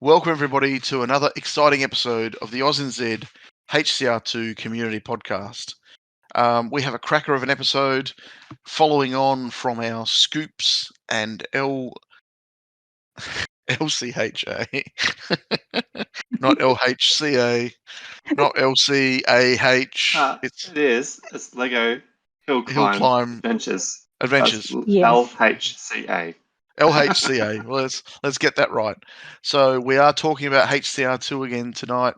Welcome everybody to another exciting episode of the AusNZ HCR2 Community Podcast. We have a cracker of an episode following on from our Scoops and LCHA, not LHCA, not LCAH. It's It is. It's Lego Hill Hill Climb Climb Adventures. Adventures. Yes. LHCA. LHCA. Well, let's get that right. So we are talking about HCR2 again tonight.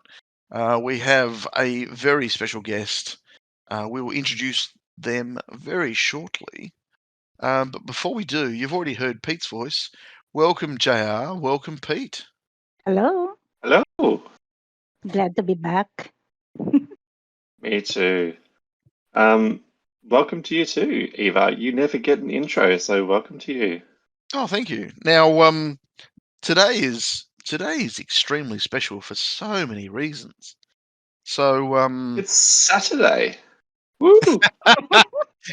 We have a very special guest. We will introduce them very shortly. But before we do, you've already heard Pete's voice. Welcome, JR. Welcome, Pete. Hello. Hello. Glad to be back. Me too. Welcome to you too, Eva. You never get an intro, so welcome to you. Oh, thank you. Now, today is extremely special for so many reasons. So, It's Saturday. Woo!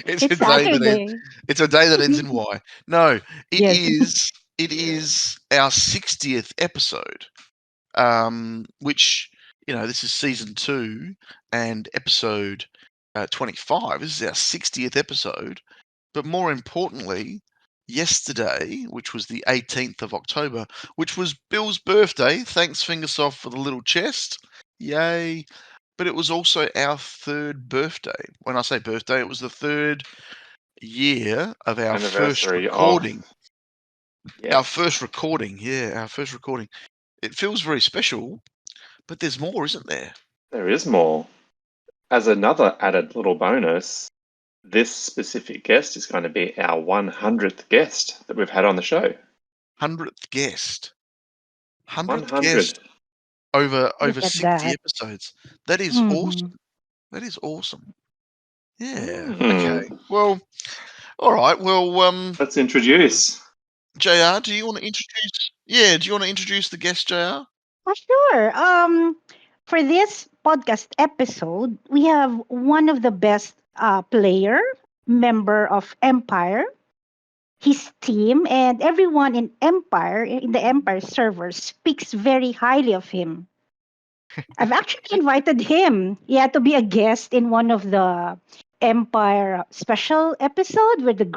it's It's Saturday. a day that ends in Y. No, Yes. it is our 60th episode, which, this is season 2 and episode 25. This is our 60th episode. But more importantly, yesterday, which was the 18th of October, which was Bill's birthday. Thanks, Fingersoft, for the little chest. Yay. But it was also our 3rd birthday. When I say birthday, it was the 3rd year of our first Anniversary recording. Yes. Our first recording. It feels very special, but there's more, isn't there? There is more. As another added little bonus, this specific guest is going to be our 100th guest that we've had on the show. 100th guest. 100th 100. guest over Look at 60 that. episodes. That is awesome. That is awesome. Yeah. Okay. Well, all right. Well, Let's introduce. JR, do you want to introduce? Yeah, do you want to introduce the guest, JR? Sure. For this podcast episode, we have one of the best member of Empire, his team, and everyone in the Empire server speaks very highly of him. I've actually invited him, to be a guest in one of the Empire special episode where it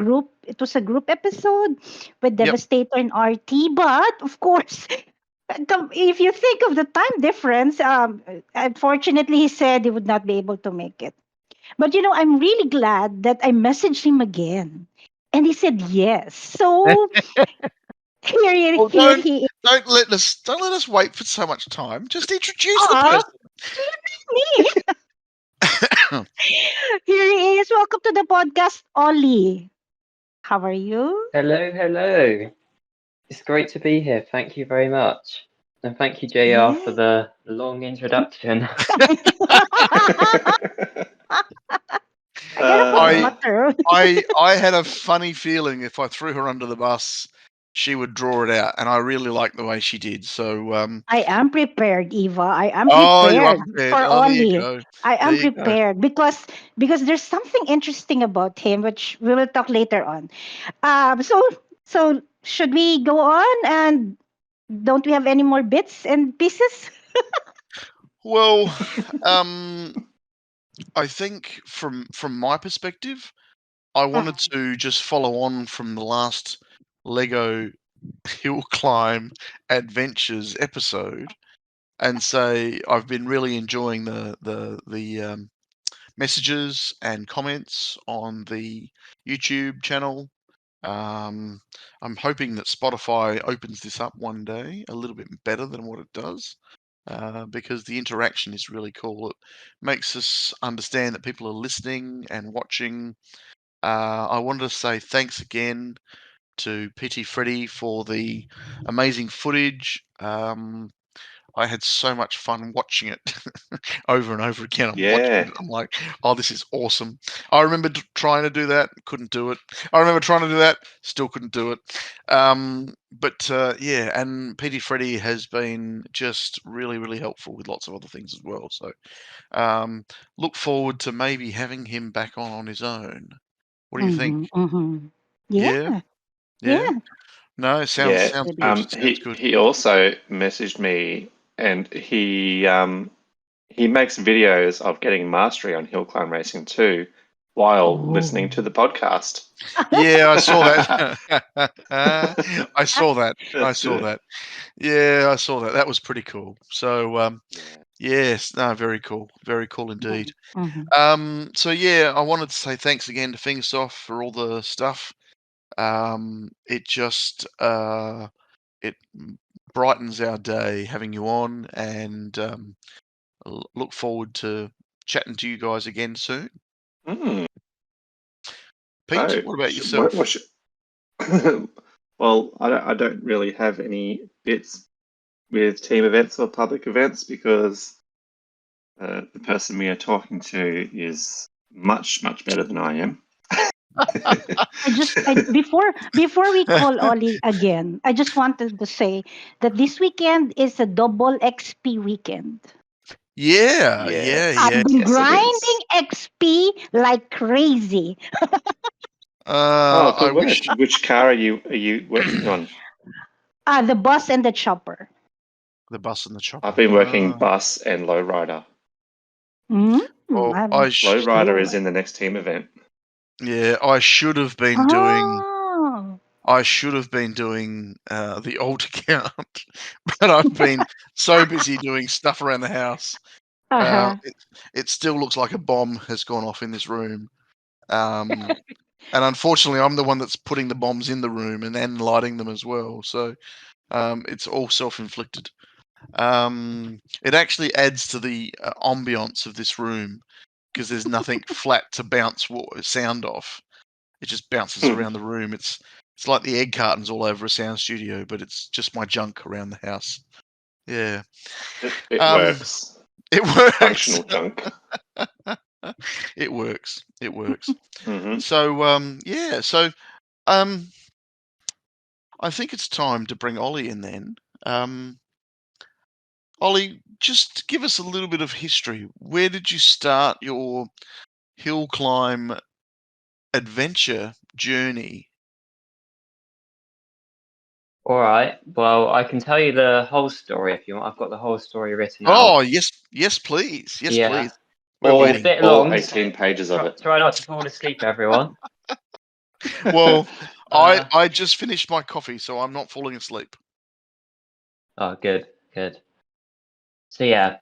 was a group episode with Yep. Devastator and RT. But of course, if you think of the time difference, unfortunately, he said he would not be able to make it. But I'm really glad that I messaged him again, and he said yes. So here Well, he is. don't let us wait for so much time. Just introduce the Aw, person. me. Here he is. Welcome to the podcast, Ollie. How are you? Hello. It's great to be here. Thank you very much. And thank you, JR, for the long introduction. I had a funny feeling if I threw her under the bus, she would draw it out, and I really liked the way she did. So I am prepared, Eva. I am prepared, you are prepared. for Ollie. I am prepared because there's something interesting about him, which we will talk later on. So should we go on? And don't we have any more bits and pieces? Well, I think from my perspective, I wanted to just follow on from the last Lego Hill Climb Adventures episode and say I've been really enjoying the messages and comments on the YouTube channel. I'm hoping that Spotify opens this up one day a little bit better than what it does. Because the interaction is really cool. It makes us understand that people are listening and watching. I wanted to say thanks again to Pity Freddy for the amazing footage. I had so much fun watching it over and over again. I'm like, oh, this is awesome. I remember trying to do that, couldn't do it. I remember trying to do that, still couldn't do it. But and Pity Freddy has been just really, really helpful with lots of other things as well. So look forward to maybe having him back on his own. What do you think? Yeah. No, sounds good. Sounds good. He also messaged me, and he makes videos of getting mastery on hill climb racing too, while listening to the podcast. Yeah, I saw that. I saw that. Yeah, I saw that. That was pretty cool. So, yes, no, very cool indeed. Mhm. So yeah, I wanted to say thanks again to Fingersoft for all the stuff. It just it brightens our day having you on, and look forward to chatting to you guys again soon. Mm. Pete, what about yourself? Well, I don't really have any bits with team events or public events because the person we are talking to is much better than I am. Before we call Ollie again, I just wanted to say that this weekend is a double XP weekend. Yeah. I've been Yes, it grinding is. XP like crazy. Oh, I good work. wish. Which car are you working on? The bus and the chopper. The bus and the I've chopper. been working bus and lowrider. Mm, Well, I'm Lowrider is slow. in the next team event. yeah, I should have been doing. Oh. I should have been doing the alt account, but I've been so busy doing stuff around the house. Uh-huh. It still looks like a bomb has gone off in this room. And unfortunately, I'm the one that's putting the bombs in the room and lighting them as well. So it's all self-inflicted. It actually adds to the ambiance of this room because there's nothing flat to bounce sound off. It just bounces around the room. It's like the egg cartons all over a sound studio, but it's just my junk around the house. Yeah. It works. It works. Functional junk. It works. It works. Mm-hmm. So yeah. So I think it's time to bring Ollie in then. Ollie, just give us a little bit of history. Where did you start your hill climb adventure journey? All right. Well, I can tell you the whole story if you want. I've got the whole story written out. Oh, yes, please. Yes, Yeah. please. We're Or a waiting. bit All long. 18 pages of it. Try not to fall asleep, everyone. Well, Uh, I just finished my coffee, so I'm not falling asleep. Oh, good. So yeah.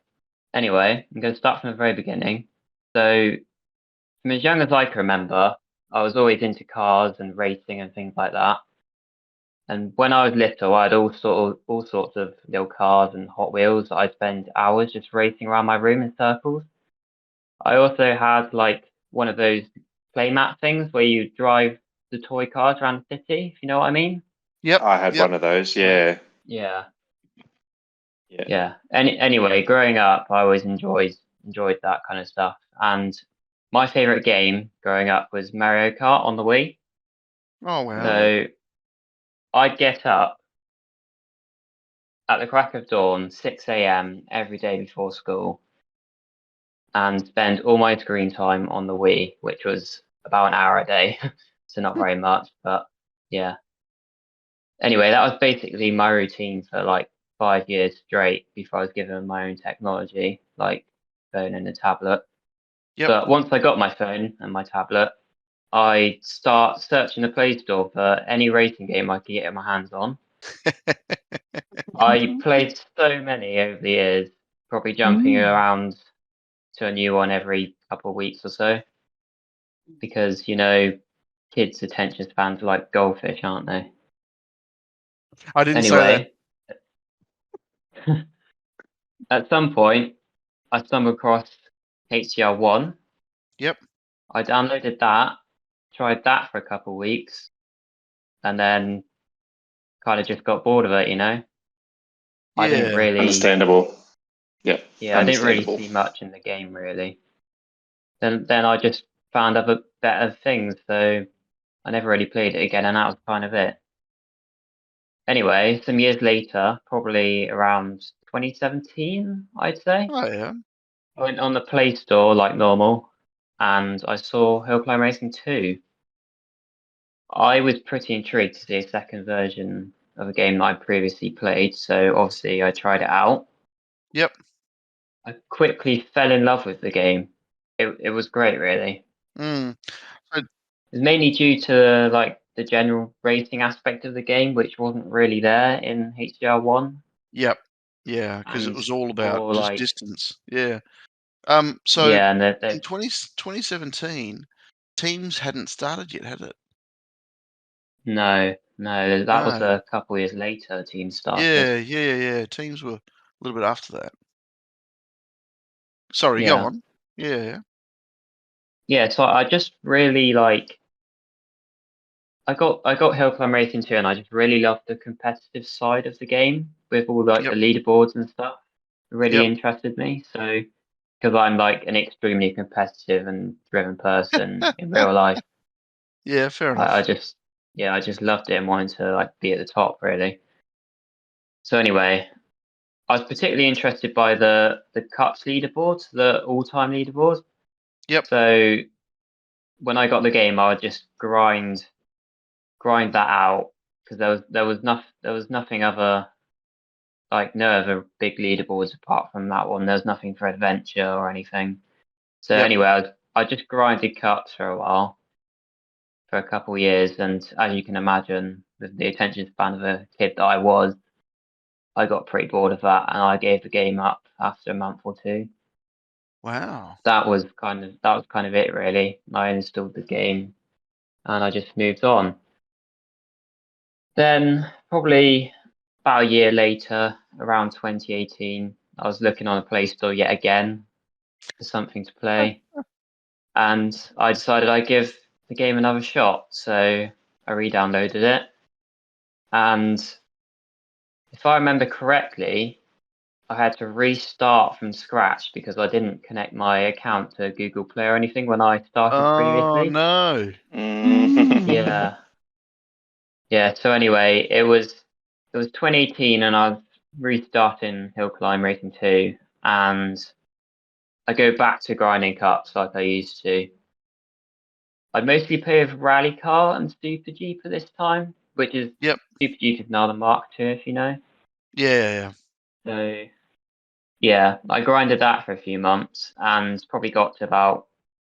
Anyway, I'm going to start from the very beginning. So, from as young as I can remember, I was always into cars and racing and things like that. And when I was little, I had all sorts of little cars and Hot Wheels that I'd spend hours just racing around my room in circles. I also had like one of those playmat things where you drive the toy cars around the city, if you know what I mean. Yep. I had one of those, yeah. Yeah. Anyway, growing up, I always enjoyed that kind of stuff. And my favorite game growing up was Mario Kart on the Wii. Oh wow. So I'd get up at the crack of dawn, 6 a.m. every day before school, and spend all my screen time on the Wii, which was about an hour a day. So not very much, but yeah. Anyway, that was basically my routine for like 5 years straight before I was given my own technology, like phone and a tablet. Yep. But once I got my phone and my tablet, I start searching the Play Store for any racing game I could get my hands on. I played so many over the years, probably jumping around to a new one every couple of weeks or so. Because, kids' attention spans are like goldfish, aren't they? I didn't say Anyway, at some point, I stumbled across HCR1. Yep. I downloaded that, tried that for a couple of weeks, and then kind of just got bored of it, I didn't Yeah. really. Understandable. Yeah. I didn't really see much in the game, really. Then I just found other better things, so I never really played it again, and that was kind of it. Anyway, some years later, probably around 2017, I'd say, Oh yeah. I went on the Play Store like normal, and I saw Hill Climb Racing 2. I was pretty intrigued to see a second version of a game that I previously played, so obviously I tried it out. Yep. I quickly fell in love with the game. It was great, really. Mm. It was mainly due to like the general racing aspect of the game, which wasn't really there in HDR1. Yep. Yeah, because it And was all about more just like distance. Yeah. So yeah, and in 2017, Teams hadn't started yet, had it? no, that was No. a couple years later. Team started. Yeah. Teams were a little bit after that. Sorry, go Yeah, on. Yeah. yeah. So I just really like. I got Hill Climb Racing 2, and I just really loved the competitive side of the game with all like Yep. the leaderboards and stuff. It really Yep. interested me. So because I'm like an extremely competitive and driven person in real life, Yeah, fair I enough. just I just loved it and wanted to like be at the top really. So anyway, I was particularly interested by the cups leaderboards, the all-time leaderboards. Yep. So when I got the game, I would just grind that out because there was nothing other like no other big leaderboards apart from that one. There's nothing for adventure or anything. So Yep. anyway, I just grinded cups for a while, for a couple of years, and as you can imagine, with the attention span of a kid that I was, I got pretty bored of that, and I gave the game up after a month or two. Wow. That was kind of it really. I installed the game, and I just moved on. Then probably about a year later, around 2018, I was looking on a Play Store yet again for something to play, and I decided I'd give the game another shot. So I re-downloaded it, and if I remember correctly, I had to restart from scratch because I didn't connect my account to Google Play or anything when I started Oh, previously. no. Yeah, yeah. So anyway, it was 2018, and I was restarting Hill Climb Racing 2, and I go back to grinding cups like I used to. I mostly play with Rally Car and Super Jeep at this time, which is Yep. Super Jeep is now the Mark II, if you know. Yeah. So yeah, I grinded that for a few months and probably got to about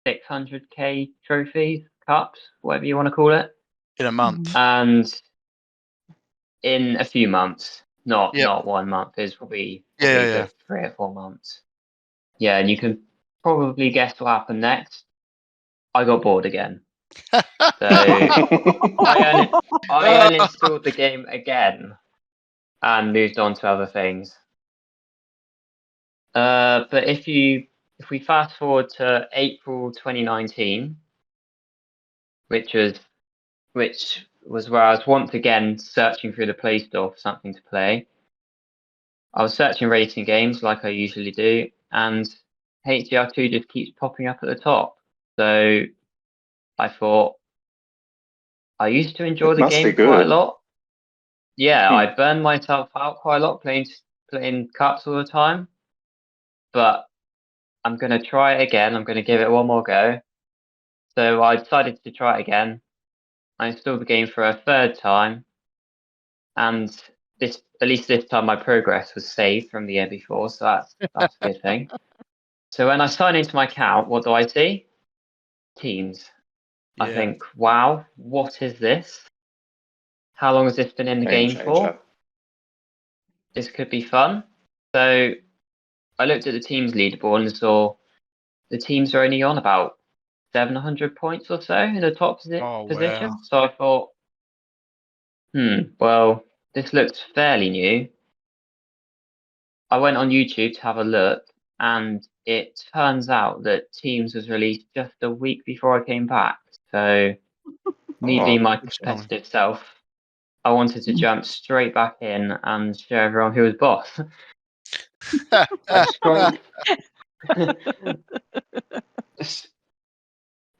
600k trophies, cups, whatever you want to call it. In a month. And in a few months, not Yep. 1 month, it's probably a Yeah. good 3 or 4 months. Yeah, and you can probably guess what happened next. I got bored again. So I uninstalled the game again and moved on to other things. But if we fast forward to April 2019, which was where I was once again searching through the Play Store for something to play. I was searching racing games like I usually do, and HDR2 just keeps popping up at the top. So I thought I used to enjoy It the must be game quite a good. lot. Yeah, I burned myself out quite a lot playing cups all the time, but I'm gonna try it again. I'm gonna give it one more go. So I decided to try it again. I installed the game for a third time, and at least this time my progress was saved from the year before, so that's a good thing. So when I sign into my account, what do I see? Teams. I Yeah. think, wow, what is this? How long has this been in the Game game for? changer. This could be fun. So I looked at the teams leaderboard and saw the teams are only on about 700 points or so in the top Oh, position. wow. So I thought, well, this looks fairly new. I went on YouTube to have a look, and it turns out that Teams was released just a week before I came back. So, me Oh, being my Good timing. competitive self, I wanted to jump straight back in and show everyone who was boss. I scrolled,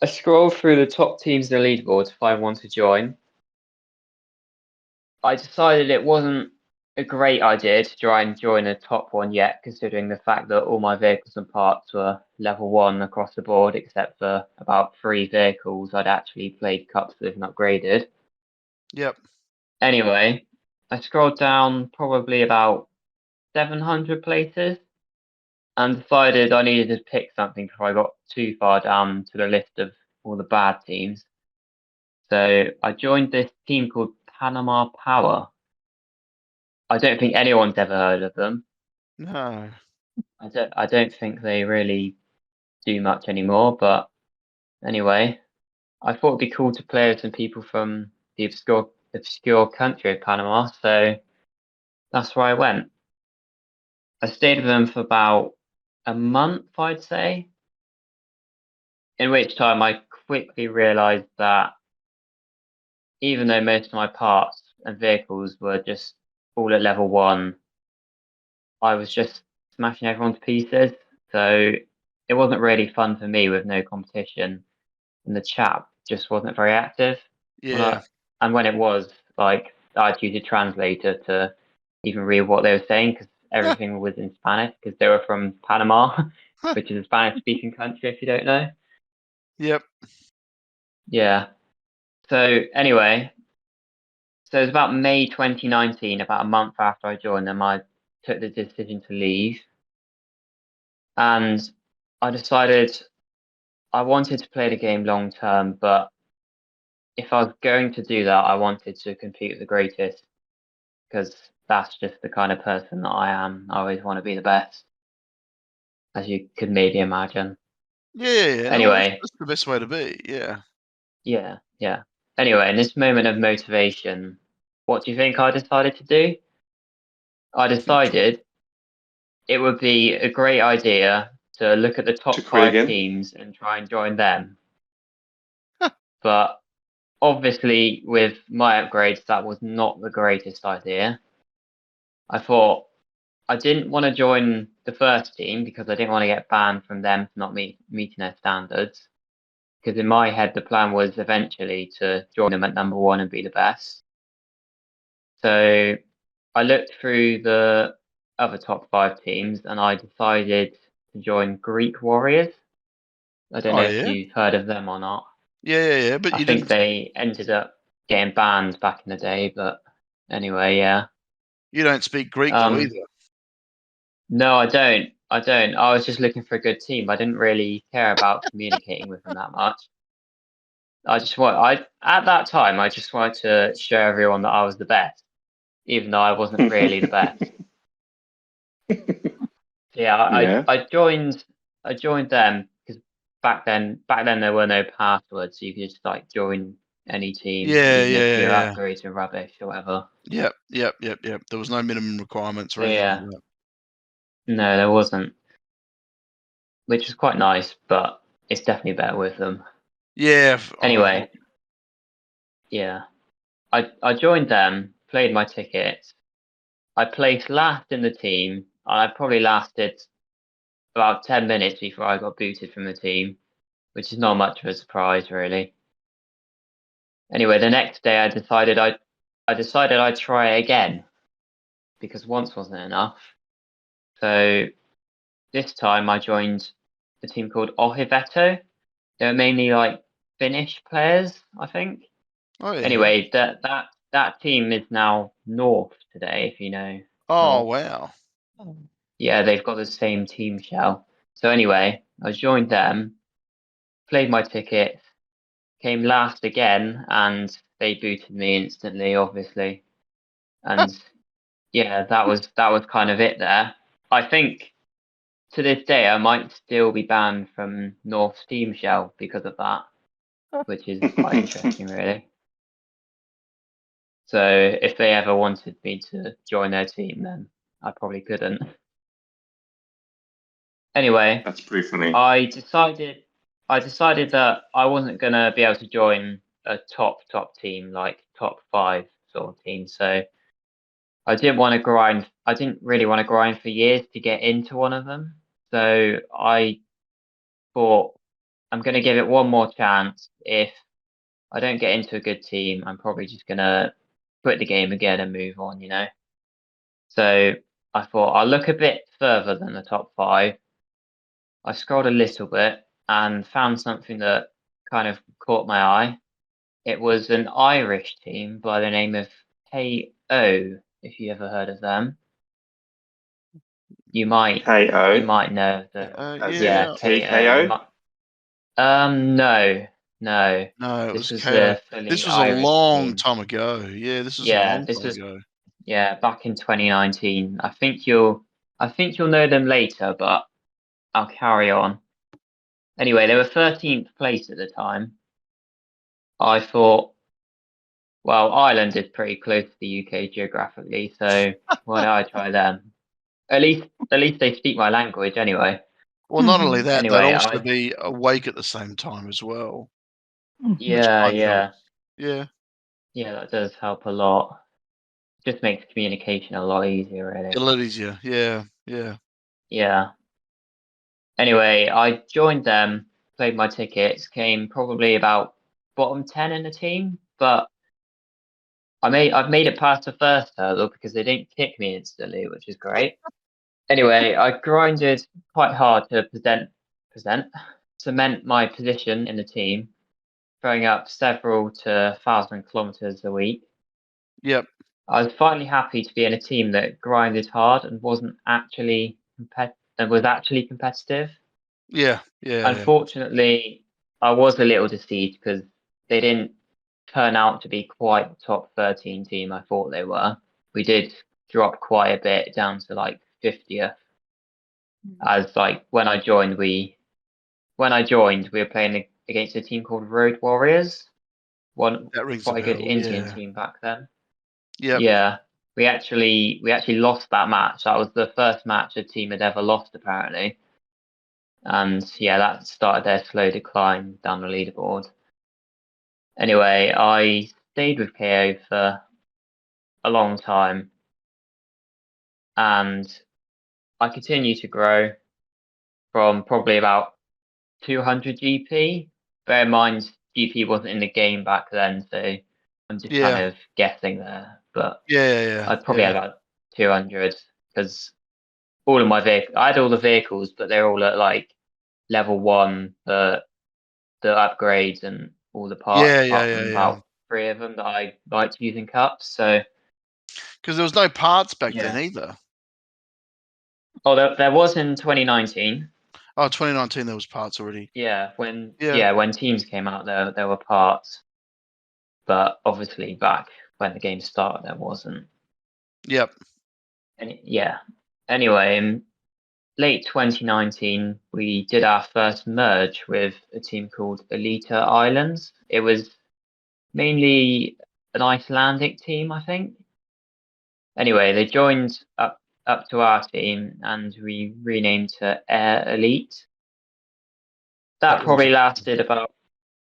I scrolled through the top teams in the leaderboard to find one to join. I decided it wasn't a great idea to try and join a top one yet, considering the fact that all my vehicles and parts were level 1 across the board, except for about 3 vehicles I'd actually played cups with and upgraded. Yep. Anyway, I scrolled down probably about 700 places and decided I needed to pick something before I got too far down to the list of all the bad teams. So I joined this team called Panama Power. I don't think anyone's ever heard of them. No. I don't think they really do much anymore, but anyway, I thought it'd be cool to play with some people from the obscure country of Panama, so that's where I went. I stayed with them for about a month, I'd say, in which time I quickly realized that even though most of my parts and vehicles were just all at level 1, I was just smashing everyone to pieces. So it wasn't really fun for me with no competition, and the chat just wasn't very active. Yeah. When it was, like, I had to use a translator to even read what they were saying because everything was in Spanish because they were from Panama, which is a Spanish-speaking country, if you don't know. Yep. Yeah. So anyway, so it was about May 2019, about a month after I joined them, I took the decision to leave. And I decided I wanted to play the game long term, but if I was going to do that, I wanted to compete with the greatest because that's just the kind of person that I am. I always want to be the best, as you could maybe imagine. Yeah. No, Anyway, that's the best way to be. Yeah. yeah. Anyway, in this moment of motivation, what do you think I decided to do? I decided it would be a great idea to look at the top To quit 5 again? teams and try and join them. But obviously, with my upgrades, that was not the greatest idea. I thought I didn't want to join the first team because I didn't want to get banned from them for not meeting their standards. Because in my head, the plan was eventually to join them at number 1 and be the best. So I looked through the other top 5 teams and I decided to join Greek Warriors. I don't Oh know if yeah. you've heard of them or not. Yeah. But I you think didn't. they ended up getting banned back in the day, but anyway, yeah. You don't speak Greek though either. No, I don't. I was just looking for a good team. I didn't really care about communicating with them that much. I at that time I just wanted to show everyone that I was the best, even though I wasn't really the best. Yeah, Yeah. I joined them because back then there were no passwords, so you could just like join any team, even if your Yeah. upgrades are rubbish or whatever. Yep. There was no minimum requirements or So anything like yeah, that. no, there wasn't, which was quite nice, but it's definitely better with them. Yeah. Anyway, yeah, I joined them, played my tickets. I placed last in the team, and I probably lasted about 10 minutes before I got booted from the team, which is not much of a surprise, really. Anyway, the next day I decided I'd try again because once wasn't enough. So this time I joined a team called Ohiveto. They're mainly like Finnish players, I think. Oh yeah. Anyway, that team is now North today, if you know Oh North. wow. Yeah, they've got the same team shell. So anyway, I joined them, played my tickets, came last again, and they booted me instantly, obviously. And yeah, that was kind of it there. I think to this day I might still be banned from North's team shell because of that, which is quite interesting, really. So if they ever wanted me to join their team, then I probably couldn't. Anyway, That's pretty funny. I decided that I wasn't gonna be able to join a top team, like top 5 sort of team. So I didn't want to grind. I didn't really want to grind for years to get into one of them. So I thought I'm gonna give it one more chance. If I don't get into a good team, I'm probably just gonna quit the game again and move on. So I thought I'll look a bit further than the top 5. I scrolled a little bit and found something that kind of caught my eye. It was an Irish team by the name of KO, if you ever heard of them. You might KO. know the As Yeah. in KO. TKO. No. No, it This was was KO. the fully This was a Irish long team. time ago. Yeah, this was a Yeah, long this time was ago. back in 2019. I think you'll know them later, but I'll carry on. Anyway, they were 13th place at the time. I thought, well, Ireland is pretty close to the UK geographically, so why don't I try them? At least they speak my language anyway. Well, not only that, they'd Anyway, also be awake at the same time as well, which yeah, kind of helps. Yeah. that does help a lot. Just makes communication a lot easier, really. A lot easier. Yeah. Yeah. Anyway, I joined them, played my tickets, came probably about bottom 10 in the team, but I've made it past the first hurdle because they didn't kick me instantly, which is great. Anyway, I grinded quite hard to cement my position in the team, throwing up several to 1,000 kilometers a week. Yep. I was finally happy to be in a team that grinded hard and was actually competitive. Yeah. Unfortunately, I was a little deceived because they didn't turn out to be quite the top 13 team I thought they were. We did drop quite a bit down to like 50th. As like when I joined, we were playing against a team called Road Warriors, one That rings a quite a good bell. Indian Yeah. team back then. Yep. Yeah, we actually lost that match. That was the first match a team had ever lost apparently, and yeah, that started their slow decline down the leaderboard. Anyway, I stayed with KO for a long time, and I continued to grow from probably about 200 GP. Bear in mind, GP wasn't in the game back then, so I'm just kind Yeah. of guessing there. But Yeah. I'd probably had about 200 because all of my I had all the vehicles, but they're all at like level 1, the upgrades and all the parts, apart from Yeah. about 3 of them that I liked using cups. So Because there was no parts back yeah. then either. Oh, there was in 2019. Oh, 2019 there was parts already. Yeah, Yeah. when teams came out, there were parts, but obviously back when the game started, there wasn't. Yep. Yeah. Anyway, in late 2019, we did our first merge with a team called Elite Islands. It was mainly an Icelandic team, I think. Anyway, they joined up to our team, and we renamed to Air Elite. That probably lasted about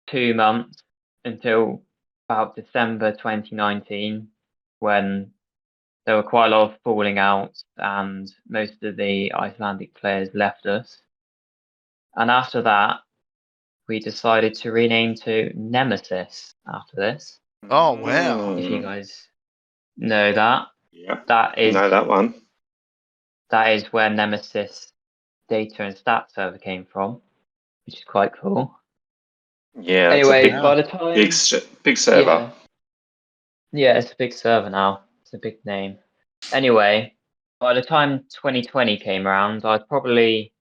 2 months until about December 2019, when there were quite a lot of falling out and most of the Icelandic players left us. And after that, we decided to rename to Nemesis after this. Oh, wow. If you guys know that. Yeah. That is Know that one. where Nemesis data and stats server came from, which is quite cool. Yeah. Anyway, It's a by the time big server. Yeah, it's a big server now. It's a big name. Anyway, by the time 2020 came around, I was probably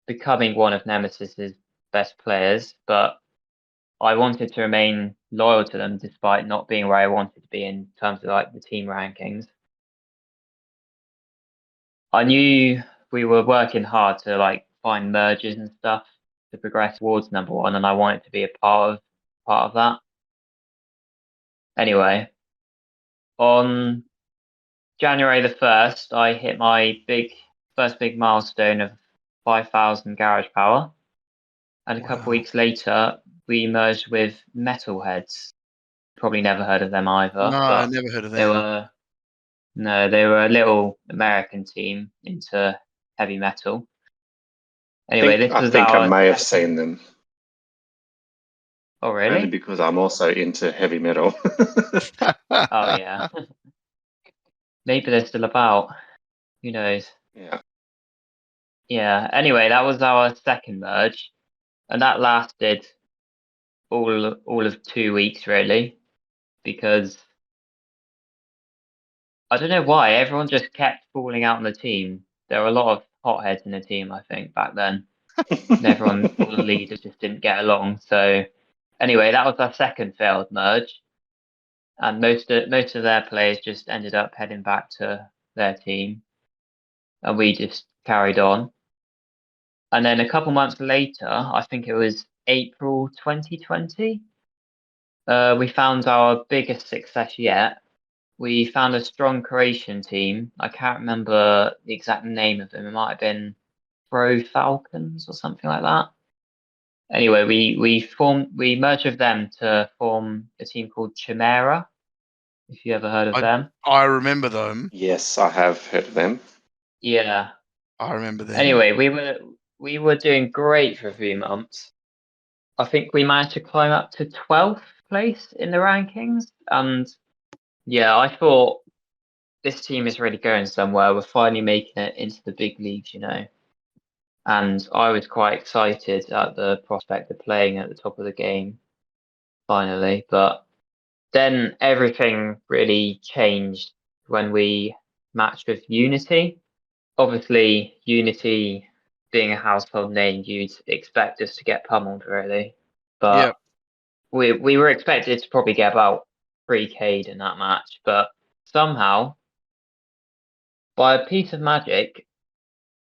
becoming one of Nemesis's best players, but I wanted to remain loyal to them despite not being where I wanted to be in terms of like the team rankings. I knew we were working hard to like find mergers and stuff to progress towards number 1, and I wanted to be a part of that. Anyway, on January the 1st, I hit my first big milestone of 5,000 garage power. And a couple Wow. weeks later, we merged with Metalheads. Probably never heard of them either. No, I never heard of them. They were a little American team into heavy metal. Anyway, this was I think I our may have second. seen them. Oh, really? Only because I'm also into heavy metal. Oh, yeah. maybe they're still about. Who knows? Yeah. Yeah. Anyway, that was our second merge, and that lasted all of 2 weeks really, because I don't know why everyone just kept falling out on the team. There were a lot of hotheads in the team, I think, back then. And everyone, all the leaders just didn't get along. So anyway, that was our second failed merge, and most of their players just ended up heading back to their team, and we just carried on. And then a couple months later, I think it was April 2020, we found our biggest success yet. We found a strong Croatian team. I can't remember the exact name of them. It might have been Pro Falcons or something like that. Anyway, we merged with them to form a team called Chimera. If you ever heard of them. I remember them. Yes, I have heard of them. Yeah. I remember them. Anyway, we were doing great for a few months. I think we managed to climb up to 12th place in the rankings, and yeah, I thought this team is really going somewhere. We're finally making it into the big leagues, and I was quite excited at the prospect of playing at the top of the game finally. But then everything really changed when we matched with Unity. Obviously, Unity being a household name, you'd expect us to get pummeled, really. But Yep. we were expected to probably get about 3K'd in that match. But somehow, by a piece of magic,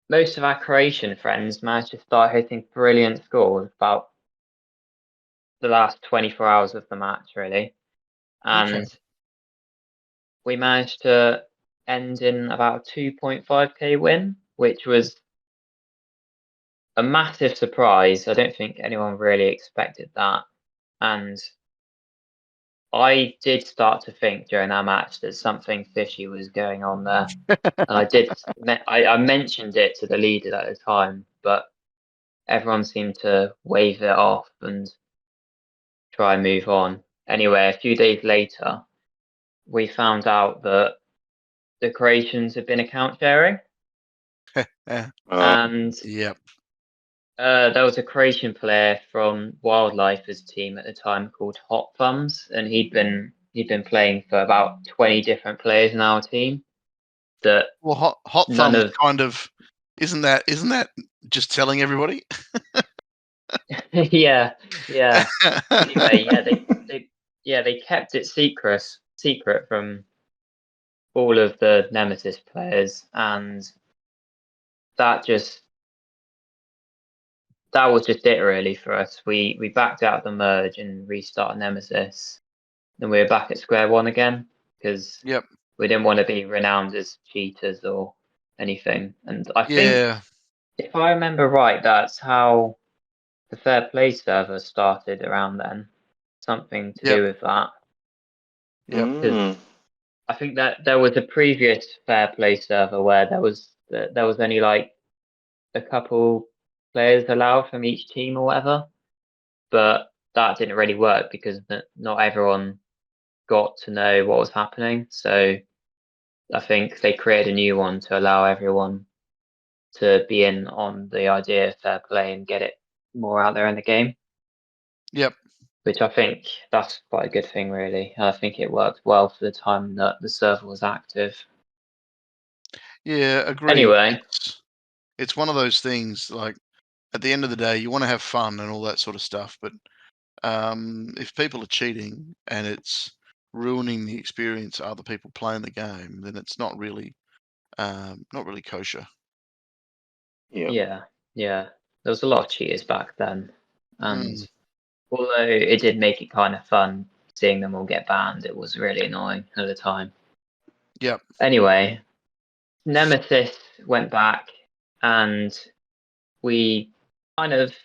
most of our Croatian friends managed to start hitting brilliant scores about the last 24 hours of the match, really. And Okay. we managed to end in about 2.5K win, which was a massive surprise. I don't think anyone really expected that. And I did start to think during that match that something fishy was going on there. And I mentioned it to the leaders at the time, but everyone seemed to wave it off and try and move on. Anyway, a few days later, we found out that the Croatians had been account sharing, Yeah. and Yep. there was a Croatian player from Wildlife's team at the time called Hot Thumbs, and he'd been playing for about 20 different players in our team. That Well, hot none thumbs of kind of isn't that just telling everybody? yeah. Anyway, they kept it secret from all of the Nemesis players, and that was just it really for us. We backed out the merge and restarted Nemesis, and we were back at square one again because Yep. we didn't want to be renowned as cheaters or anything. And I think, Yeah. if I remember right, that's how the Fair Play server started around then. Something to Yep. do with that. Yep. Mm. I think that there was a previous Fair Play server where there was only like a couple players allowed from each team or whatever, but that didn't really work because not everyone got to know what was happening. So I think they created a new one to allow everyone to be in on the idea of fair play and get it more out there in the game. Yep. Which I think that's quite a good thing, really. I think it worked well for the time that the server was active. Yeah. Agreed. Anyway, It's one of those things. Like at the end of the day, you want to have fun and all that sort of stuff, but if people are cheating and it's ruining the experience of other people playing the game, then it's not really kosher. Yeah. yeah, there was a lot of cheaters back then, and Mm. although it did make it kind of fun seeing them all get banned, it was really annoying at the time. Yep. Anyway, Nemesis went back, and we kind of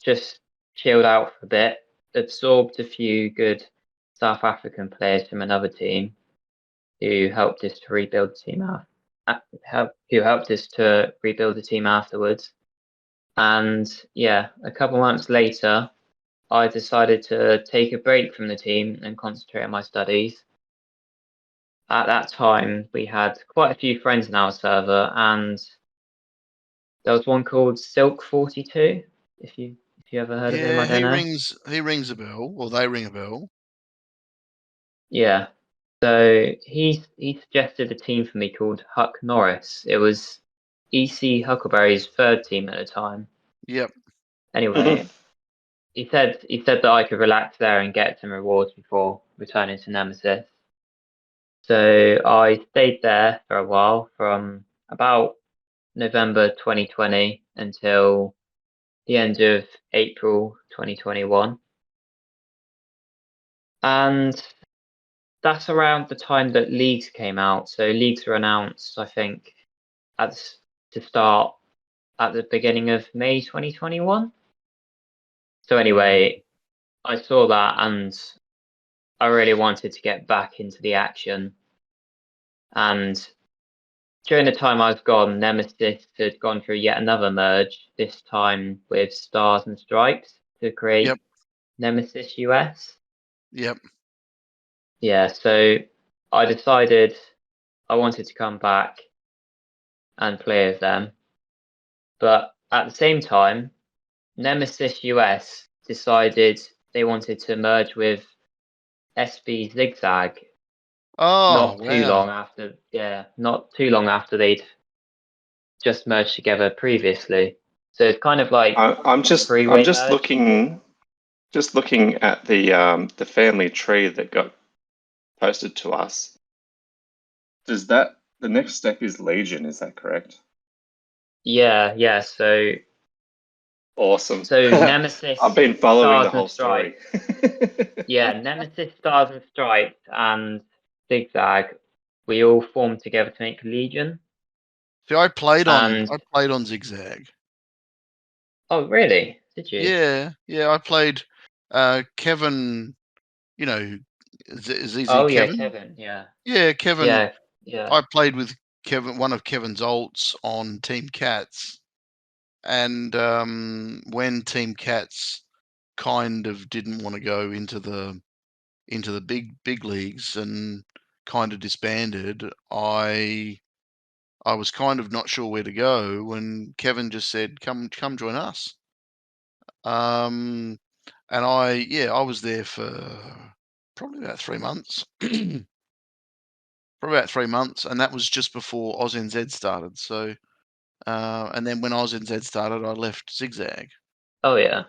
just chilled out for a bit, absorbed a few good South African players from another team who helped us to rebuild the team afterwards. And yeah, a couple months later, I decided to take a break from the team and concentrate on my studies. at that time we had quite a few friends in our server, and there was one called Silk42. If you ever heard of him, I Yeah, don't know. he rings a bell, or they ring a bell. Yeah. So he suggested a team for me called Huck Norris. It was EC Huckleberry's third team at the time. Yep. Anyway, he said that I could relax there and get some rewards before returning to Nemesis. So I stayed there for a while, from about November 2020 until the end of April 2021. And that's around the time that leagues came out. So leagues were announced, I think, to start at the beginning of May 2021. So anyway, I saw that and I really wanted to get back into the action. And during the time I was gone, Nemesis had gone through yet another merge, this time with Stars and Stripes to create Yep. Nemesis US. Yep. Yeah, so I decided I wanted to come back and play with them. But at the same time, Nemesis US decided they wanted to merge with SB Zigzag Oh, wow. not too long after they'd just merged together previously. So it's kind of like I'm just freeway merge. looking at the family tree that got posted to us. Does that the next step is Legion? Is that correct? Yeah. So Awesome. Nemesis, I've been following the Stars and whole story. Stripes. Yeah, Nemesis, Stars and Stripes, and Zigzag. We all formed together to make Legion. See, I played on And Zigzag. oh, really? Did you? Yeah. I played Kevin. You know, ZZ Oh yeah, Kevin. Kevin. Yeah. Yeah, Kevin. Yeah. I played with Kevin, one of Kevin's alts on Team Cats, and when Team Cats kind of didn't want to go into the big leagues and kind of disbanded, I was kind of not sure where to go, and Kevin just said, "Come join us." And I was there for probably about 3 months. For about 3 months, and that was just before OzNZ started. So, and then when OzNZ started, I left Zigzag. Oh yeah.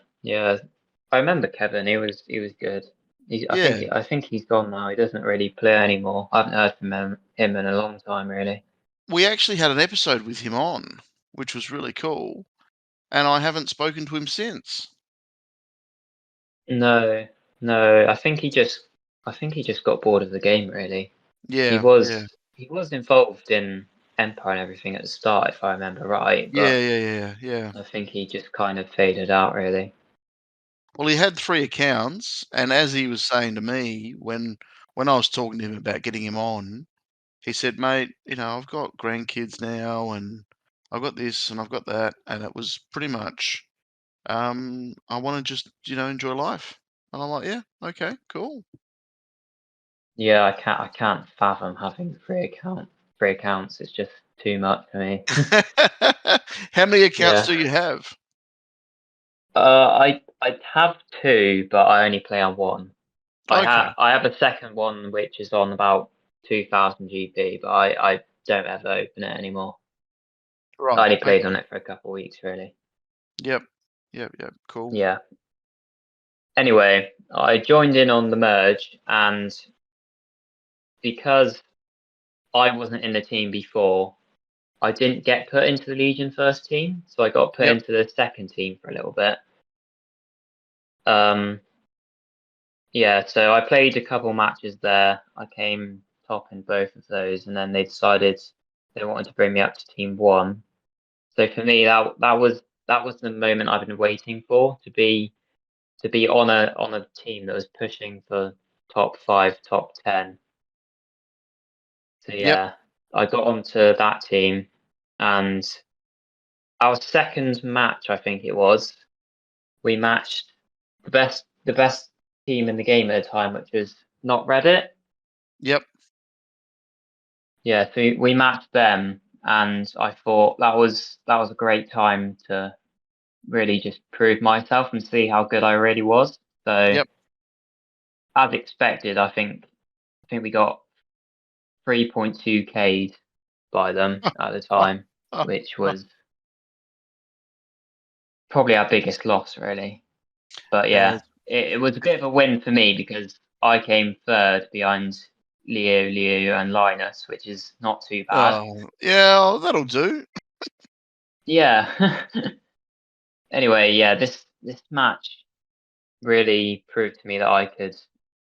I remember Kevin. He was good. Yeah, I think he's gone now. He doesn't really play anymore. I haven't heard from him in a long time, really. we actually had an episode with him on, which was really cool, and I haven't spoken to him since. No. I think he just got bored of the game, really. Yeah. He was involved in Empire and everything at the start, if I remember right, but Yeah. I think he just kind of faded out, really. Well, he had 3 accounts, and as he was saying to me when I was talking to him about getting him on, he said, "Mate, I've got grandkids now, and I've got this and I've got that," and it was pretty much, I want to just, enjoy life. And I'm like, yeah, okay, cool. Yeah, I can't fathom having three accounts. It's just too much for me. How many accounts Yeah. do you have? I have two, but I only play on one. Okay. I have a second one which is on about 2000 GP, but I don't ever open it anymore. I Right. only played on Okay. it for a couple of weeks, really. Yep. Cool. Yeah. Anyway, I joined in on the merge, and because I wasn't in the team before, I didn't get put into the Legion first team, so I got put Yep. into the second team for a little bit. Yeah, so I played a couple matches there. I came top in both of those, and then they decided they wanted to bring me up to Team One. So for me, that was the moment I've been waiting for, to be on a team that was pushing for top 5, top 10. So Yep. yeah, I got onto that team, and our second match, I think it was, we matched the best team in the game at the time, which was not Reddit. Yep. yeah, so we matched them, and I thought that was a great time to really just prove myself and see how good I really was. So, Yep. as expected, I think we got 3.2 Ks by them at the time, which was probably our biggest loss, really. But yeah, it was a bit of a win for me because I came third behind Leo, and Linus, which is not too bad. Yeah, that'll do. Yeah. Anyway, yeah, this match really proved to me that I could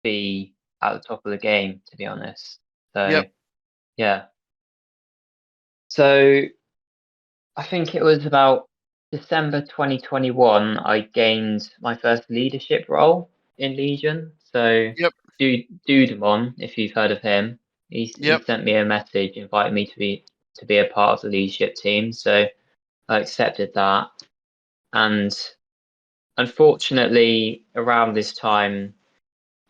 be at the top of the game, to be honest. So Yep. yeah. So I think it was about December 2021 I gained my first leadership role in Legion. So Yep. Dudemon, if you've heard of him, he Yep. sent me a message inviting me to be a part of the leadership team. So I accepted that. And unfortunately, around this time,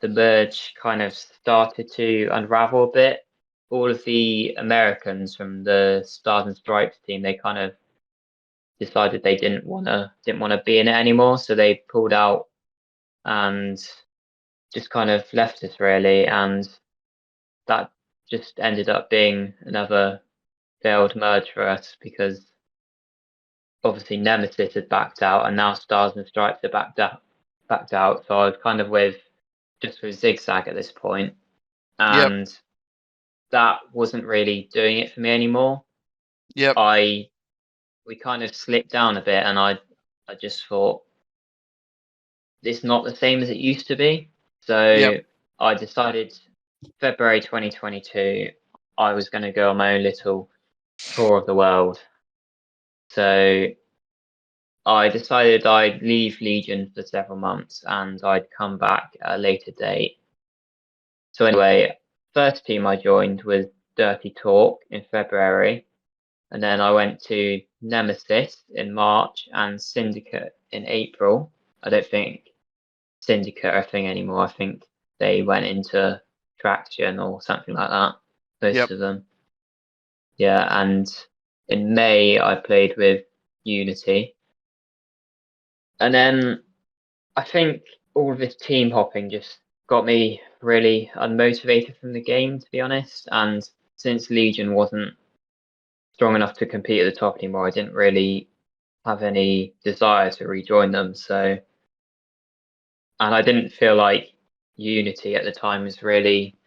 the merge kind of started to unravel a bit. All of the Americans from the Stars and Stripes team, they kind of decided they didn't want to be in it anymore, so they pulled out and just kind of left us really, and that just ended up being another failed merge for us because obviously Nemesis had backed out and now Stars and Stripes are backed out. So I was kind of with Zigzag at this point, Yep. and that wasn't really doing it for me anymore. Yep. We kind of slipped down a bit, and I just thought it's not the same as it used to be. So Yep. I decided February 2022 I was going to go on my own little tour of the world. So I decided I'd leave Legion for several months and I'd come back at a later date. So anyway, first team I joined was Dirty Talk in February, and then I went to Nemesis in March and Syndicate in April. I don't think Syndicate are a thing anymore. I think they went into Traction or something like that. Most Yep. of them. Yeah, and in May I played with Unity. And then I think all of this team hopping just got me really unmotivated from the game, to be honest. And since Legion wasn't strong enough to compete at the top anymore, I didn't really have any desire to rejoin them. So, and I didn't feel like Unity at the time was really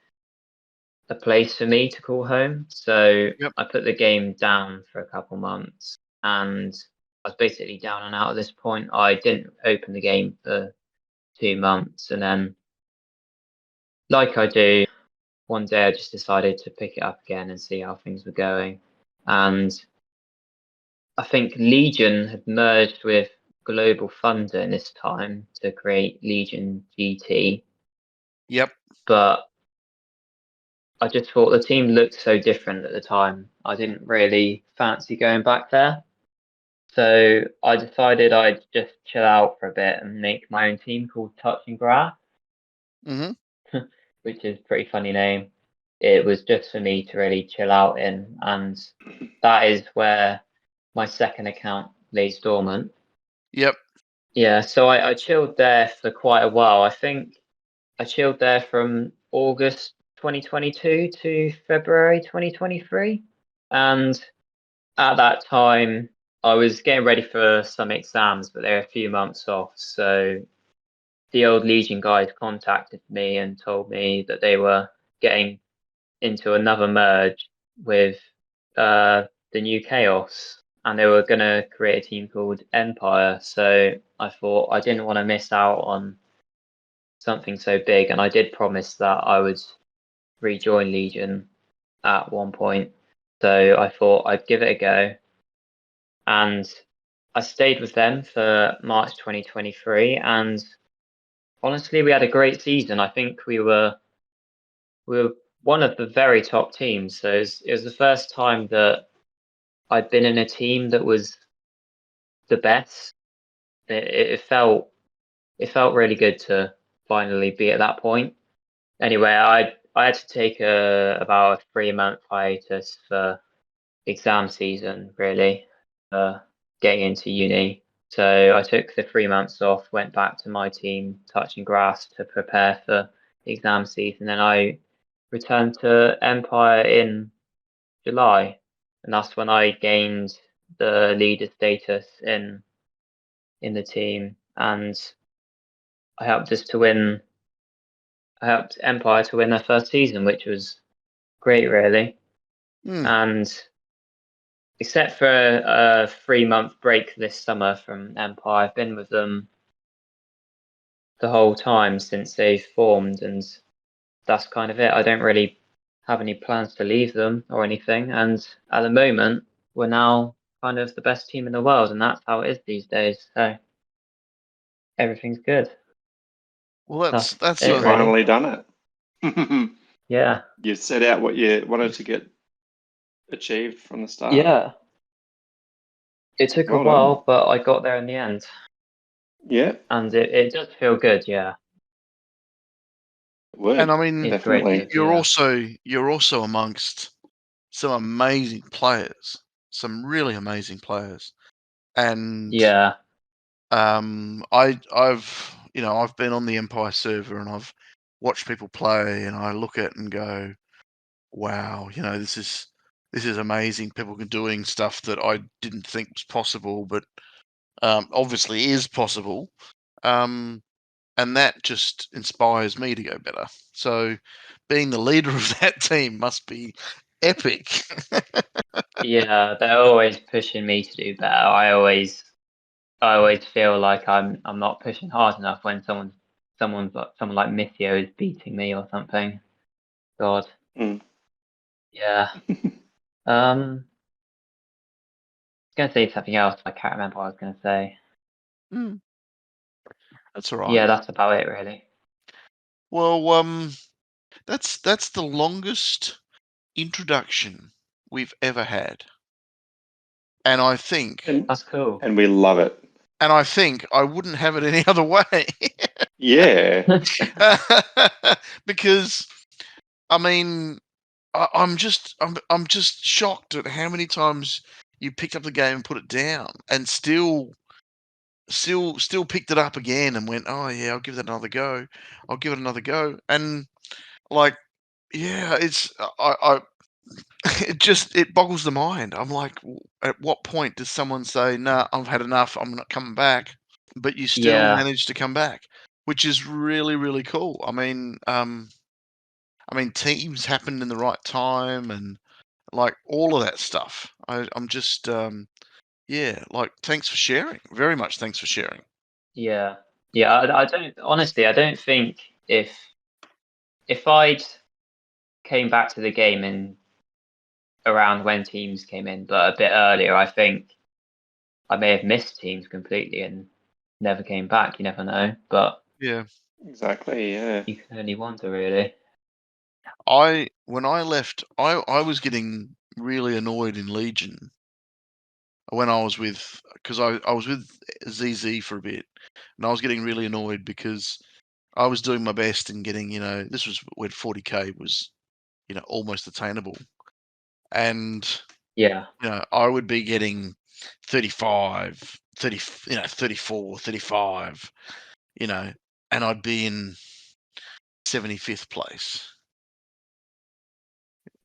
a place for me to call home. So Yep. I put the game down for a couple months and I was basically down and out at this point. I didn't open the game for 2 months, and then, like I do, one day I just decided to pick it up again and see how things were going. And I think Legion had merged with Global Thunder in this time to create Legion GT. Yep. But I just thought the team looked so different at the time. I didn't really fancy going back there. So I decided I'd just chill out for a bit and make my own team called Touch and Grass, Mm-hmm. which is a pretty funny name. It was just for me to really chill out in, and that is where my second account lays dormant. Yep. Yeah, so I chilled there for quite a while. I think I chilled there from August 2022 to February 2023. And at that time, I was getting ready for some exams, but they're a few months off. So the old Legion guys contacted me and told me that they were getting into another merge with the new Chaos, and they were going to create a team called Empire. So I thought I didn't want to miss out on something so big, and I did promise that I would rejoin Legion at one point. So I thought I'd give it a go, and I stayed with them for March 2023, and honestly, we had a great season. I think we were one of the very top teams. So it was the first time that I'd been in a team that was the best. It felt really good to finally be at that point. Anyway, I had to take about a 3-month hiatus for exam season, really, getting into uni. So I took the 3 months off, went back to my team, touching grass, to prepare for the exam season. Then I returned to Empire in July, and that's when I gained the leader status in the team, and I helped us to win. I helped Empire to win their first season, which was great, really. And except for a 3-month break this summer from Empire, I've been with them the whole time since they've formed, and that's kind of it. I don't really have any plans to leave them or anything, and at the moment, we're now kind of the best team in the world, and that's how it is these days. So everything's good. Well, that's it, You've really. finally done it. Yeah. You set out what you wanted to get achieved from the start. Yeah. It took Well a while, done. but I got there in the end. Yeah, And it does feel good, yeah. it would. And I mean, It's definitely. great to, you're also amongst some amazing players, some really amazing players, and yeah. I've been on the Empire server and I've watched people play, and I look at it and go, wow, this is amazing. People are doing stuff that I didn't think was possible, but obviously is possible. And that just inspires me to go better. So being the leader of that team must be epic. Yeah, they're always pushing me to do better. I always feel like I'm not pushing hard enough when someone like Mithio is beating me or something. God. Mm. Yeah. I was gonna say something else, I can't remember what I was gonna say. That's all right. Yeah, that's about it, really. Well, that's the longest introduction we've ever had, and I think That's cool. And we love it. and I think I wouldn't have it any other way. Yeah. Because I mean, I'm just shocked at how many times you picked up the game and put it down, and still picked it up again and went, oh yeah, I'll give that another go. I'll give it another go, and like, yeah, it's I it boggles the mind. I'm like, at what point does someone say, "Nah, I've had enough. I'm not coming back," but you still Yeah. manage to come back, which is really, really cool. I mean, teams happened in the right time, and like all of that stuff. I'm just, yeah, like, thanks for sharing. Very much thanks for sharing. Yeah. Yeah, I don't honestly, I don't think if I'd came back to the game in around when teams came in, but a bit earlier, I think I may have missed teams completely and never came back. You never know, but Yeah. Exactly, yeah. you can only wonder, really. When I left, I was getting really annoyed in Legion when I was with, because I was with ZZ for a bit, and I was getting really annoyed because I was doing my best and getting, this was when 40k was, almost attainable, and Yeah. I would be getting 35, 30, 34, 35, and I'd be in 75th place,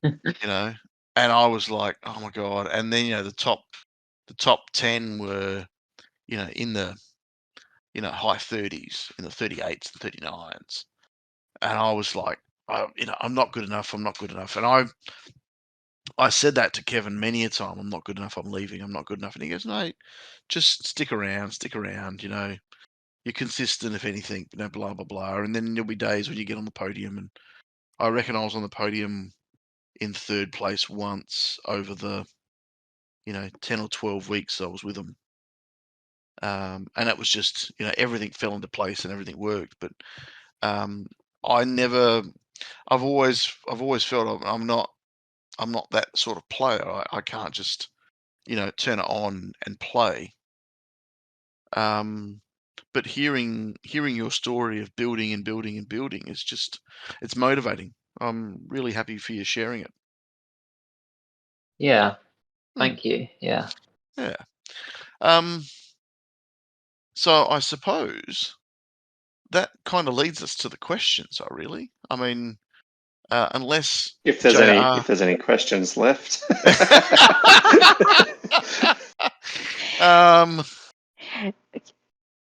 and I was like, oh my god. And then the top 10 were in the high 30s, in the 38s and 39s, and I was like, I'm not good enough, I'm not good enough. And I said that to Kevin many a time, I'm not good enough, I'm leaving, I'm not good enough. And he goes, no, just stick around, you're consistent, if anything, blah blah blah. And then there'll be days when you get on the podium, and I reckon I was on the podium in third place once over the 10 or 12 weeks I was with them. And it was just, everything fell into place and everything worked. But I've always felt I'm not that sort of player. I can't just, turn it on and play. But hearing your story of building and building and building is just, it's motivating. I'm really happy for you sharing it. Yeah. Thank you. Yeah. Yeah. So I suppose that kind of leads us to the questions. I mean, unless If there's JR, any questions left.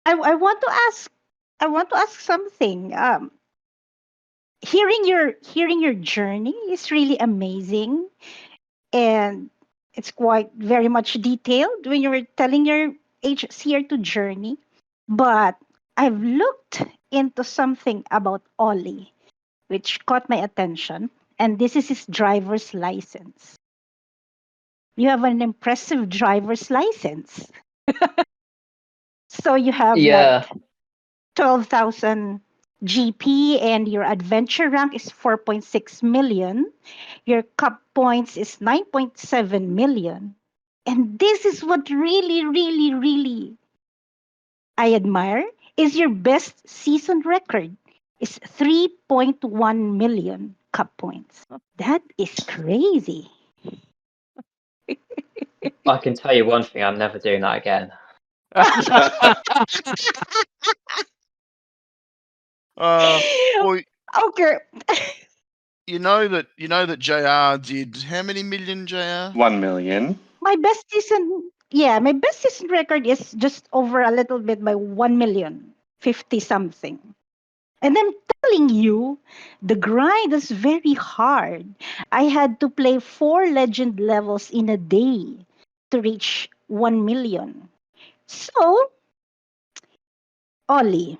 I want to ask. I want to ask something. Hearing your journey is really amazing, and it's quite very much detailed when you were telling your HCR2 journey. But I've looked into something about Ollie, which caught my attention, and this is his driver's license. You have an impressive driver's license. So you have like Yeah. 12,000 GP and your adventure rank is 4.6 million. Your cup points is 9.7 million. And this is what really, really, really I admire is your best season record is 3.1 million cup points. That is crazy. I can tell you one thing. I'm never doing that again. well, Okay. you know that JR did how many million, JR? 1 million. My best season, yeah, my best season record is just over a little bit by 1 million, 50 something. And I'm telling you, the grind is very hard. I had to play 4 legend levels in a day to reach 1 million. So, Ollie,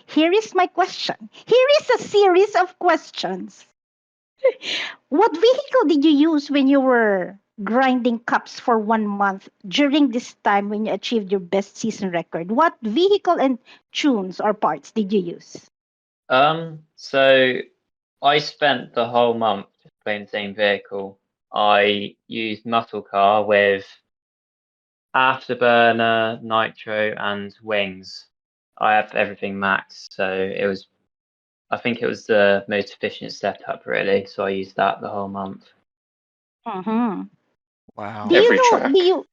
here is my question. Here is a series of questions. What vehicle did you use when you were grinding cups for 1 month during this time when you achieved your best season record? What vehicle and tunes or parts did you use? So I spent the whole month just playing the same vehicle. I used muscle car with afterburner, nitro, and wings. I have everything maxed, so I think it was the most efficient setup really. So I used that the whole month. Mm-hmm. Wow. Do you Every know? track. Do you?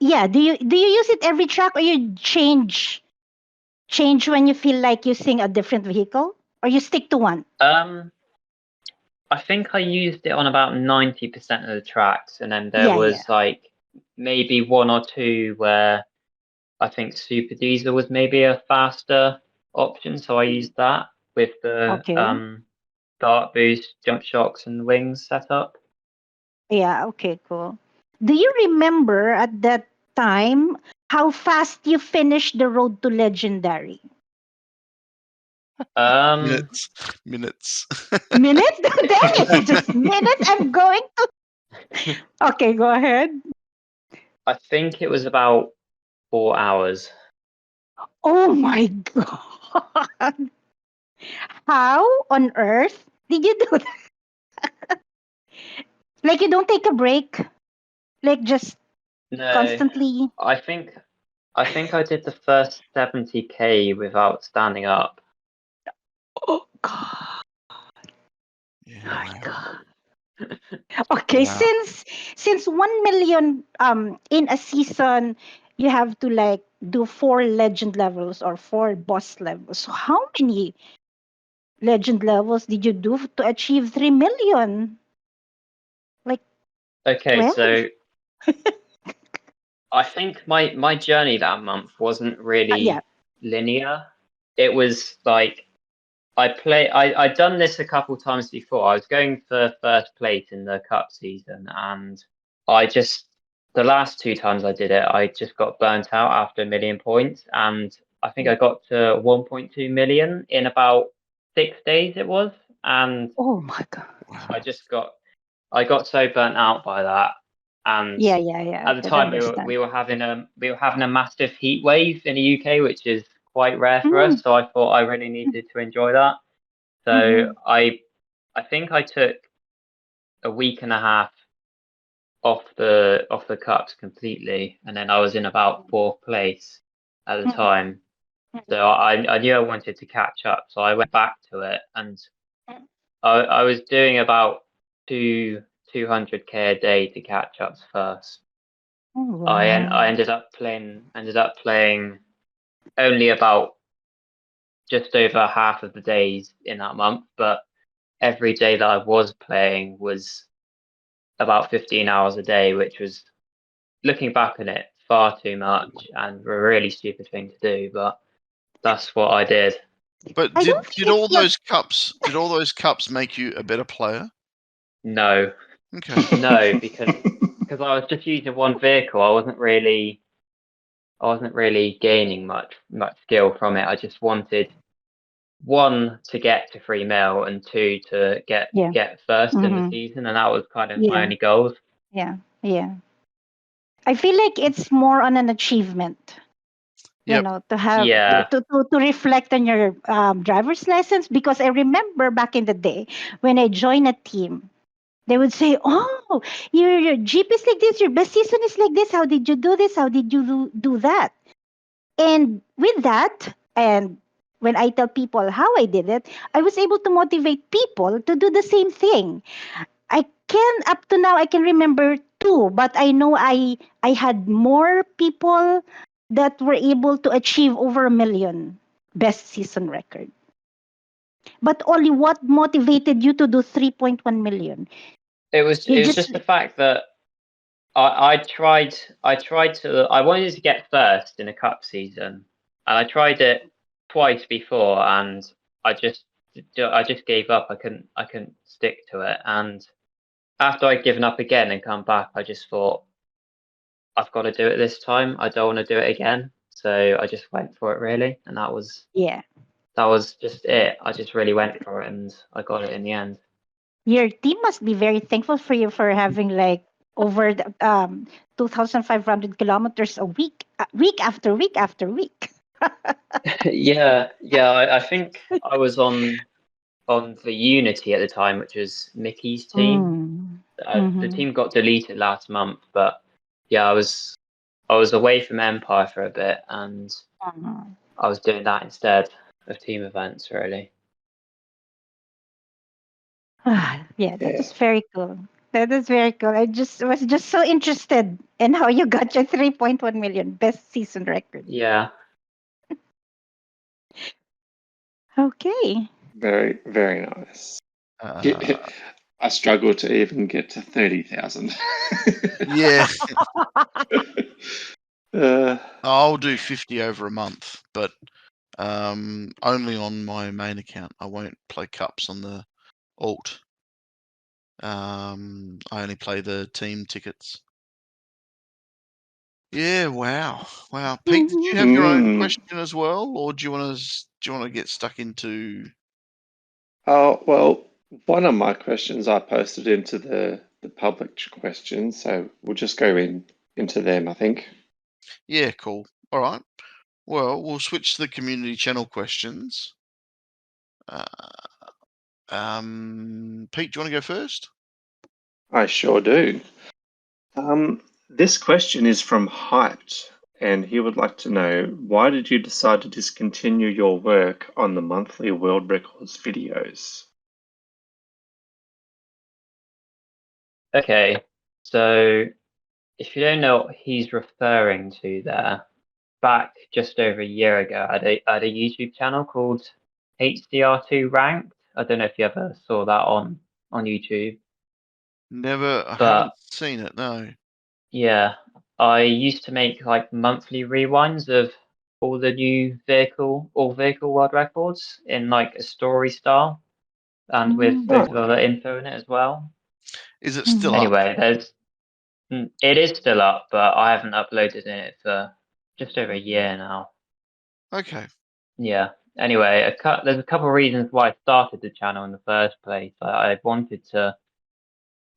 Yeah. Do you use it every track, or you change when you feel like using a different vehicle, or you stick to one? I think I used it on about 90% of the tracks, and then there Yeah. Yeah. was like maybe one or two where I think Super Diesel was maybe a faster option, so I used that with the Okay. dart boost, jump shocks, and wings setup. Yeah. Okay. Cool. Do you remember at that time how fast you finished the road to legendary? Minutes. Minutes. Minutes? Then it's just minutes. I'm going to. Okay, go ahead. I think it was about 4 hours. Oh my God. How on earth did you do that? Like, you don't take a break? Like, just No, constantly? I think I did the first 70K without standing up. Oh, God. Yeah. My Wow. God. Okay, Wow. since 1 million in a season, you have to like do 4 legend levels or 4 boss levels. So how many legend levels did you do to achieve 3 million? Like Okay, 12? so I think my journey that month wasn't Yeah. really linear. It was like I'd done this a couple times before. I was going for first place in the cup season, and I just the last two times I did it, I just got burnt out after 1 million points, and I think I got to 1.2 million in about 6 days it was, and Oh my God. I Wow. just got so burnt out by that, and Yeah, yeah, yeah. I at the could time understand. we were having a massive heat wave in the UK, which is quite rare for Mm, us. So I thought I really needed to enjoy that. So mhm, I think I took a week and a half off the cups completely, and then I was in about fourth place at the mhm, time. So mhm. I knew I wanted to catch up, so I went back to it, and I was doing about 200k a day to catch ups first. Oh, I wow. ended up playing only about just over half of the days in that month, but every day that I was playing was about 15 hours a day, which was, looking back on it, far too much and a really stupid thing to do, but that's what I did. But I did don't think did it's all not. those cups make you a better player? No, Okay. no, because I was just using one vehicle. I wasn't really gaining much skill from it. I just wanted, one, to get to 3 mil, and two, to get Yeah. first in the Mm-hmm. season, and that was kind of my Yeah. only goals. Yeah. Yeah. I feel like it's more on an achievement, Yep. to have Yeah. to reflect on your driver's license, because I remember back in the day when I joined a team, they would say, "Oh, your Jeep is like this, your best season is like this. How did you do this? How did you do that?" And with that, and when I tell people how I did it, I was able to motivate people to do the same thing. I can up to now I can remember two, but I know I had more people that were able to achieve over 1 million best season record. But only what motivated you to do 3.1 million? It was You just just the fact that I wanted to get first in a cup season, and I tried it twice before, and I just gave up. I couldn't stick to it, and after I'd given up again and come back, I just thought, I've got to do it this time. I don't want to do it again, so I just went for it, really, and that was yeah. just it. I just really went for it, and I got it in the end. Your team must be very thankful for you for having like over 2,500 kilometers a week, week after week after week. Yeah, I think I was on the Unity at the time, which was Mickey's team. Mm. The Mm-hmm. team got deleted last month, but yeah, I was away from Empire for a bit, and Uh-huh. I was doing that instead of team events, really. Yeah, that Yeah. is very cool. That is very cool. I just was just so interested in how you got your 3.1 million best season record. Yeah. Okay. Very, very nice. Uh, I struggle to even get to 30,000. yeah, uh, I'll do 50 over a month, but only on my main account. I won't play cups on the alt. I only play the team tickets. Yeah, wow. Pete, did you have your own question as well, or do you want to get stuck into? oh, well, one of my questions I posted into the public questions, so we'll just go into them, I think. Yeah, cool. All right. Well, we'll switch to the community channel questions. Pete, do you want to go first? I sure do. This question is from Hyped, and he would like to know, why did you decide to discontinue your work on the monthly world records videos? Okay. So if you don't know what he's referring to there, back just over a year ago, I had a YouTube channel called HDR2 Ranked. I don't know if you ever saw that on YouTube. Never. I But haven't seen it. No. yeah, I used to make like monthly rewinds of all the new all vehicle world records in like a story style, and with Mm-hmm. loads of Oh, other info in it as well. Is it still up? Anyway, it is still up, but I haven't uploaded it for just over a year now. Okay. Yeah. Anyway, there's a couple of reasons why I started the channel in the first place. I wanted to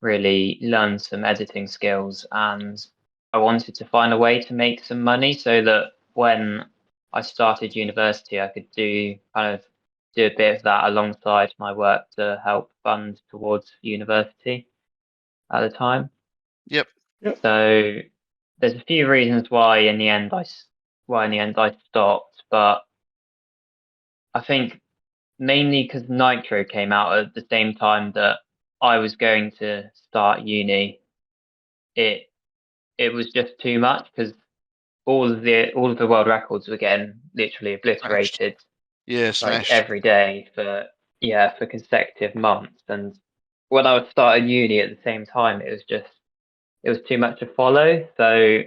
really learn some editing skills, and I wanted to find a way to make some money so that when I started university, I could do a bit of that alongside my work to help fund towards university at the time. Yep. yep. So there's a few reasons why in the end I stopped, but I think mainly because Nitro came out at the same time that I was going to start uni. It was just too much because all of the world records were getting literally obliterated Yeah, like smashed. every day for consecutive months. And when I was starting uni at the same time, it was too much to follow. So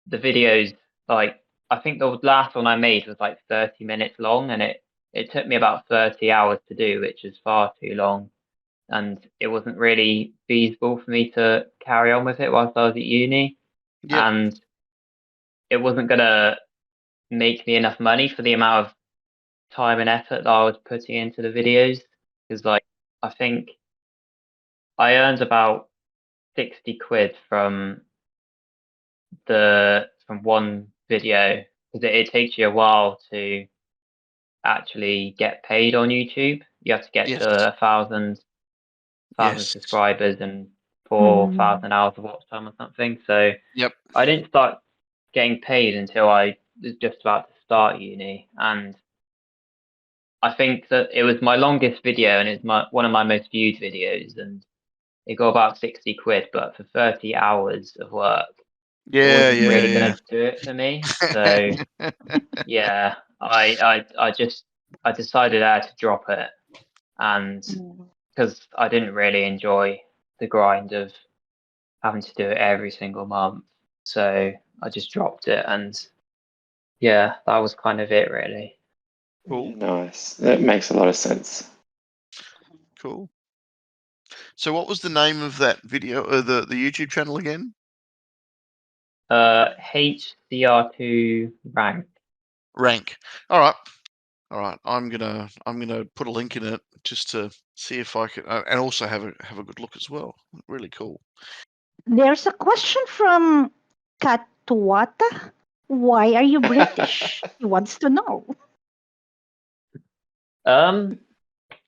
the videos, like I think the last one I made was like 30 minutes long, and it took me about 30 hours to do, which is far too long. And it wasn't really feasible for me to carry on with it whilst I was at uni. Yep. And it wasn't gonna make me enough money for the amount of time and effort that I was putting into the videos. Because like I think I earned about 60 quid from one video, because it takes you a while to actually get paid on YouTube. You have to get Yes. to 1,000 Yes. subscribers and Mm. 4,000 hours of watch time or something. So Yep. I didn't start getting paid until I was just about to start uni, and I think that it was my longest video and it's one of my most viewed videos, and it got about 60 quid, but for 30 hours of work, it Yeah, wasn't really yeah, gonna do it for me. So yeah. yeah, I decided I had to drop it, and Mm. because I didn't really enjoy the grind of having to do it every single month, so I just dropped it, and yeah, that was kind of it really. Cool. Nice. That makes a lot of sense. Cool. So, what was the name of that video, the YouTube channel again? HCR2 rank. Rank. All right. All right. I'm gonna put a link in it just to see if I can, and also have a good look as well. Really cool. There's a question from Katuwata. Why are you British? He wants to know.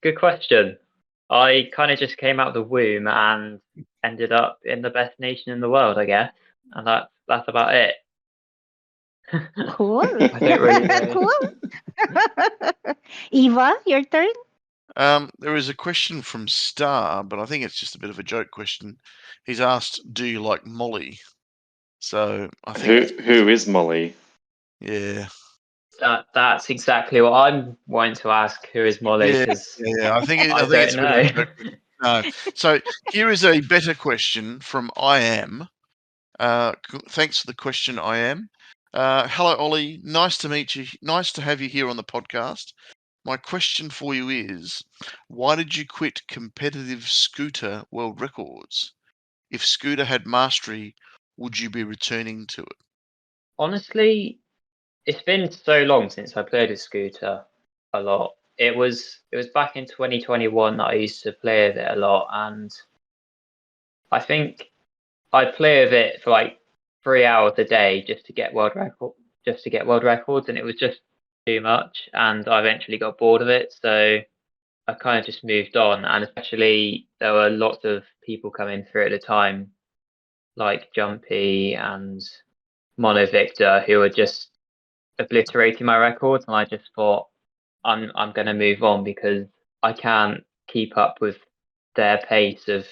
Good question. I kind of just came out of the womb and ended up in the best nation in the world, I guess, and that's about it. Cool. I don't really know. Cool. Eva, your turn. There is a question from Star, but I think it's just a bit of a joke question. He's asked, "Do you like Molly?" So I think Who is Molly? yeah, That's exactly what I'm wanting to ask. Who is Molly? yeah, Because yeah. I think I it's don't a bit of a know. joke. No. So here is a better question from I am. Thanks for the question, I am. Hello, Ollie. Nice to meet you. Nice to have you here on the podcast. My question for you is, why did you quit competitive scooter world records? If scooter had mastery, would you be returning to it? Honestly, it's been so long since I played a scooter a lot. It was back in 2021 that I used to play with it a lot, and I think I play with it for like 3 hours a day just to get world records, and it was just too much, and I eventually got bored of it, so I kind of just moved on. And especially there were lots of people coming through at the time, like Jumpy and Mono Victor, who were just obliterating my records, and I just thought I'm gonna move on because I can't keep up with their pace of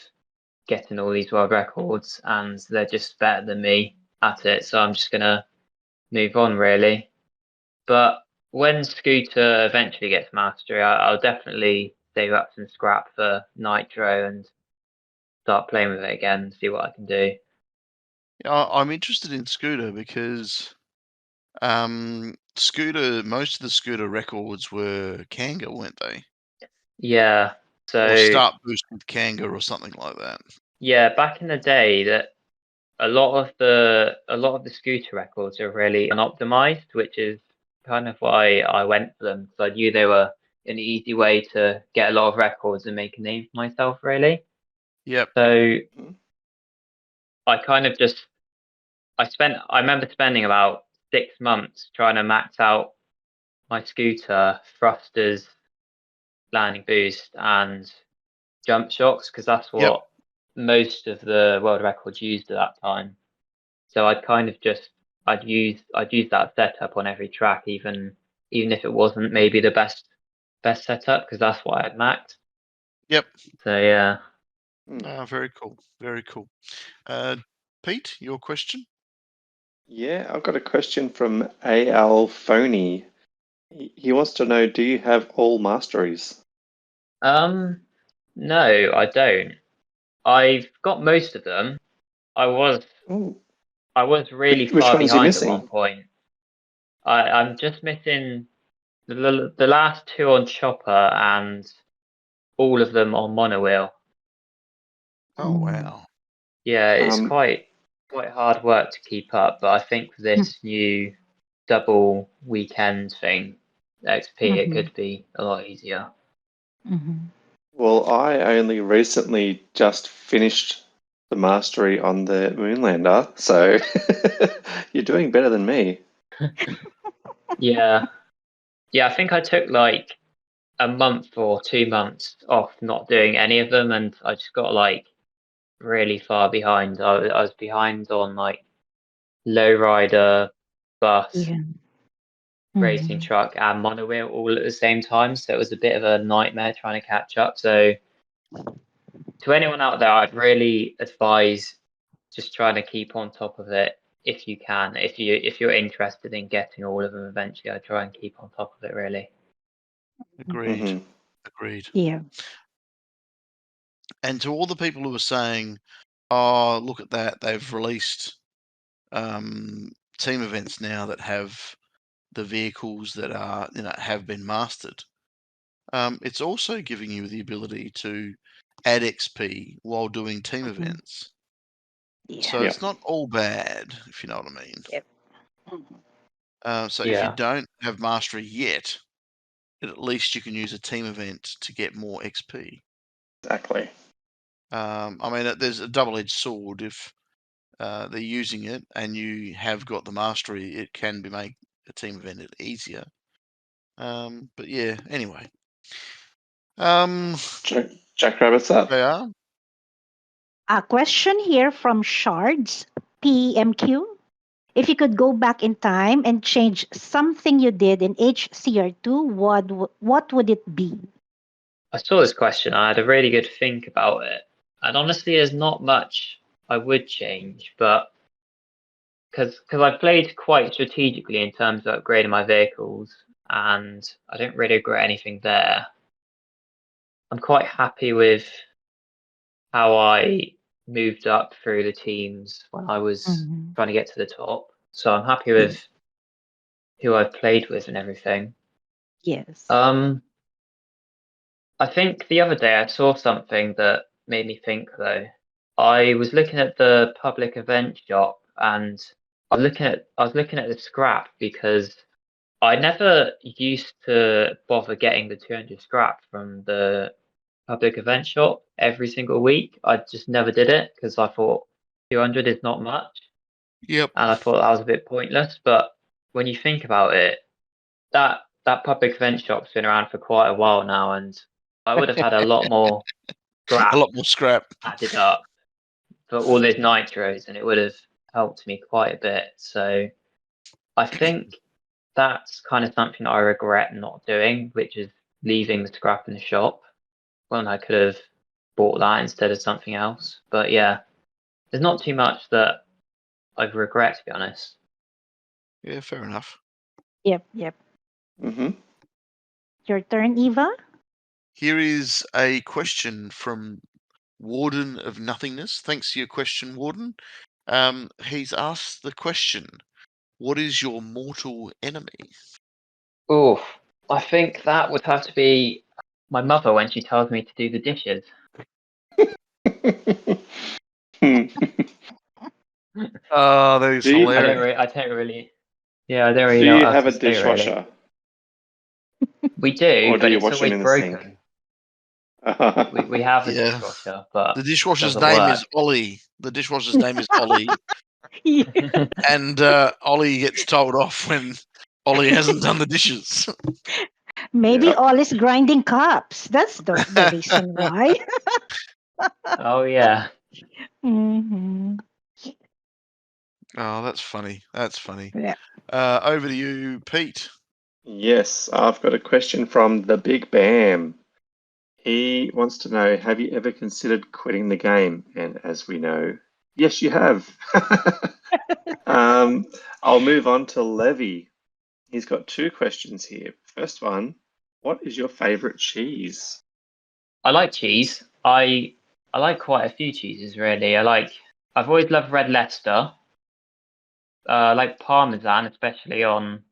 getting all these world records, and they're just better than me at it. So I'm just gonna move on, really. But when Scooter eventually gets mastery, I'll definitely save up some scrap for Nitro and start playing with it again and see what I can do. I'm interested in scooter because scooter, most of the scooter records were Kanga, weren't they? Yeah. Or So start boost with Kanga or something like that. yeah, back in the day, that a lot of the scooter records are really unoptimized, which is kind of why I went for them, because I knew they were an easy way to get a lot of records and make a name for myself, really. Yep. So I kind of just I remember spending about 6 months trying to max out my scooter thrusters, landing boost, and jump shocks, because that's Yep. what most of the world records used at that time. So I'd kind of just I'd use that setup on every track, even if it wasn't maybe the best best setup because that's what I had maxed. Yep. So yeah. Very cool. Very cool. Pete, your question? Yeah, I've got a question from AL Phony. He wants to know, do you have all masteries? No, I don't. I've got most of them. I was Ooh. really Which far ones are you behind at one missing? point. I'm just missing the last two on Chopper and all of them on Monowheel. Oh, wow. Yeah, it's Um, quite hard work to keep up, but I think with this new double weekend thing, XP, it could be a lot easier. Well, I only recently just finished the mastery on the Moonlander, so you're doing better than me. Yeah. Yeah, I think I took like a month or 2 months off not doing any of them, and I just got like really far behind. I was behind on like lowrider, bus, racing truck, and monowheel all at the same time. So it was a bit of a nightmare trying to catch up. So to anyone out there, I'd really advise just trying to keep on top of it if you can. If you're interested in getting all of them eventually, I'd try and keep on top of it really. Agreed. Mhm. Agreed. Yeah. And to all the people who are saying, "Oh, look at that! They've released team events now that have the vehicles that are have been mastered." It's also giving you the ability to add XP while doing team events. So Yeah. it's not all bad, if you know what I mean. Yep. So if you Yeah. don't have mastery yet, at least you can use a team event to get more XP. Exactly. I mean, there's a double-edged sword. If they're using it and you have got the mastery, it can make a team event easier. But yeah, anyway. Jackrabbit's up. They are. A question here from Shards PMQ. If you could go back in time and change something you did in HCR2, what would it be? I saw this question. I had a really good think about it, and honestly, there's not much I would change, but because I played quite strategically in terms of upgrading my vehicles, and I don't really regret anything there. I'm quite happy with how I moved up through the teams when I was trying to get to the top. So I'm happy with who I've played with and everything. Yes. I think the other day I saw something that made me think though. I was looking at the public event shop and I was looking at the scrap because I never used to bother getting the 200 scrap from the public event shop every single week. I just never did it because I thought 200 is not much. Yep. And I thought that was a bit pointless. But when you think about it, that public event shop's been around for quite a while now, and I would have had a lot more A lot more scrap added up for all those nitros, and it would have helped me quite a bit. So I think that's kind of something I regret not doing, which is leaving the scrap in the shop when I could have bought that instead of something else. But yeah, there's not too much that I regret, to be honest. Yeah, fair enough. Yep. Mm-hmm. Your turn, Eva. Here is a question from Warden of Nothingness. Thanks for your question, Warden. He's asked the question, what is your mortal enemy? Oh, I think that would have to be my mother when she tells me to do the dishes. Oh, that is hilarious. I don't really. Yeah, I don't really Do know you what else have a to say. Really, dishwasher? we do, Or do but you it's wash them always in the sink? broken. We have a Yeah. dishwasher, but The dishwasher's doesn't name work. is Ollie. The dishwasher's name is Ollie. Yeah. And Ollie gets told off when Ollie hasn't done the dishes. Maybe Yep. all is grinding cups. That's the reason why. Oh yeah. Mm-hmm. Oh, that's funny. That's funny. Yeah. Over to you, Pete. Yes, I've got a question from the Big Bam. He wants to know, have you ever considered quitting the game? And as we know, yes, you have. I'll move on to Levy. He's got two questions here. First one, what is your favorite cheese? I like cheese. I like quite a few cheeses really. I've always loved red Leicester. I like Parmesan, especially on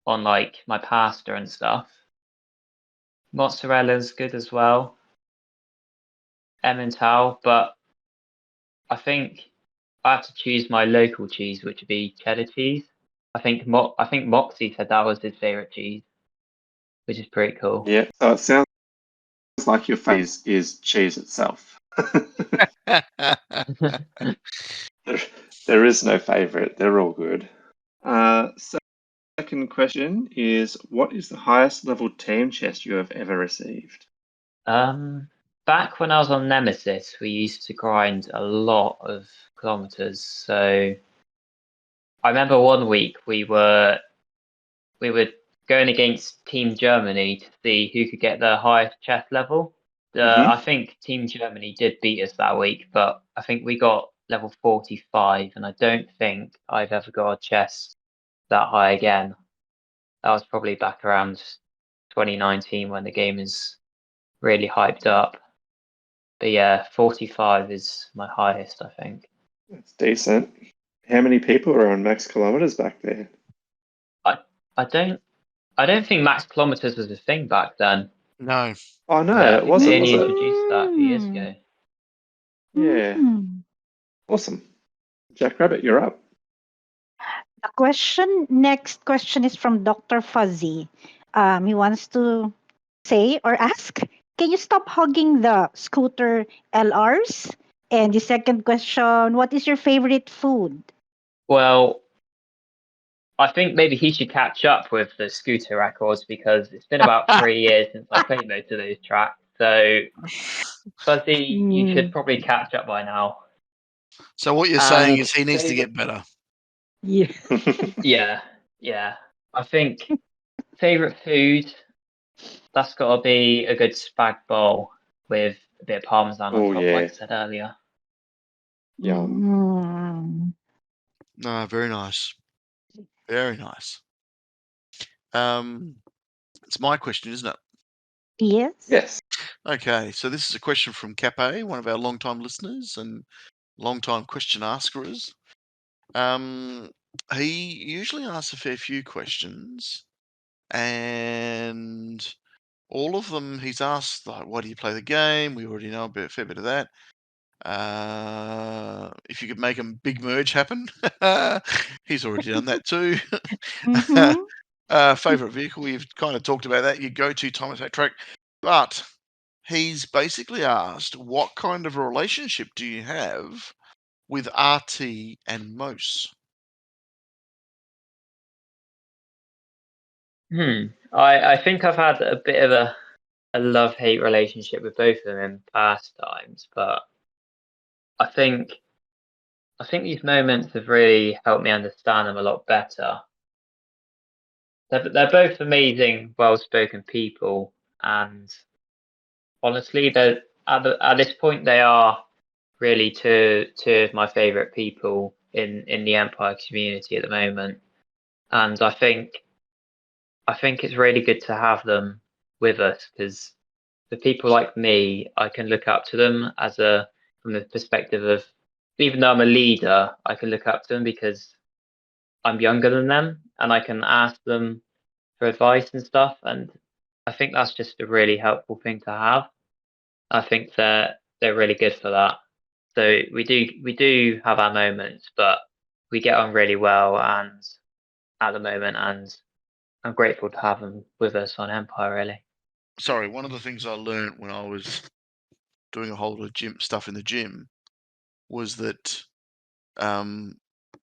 like my pasta and stuff. Mozzarella's good as well. Emmental, but I think I have to choose my local cheese, which would be cheddar cheese. I think Moxie said that was his favorite cheese, which is pretty cool. Yeah, so it sounds like your favorite is cheese itself. There is no favorite. They're all good. Second question is, what is the highest level team chest you have ever received? Back when I was on Nemesis, we used to grind a lot of kilometers. So I remember one week we were going against Team Germany to see who could get the highest chest level. I think Team Germany did beat us that week, but I think we got level 45, and I don't think I've ever got a chest that high again. That was probably back around 2019 when the game is really hyped up. But yeah, 45 is my highest, I think. That's decent. How many people were on max kilometers back there? I don't think max kilometers was a thing back then. No. Oh no, Yeah, I it think wasn't, they was only it? introduced that a few years ago. Yeah. Mm. Awesome. Jack Rabbit, you're up. Next question is from Dr. Fuzzy. He wants to say or ask, can you stop hugging the scooter LRs? And the second question, what is your favorite food? Well, I think maybe he should catch up with the scooter records because it's been about 3 years since I played most of those tracks. So, Fuzzy, you should probably catch up by now. So what you're saying is he needs to get better. Yeah. Yeah. I think favorite food, that's got to be a good spag bowl with a bit of parmesan on top, like I said earlier. Yum. Mm. No, very nice. Very nice. It's my question, isn't it? Yes. Yes. Okay, so this is a question from Cape, one of our long-time listeners and long-time question askers. He usually asks a fair few questions, and all of them he's asked, like, why do you play the game? We already know a fair bit of that. If you could make a big merge happen, he's already done that too. Mm-hmm. Favorite vehicle, we've kind of talked about that. You go to time attack track, but he's basically asked, what kind of a relationship do you have with RT and Mose? I think I've had a bit of a love-hate relationship with both of them in past times, but I think these moments have really helped me understand them a lot better. They're both amazing, well-spoken people, and honestly, they're at this point they are really two of my favorite people in the Empire community at the moment, and I think it's really good to have them with us because for people like me, I can look up to them from the perspective of, even though I'm a leader, I can look up to them because I'm younger than them and I can ask them for advice and stuff. And I think that's just a really helpful thing to have. I think they're really good for that. So we do have our moments, but we get on really well and at the moment, and I'm grateful to have them with us on Empire, really. Sorry, one of the things I learned when I was doing a whole lot of gym stuff in the gym was that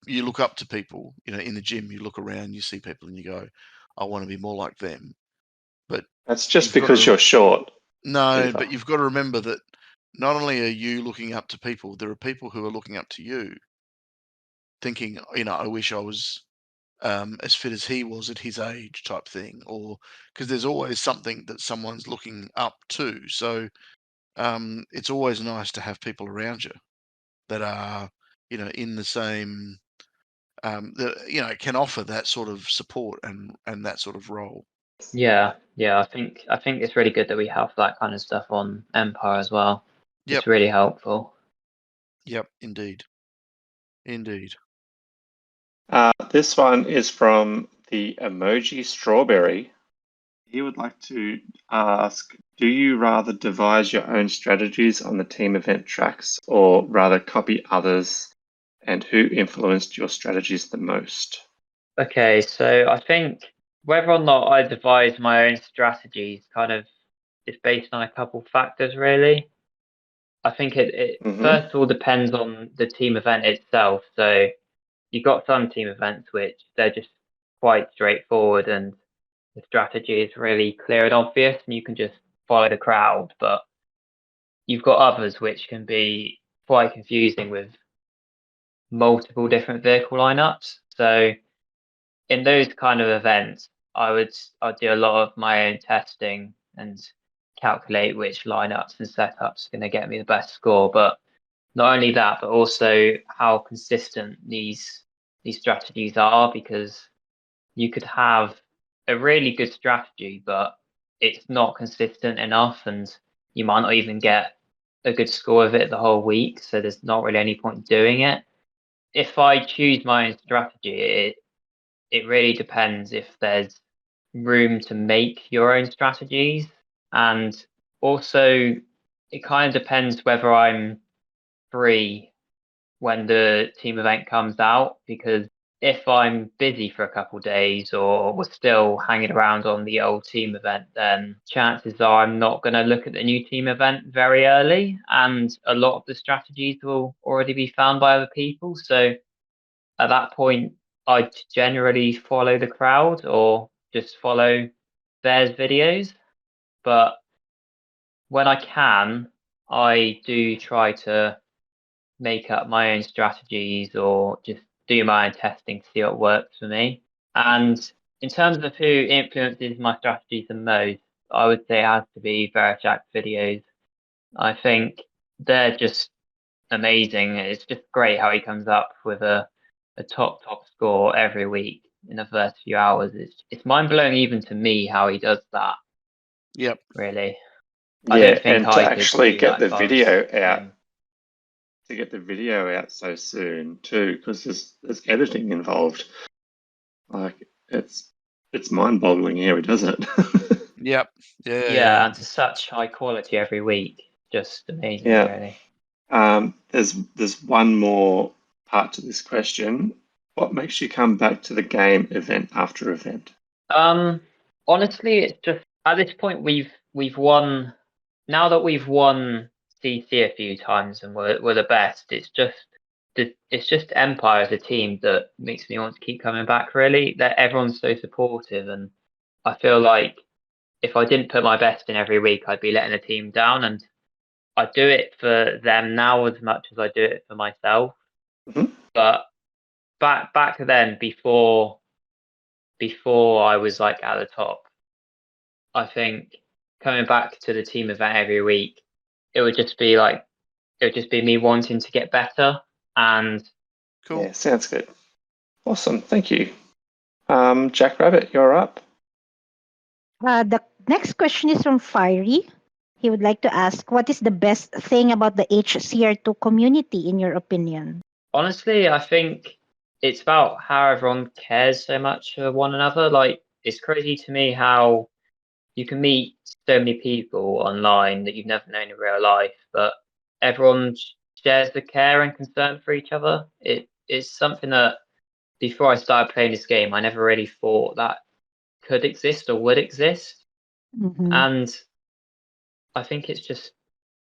you look up to people. You know, in the gym, you look around, you see people, and you go, "I want to be more like them." But That's just you've got because to- you're short. No, Peter. but you've got to remember that not only are you looking up to people, there are people who are looking up to you, thinking, I wish I was as fit as he was at his age, type thing, or because there's always something that someone's looking up to. So it's always nice to have people around you that are, in the same, that can offer that sort of support and that sort of role. Yeah, I think it's really good that we have that kind of stuff on Empire as well. Yep. It's really helpful. Yep, indeed. This one is from the emoji strawberry. He would like to ask, do you rather devise your own strategies on the team event tracks or rather copy others, and who influenced your strategies the most? Okay, so I think whether or not I devise my own strategies kind of is based on a couple factors, really. I think it first of all depends on the team event itself. So you've got some team events which they're just quite straightforward and the strategy is really clear and obvious and you can just follow the crowd. But you've got others which can be quite confusing with multiple different vehicle lineups. So in those kind of events, I'd do a lot of my own testing and calculate which lineups and setups are going to get me the best score. But not only that, but also how consistent these strategies are, because you could have a really good strategy, but it's not consistent enough, and you might not even get a good score of it the whole week. So there's not really any point doing it. If I choose my own strategy, it really depends if there's room to make your own strategies. And also, it kind of depends whether I'm free when the team event comes out, because if I'm busy for a couple of days or we're still hanging around on the old team event, then chances are I'm not going to look at the new team event very early, and a lot of the strategies will already be found by other people. So at that point, I generally follow the crowd or just follow theirs videos. But when I can, I do try to make up my own strategies or just do my own testing to see what works for me. And in terms of who influences my strategies the most, I would say it has to be Verachat videos. I think they're just amazing. It's just great how he comes up with a top score every week in the first few hours. It's mind blowing even to me how he does that. Yep. Really. Yeah, I don't think and I to could actually do get that the if I was video out, him. so soon too, because there's editing involved. Like it's mind-boggling how he does it. Yep. Yeah, and to such high quality every week. Just amazing, Yeah. really. There's one more part to this question. What makes you come back to the game event after event? Honestly, it's just at this point we've won. Now that we've won CC a few times and we're the best, it's just Empire as a team that makes me want to keep coming back. Really, that everyone's so supportive, and I feel like if I didn't put my best in every week, I'd be letting the team down. And I do it for them now as much as I do it for myself. Mhm. But back then, before I was like at the top, I think coming back to the team event every week, it would just be me wanting to get better. And Cool. Yeah, sounds good. Awesome, thank you. Jack Rabbit, you're up. The next question is from Fiery. He would like to ask, what is the best thing about the HCR2 community, in your opinion? honestly, I think it's about how everyone cares so much for one another. Like, it's crazy to me how you can meet so many people online that you've never known in real life, but everyone shares the care and concern for each other. It's something that before I started playing this game, I never really thought that could exist or would exist. Mm-hmm. And I think it's just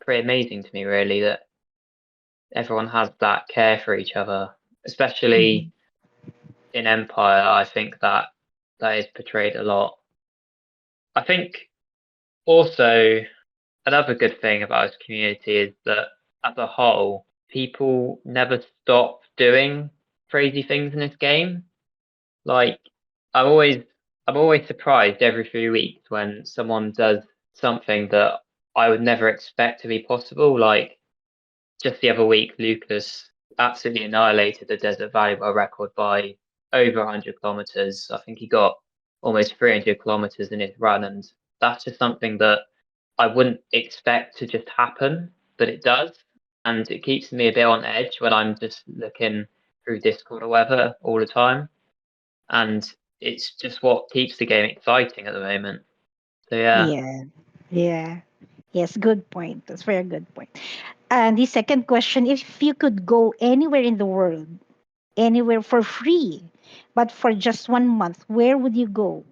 pretty amazing to me, really, that everyone has that care for each other, especially in Empire. I think that is portrayed a lot. I think also another good thing about this community is that as a whole, people never stop doing crazy things in this game. Like I'm always surprised every 3 weeks when someone does something that I would never expect to be possible. Like just the other week, Lucas absolutely annihilated the Desert Valley World record by over 100 kilometers. I think he got almost 300 kilometers in his run, and that's just something that I wouldn't expect to just happen, but it does, and it keeps me a bit on edge when I'm just looking through Discord or whatever all the time, and it's just what keeps the game exciting at the moment. So yeah, Yeah. Yeah. Yes, good point. That's very good point. And the second question, if you could go anywhere in the world, anywhere for free, but for just 1 month, where would you go?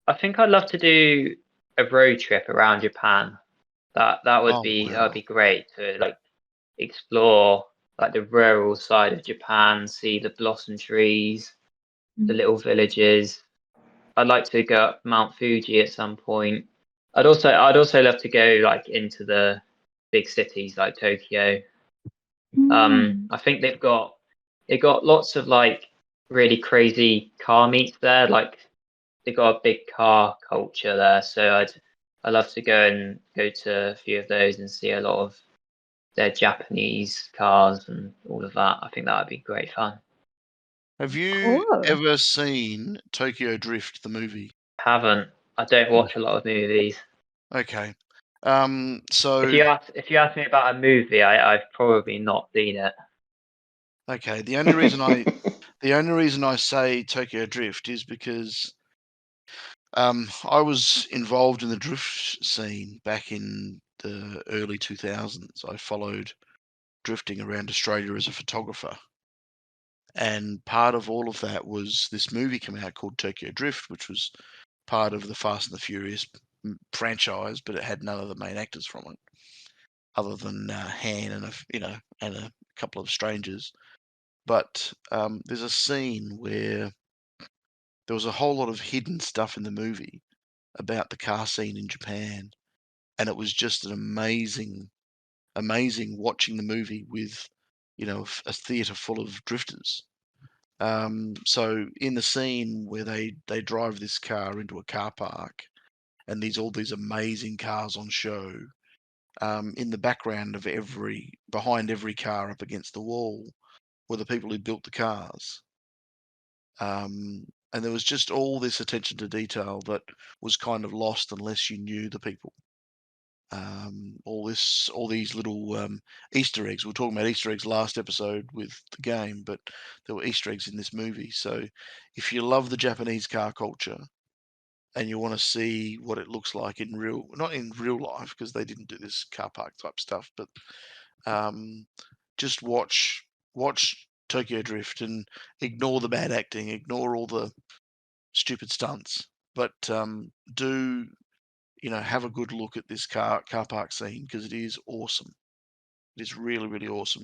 I think I'd love to do a road trip around Japan. That would Oh be wow. great to like explore like the rural side of Japan, see the blossom trees, the little villages. I'd like to go up Mount Fuji at some point. I'd also love to go like into the big cities like Tokyo. Mm. I think they've got lots of like really crazy car meets there. Like they've got a big car culture there. So I'd love to go to a few of those and see a lot of their Japanese cars and all of that. I think that would be great fun. Have you Cool. ever seen Tokyo Drift, the movie? Haven't. I don't watch a lot of movies. Okay. If So you ask me about a movie, I've probably not seen it. okay, the only reason I say Tokyo Drift is because I was involved in the drift scene back in the early 2000s. I followed drifting around Australia as a photographer. And part of all of that was this movie came out called Tokyo Drift, which was part of the Fast and the Furious franchise, but it had none of the main actors from it, other than Han and a couple of strangers. But there's a scene where there was a whole lot of hidden stuff in the movie about the car scene in Japan, and it was just an amazing watching the movie with a theater full of drifters. So in the scene where they drive this car into a car park and all these amazing cars on show, in the background of behind every car up against the wall were the people who built the cars. And there was just all this attention to detail that was kind of lost unless you knew the people. All these little Easter eggs. We were talking about Easter eggs last episode with the game, but there were Easter eggs in this movie. So if you love the Japanese car culture and you want to see what it looks like not in real life because they didn't do this car park type stuff, but just watch Tokyo Drift and ignore the bad acting, ignore all the stupid stunts, but do have a good look at this car park scene because it is awesome. It is really, really awesome.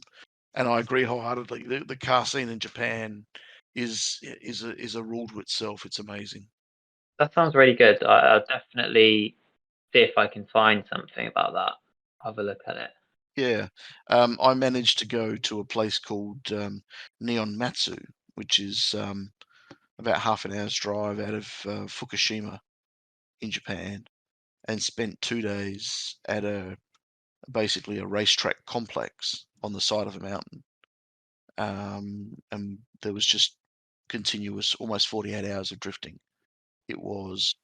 And I agree wholeheartedly. The car scene in Japan is a rule to itself. It's amazing. That sounds really good. I'll definitely see if I can find something about that. Have a look at it. Yeah. I managed to go to a place called Neon Matsu, which is about half an hour's drive out of Fukushima in Japan, and spent 2 days at basically a racetrack complex on the side of a mountain. And there was just continuous, almost 48 hours of drifting. It was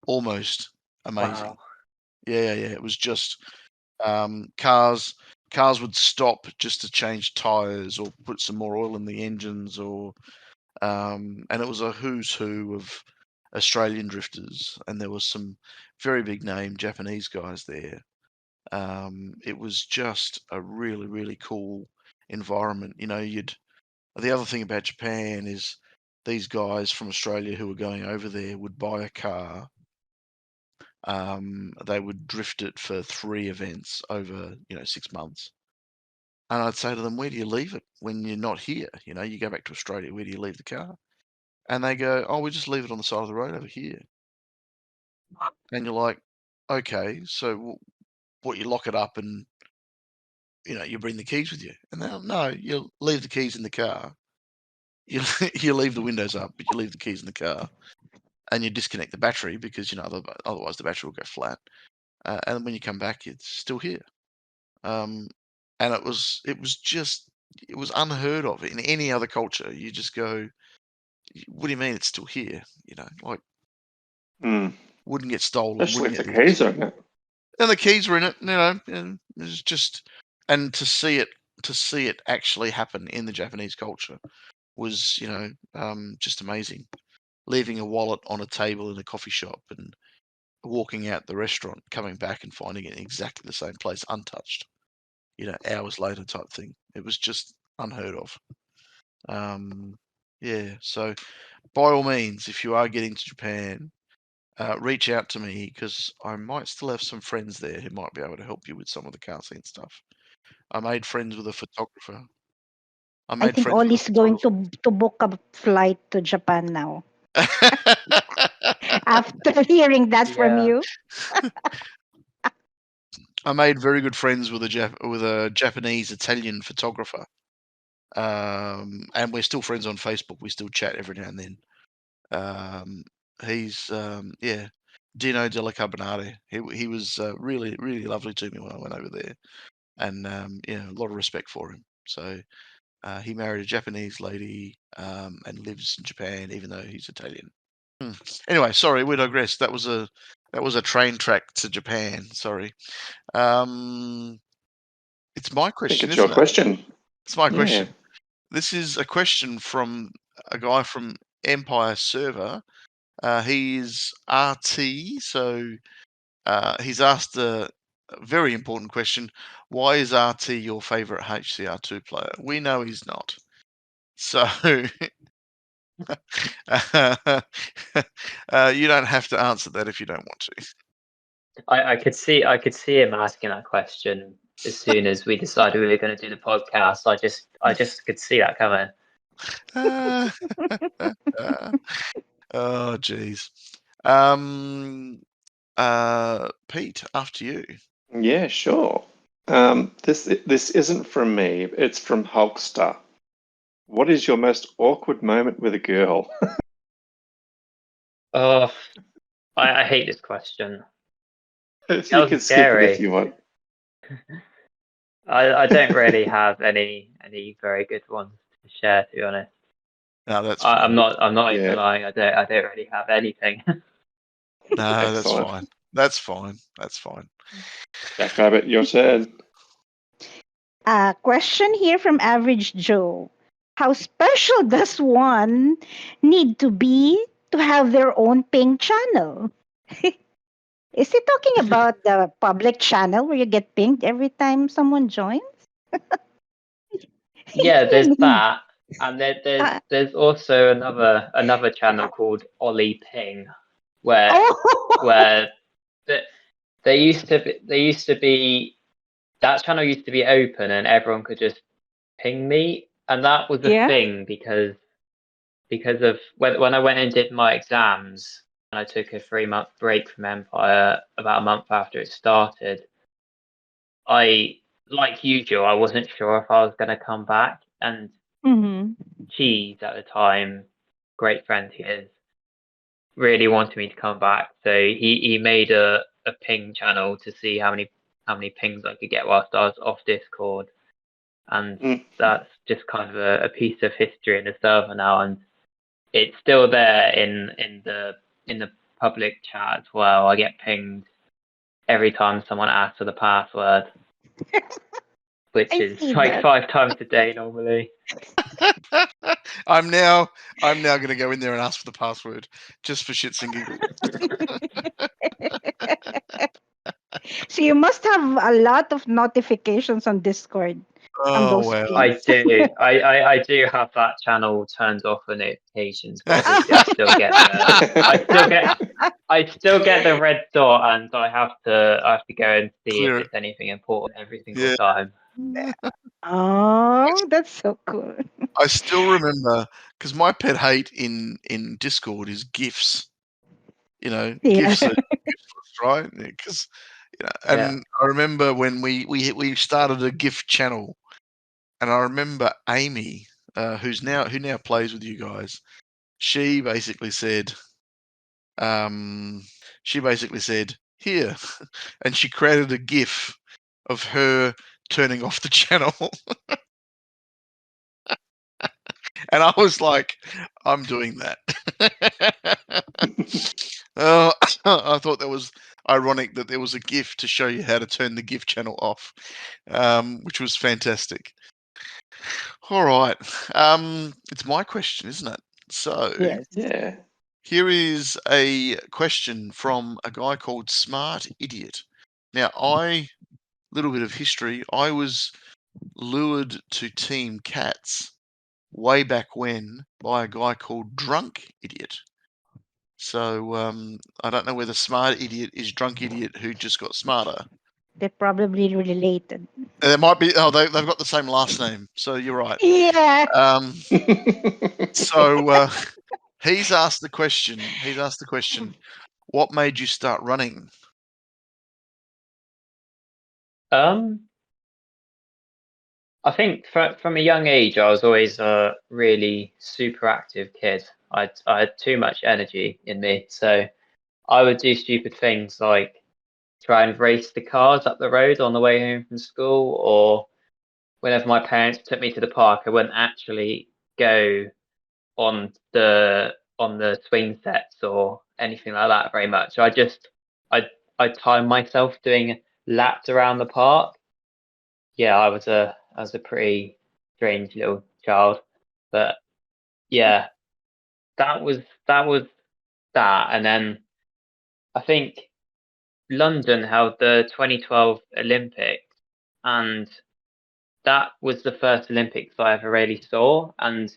almost amazing. Wow. Yeah. It was just cars would stop just to change tires or put some more oil in the engines, and it was a who's who of Australian drifters, and there was some very big name Japanese guys there. It was just a really, really cool environment. The other thing about Japan is these guys from Australia who were going over there would buy a car. They would drift it for 3 events over 6 months, and I'd say to them, "Where do you leave it when you're not here? You go back to Australia. Where do you leave the car?" And they go, "Oh, we just leave it on the side of the road over here." And you're like, "Okay, so what? You lock it up and you bring the keys with you?" And they're, "No, you leave the keys in the car you you leave the windows up, but you leave the keys in the car, and you disconnect the battery because otherwise the battery will go flat. And when you come back, it's still here. And it was unheard of in any other culture. You just go, what do you mean it's still here? Wouldn't get stolen. Especially Wouldn't if the get keys are in it. And the keys were in it, and it was just, and to see it actually happen in the Japanese culture was, just amazing. Leaving a wallet on a table in a coffee shop and walking out the restaurant, coming back and finding it in exactly the same place, untouched. Hours later type thing. It was just unheard of. So by all means, if you are getting to Japan, reach out to me because I might still have some friends there who might be able to help you with some of the car scene stuff. I made friends with a photographer. I think Ollie's going to book a flight to Japan now after hearing that from Yeah. you. I made very good friends with a Japanese Italian photographer, and we're still friends on Facebook. We still chat every now and then. He's Dino Della Carbonara. He was really really lovely to me when I went over there, and a lot of respect for him. So he married a Japanese lady and lives in Japan, even though he's Italian. Anyway, sorry, we digress. That was a train track to Japan. Sorry. It's my I think question, it's your isn't it? question. It's my Yeah. question. This is a question from a guy from Empire Server. He is RT, so he's asked a very important question. Why is RT your favourite HCR2 player? We know he's not. So you don't have to answer that if you don't want to. I could see him asking that question as soon as we decided we were going to do the podcast. I just could see that coming. Oh, jeez. Pete, after you. Yeah, sure. This isn't from me. It's from Hulkster. What is your most awkward moment with a girl? Oh, I hate this question. You can skip it if you want. I don't really have any very good ones to share, to be honest. No, that's I'm fine. not even lying. I don't really have anything. No, that's Excellent. fine. That's fine. That's fine. Jack Rabbit, your turn. A question here from Average Joe. How special does one need to be to have their own ping channel? Is he talking about the public channel where you get pinged every time someone joins? Yeah, there's Really? that, and Uh, there's also another channel called Ollie Ping, where oh, where there used to be that channel used to be open and everyone could just ping me, and that was a yeah. thing because of when I went and did my exams and I took a 3-month break from Empire about a month after it started. Like usual, I wasn't sure if I was going to come back, and Mm-hmm. Cheese at the time, great friend he is, really wanted me to come back. So he made a ping channel to see how many pings I could get whilst I was off Discord, and that's just kind of a piece of history in the server now, and it's still there in the public chat as well. I get pinged every time someone asks for the password, which I is see like that. 5 times a day normally. I'm now going to go in there and ask for the password just for shits and giggles. So you must have a lot of notifications on Discord on Oh those well. I pings. do. I do have that channel turned off for notifications, but obviously I still get I still get the red dot, and I have to go and see Clear if it. it's anything important every single Yeah. time. Oh, that's so cool. I still remember because my pet hate in Discord is GIFs. Yeah. GIFs are useless, right? Because and Yeah. I remember when we started a GIF channel, and I remember Amy who now plays with you guys, she basically said, here, and she created a GIF of her turning off the channel. And I was like, I'm doing that. I thought that was ironic that there was a GIF to show you how to turn the GIF channel off, which was fantastic. All right. It's my question, isn't it? So Yes. Yeah. here is a question from a guy called Smart Idiot. Now, little bit of history, I was lured to Team Cats way back when by a guy called Drunk Idiot. So I don't know whether Smart Idiot is Drunk Idiot who just got smarter. They're probably related. There might be. Oh, they've got the same last name. So you're right. Yeah. So he's asked the question. What made you start running? I think from a young age, I was always a really super active kid. I had too much energy in me, so I would do stupid things like try and race the cars up the road on the way home from school, or whenever my parents took me to the park, I wouldn't actually go on the swing sets or anything like that very much. I time myself doing laps around the park. Yeah, I was a pretty strange little child, but yeah, that was that. And then I think London held the 2012 Olympics, and that was the first Olympics I ever really saw, and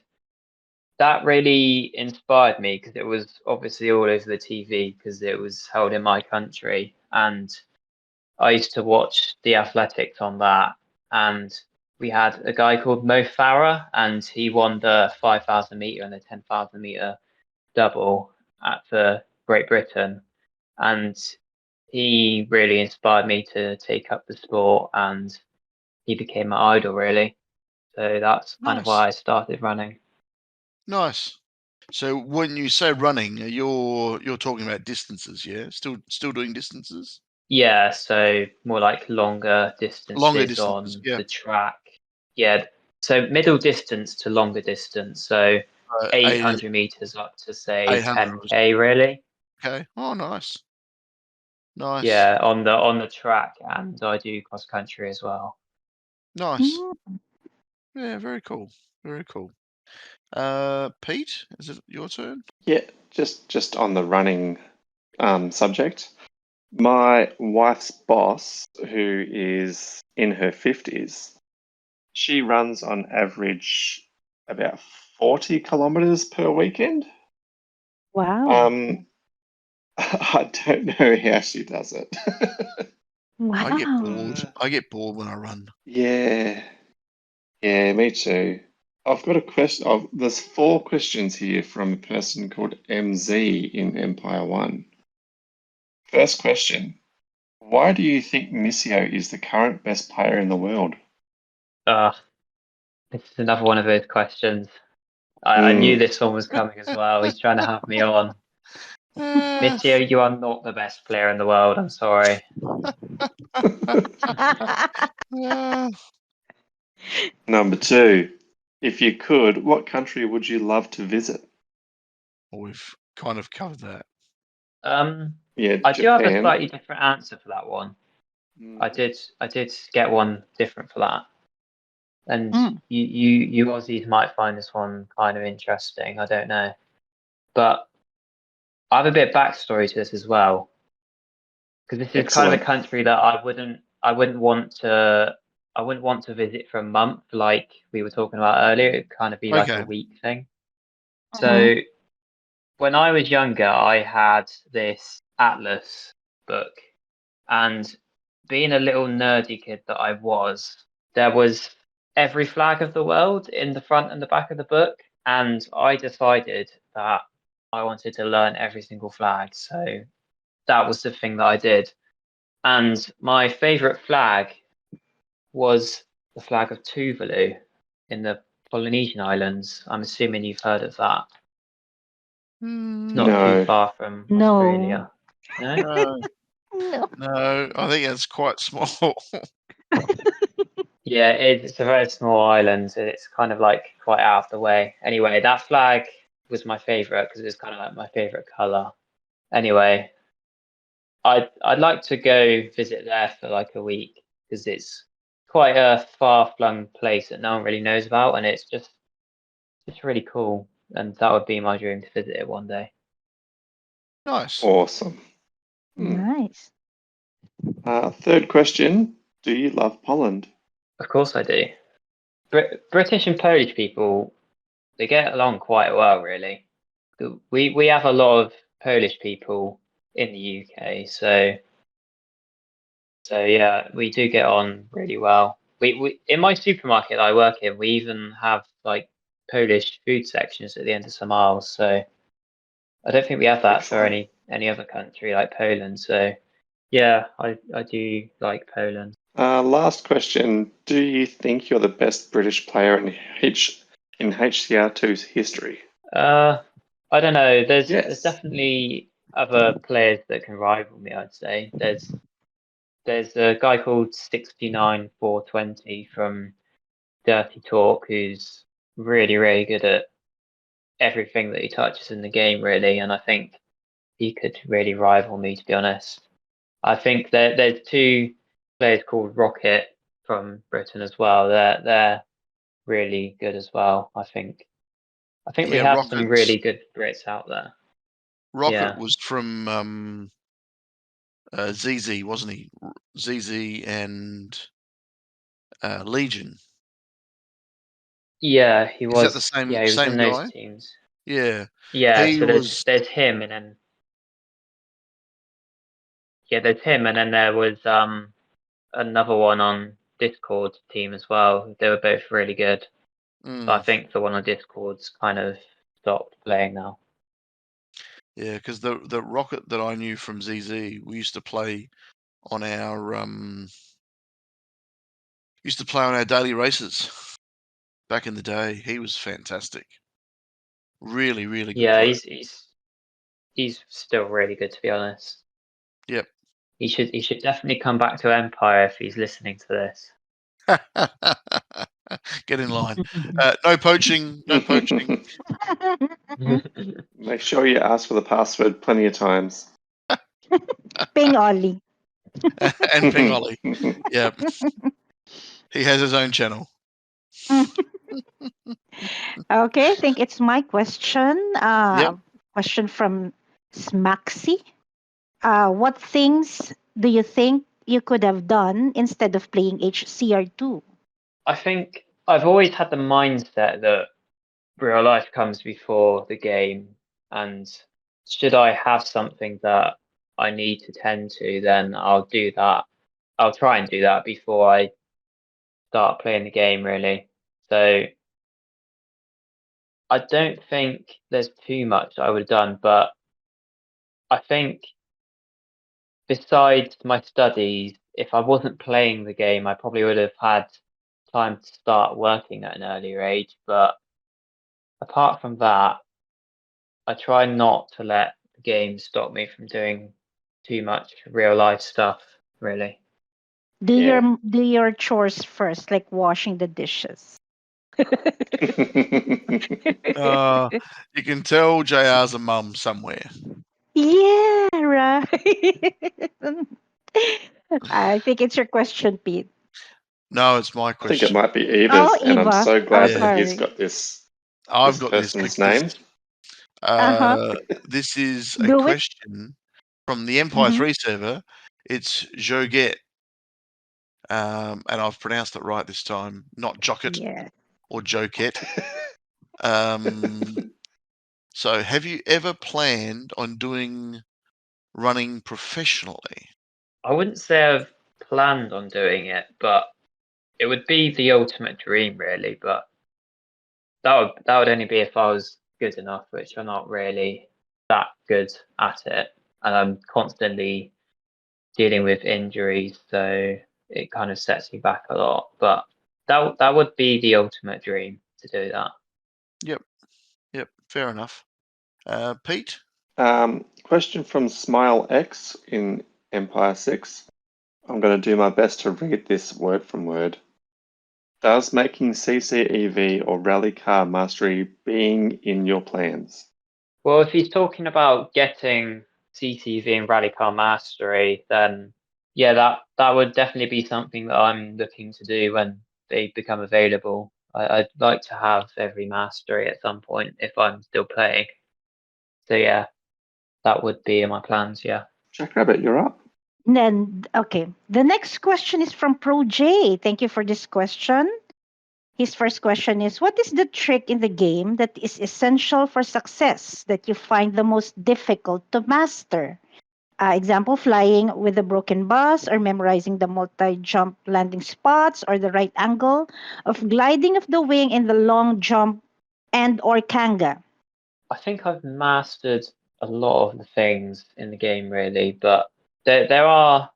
that really inspired me because it was obviously all over the TV because it was held in my country, and I used to watch the athletics on that. And we had a guy called Mo Farah, and he won the 5,000 meter and the 10,000 meter double for Great Britain, and he really inspired me to take up the sport, and he became my idol really. So that's kind of Nice. why I started running. Nice. So when you say running, you're talking about distances, yeah? Still doing distances? Yeah, so more like longer distances on yeah. the track. Yeah, so middle distance to longer distance. So 800 meters up to say 800 10K really. Okay. Oh, nice. Nice. Yeah, on the track, and I do cross country as well. Nice. Yeah, very cool. Very cool. Pete, is it your turn? Yeah, just on the running subject. My wife's boss, who is in her 50s, she runs on average about 40 kilometers per weekend. Wow. I don't know how she does it. Wow. I get bored. I get bored when I run. Yeah, me too. I've got a question. There's 4 questions here from a person called MZ in Empire 1. First question. Why do you think Missio is the current best player in the world? This is another one of those questions. I knew this one was coming as well. He's trying to have me on. Missio, you are not the best player in the world. I'm sorry. Number 2. If you could, what country would you love to visit? We've kind of covered that. Yeah, I do have a Japan. slightly different answer for that one. I did get one different for that. And you Aussies might find this one kind of interesting. I don't know. But I have a bit of backstory to this as well. Because this is kind of a country that I wouldn't want to visit for a month like we were talking about earlier. It'd kind of be like a week thing. So when I was younger, I had this atlas book, and being a little nerdy kid that I was, there was every flag of the world in the front and the back of the book, and I decided that I wanted to learn every single flag. So that was the thing that I did. And my favorite flag was the flag of Tuvalu in the Polynesian islands. I'm assuming you've heard of that. Mm, Not too No. far from No. Australia. No? no, No. no, I think it's quite small. Yeah, it's a very small island. And it's kind of like quite out of the way. Anyway, that flag was my favorite because it's kind of like my favorite color. Anyway, I'd like to go visit there for like a week because it's quite a far-flung place that no one really knows about, and it's just really cool. And that would be my dream to visit it one day. Nice. Awesome. Nice. Third question. Do you love Poland? Of course I do. British and Polish people, they get along quite well, really. We have a lot of Polish people in the UK, so yeah, we do get on really well. We in my supermarket I work in, we even have like Polish food sections at the end of some aisles. So I don't think we have that for Excellent. any other country like Poland. So yeah, I do like Poland. Last question. Do you think you're the best British player in HCR2's history? I don't know. There's Yes. definitely other players that can rival me. I'd say there's a guy called 69420 from Dirty Talk who's really good at everything that he touches in the game, really. And I think he could really rival me, to be honest. I think there's two players called Rocket from Britain as well. They're really good as well. I think we Yeah, have some really good Brits out there. Rocket Yeah. was from ZZ, wasn't he? ZZ and Legion. Yeah, he Is that was. the same Yeah, he was in those guy? teams. Yeah, Yeah, he so was. there's him, and then there's him, and then there was another one on Discord team as well. They were both really good. But I think the one on Discord's kind of stopped playing now. Yeah, because the Rocket that I knew from ZZ, we used to play on our daily races back in the day. He was fantastic. Really good Yeah, player. he's still really good, to be honest. Yep. He should definitely come back to Empire if he's listening to this. Get in line. No poaching. No poaching. Make sure you ask for the password plenty of times. Ping Ollie. And ping Ollie. Yep. He has his own channel. Okay, I think it's my question. Yep. Question from Smaxy. What things do you think you could have done instead of playing HCR2? I think I've always had the mindset that real life comes before the game, and should I have something that I need to tend to, then I'll do that. I'll try and do that before I start playing the game, really. So I don't think there's too much I would have done, but I think besides my studies, if I wasn't playing the game, I probably would have had time to start working at an earlier age. But apart from that, I try not to let the game stop me from doing too much real life stuff, really. Do your chores first, like washing the dishes. You can tell JR's a mum somewhere. Yeah, right. I think it's your question, Pete. No, it's my I think it question. might be Eva's, Oh, and I'm Eva. so Oh, glad Yeah. that he's sorry. got this I've got this person's because name. this is a Do it. question from the Empire Mhm. 3 server. It's Joget. And I've pronounced it right this time, not Jocket Yeah. or Joket. So have you ever planned on running professionally? I wouldn't say I've planned on doing it, but it would be the ultimate dream, really. But that would only be if I was good enough, which I'm not really that good at it, and I'm constantly dealing with injuries, so it kind of sets me back a lot. But that would be the ultimate dream to do that. Yep, fair enough. Pete? Question from Smile X in Empire 6. I'm going to do my best to read this word from word. Does making CCEV or rally car mastery being in your plans? Well, if he's talking about getting CCV and rally car mastery, then yeah, that would definitely be something that I'm looking to do when they become available. I'd like to have every mastery at some point if I'm still playing. So yeah, that would be in my plans. Yeah. Jackrabbit, you're up. Then, okay. The next question is from Pro J. Thank you for this question. His first question is: what is the trick in the game that is essential for success that you find the most difficult to master? Example, flying with a broken bus, or memorizing the multi-jump landing spots, or the right angle of gliding of the wing in the long jump and or kanga. I think I've mastered a lot of the things in the game really, but there are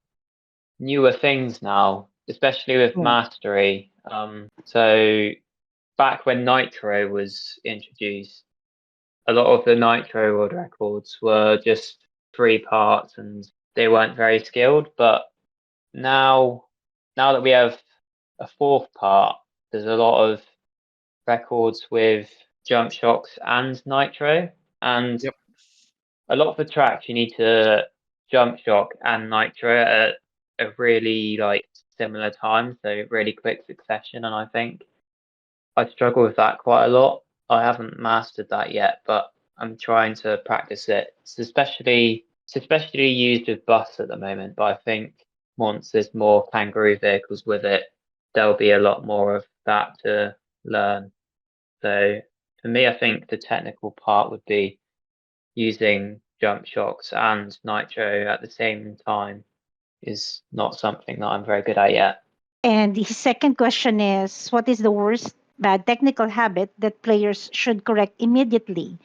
newer things now, especially with Yeah. mastery. So back when Nitro was introduced, a lot of the Nitro world records were just 3 parts and they weren't very skilled. But now that we have a 4th part, there's a lot of records with jump shocks and Nitro. And Yep. a lot of the tracks you need to jump shock and Nitro at a really like similar time, so really quick succession. And I think I struggle with that quite a lot. I haven't mastered that yet, but I'm trying to practice it. It's especially used with bus at the moment, but I think once there's more kangaroo vehicles with it, there'll be a lot more of that to learn. So for me, I think the technical part would be using jump shocks and nitro at the same time is not something that I'm very good at yet. And his second question is: what is the worst bad technical habit that players should correct immediately?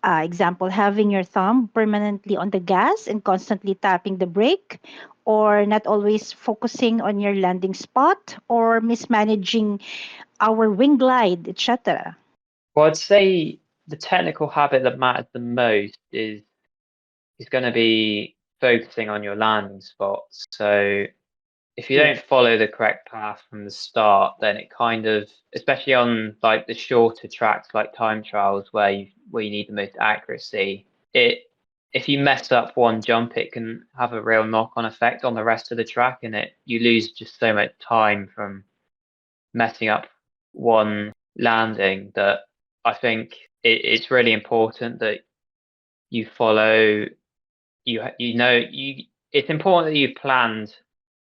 Example, having your thumb permanently on the gas and constantly tapping the brake, or not always focusing on your landing spot, or mismanaging our wing glide, etc. Well, I'd say the technical habit that matters the most is going to be focusing on your landing spots. So if you Yeah. don't follow the correct path from the start, then it kind of, especially on like the shorter tracks like time trials where you need the most accuracy, if you mess up one jump, it can have a real knock-on effect on the rest of the track, and you lose just so much time from messing up one landing that I think it's really important that you follow it's important that you've planned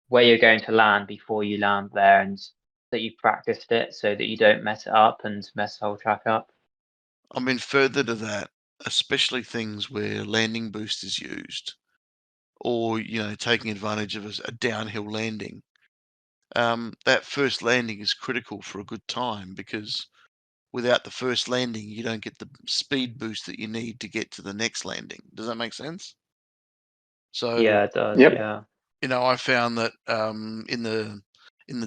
where you're going to land before you land there and that you've practiced it so that you don't mess it up and mess the whole track up. I mean, further to that, especially things where landing boost is used, or taking advantage of a downhill landing. That first landing is critical for a good time, because without the first landing, you don't get the speed boost that you need to get to the next landing. Does that make sense? So, Yeah, it does. Yep. Yeah. I found that in the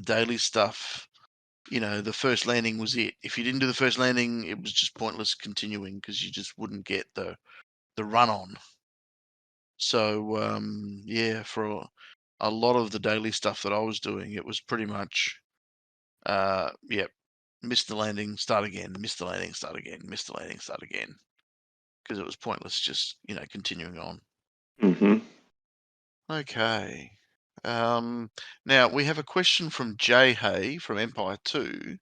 daily stuff, the first landing was it. If you didn't do the first landing, it was just pointless continuing, because you just wouldn't get the run on. So yeah, for a lot of the daily stuff that I was doing, it was pretty much yeah, miss the landing, start again, miss the landing, start again, miss the landing, start again, because it was pointless just continuing on. Mm-hmm. Okay. Now we have a question from Jay Hay from Empire 2.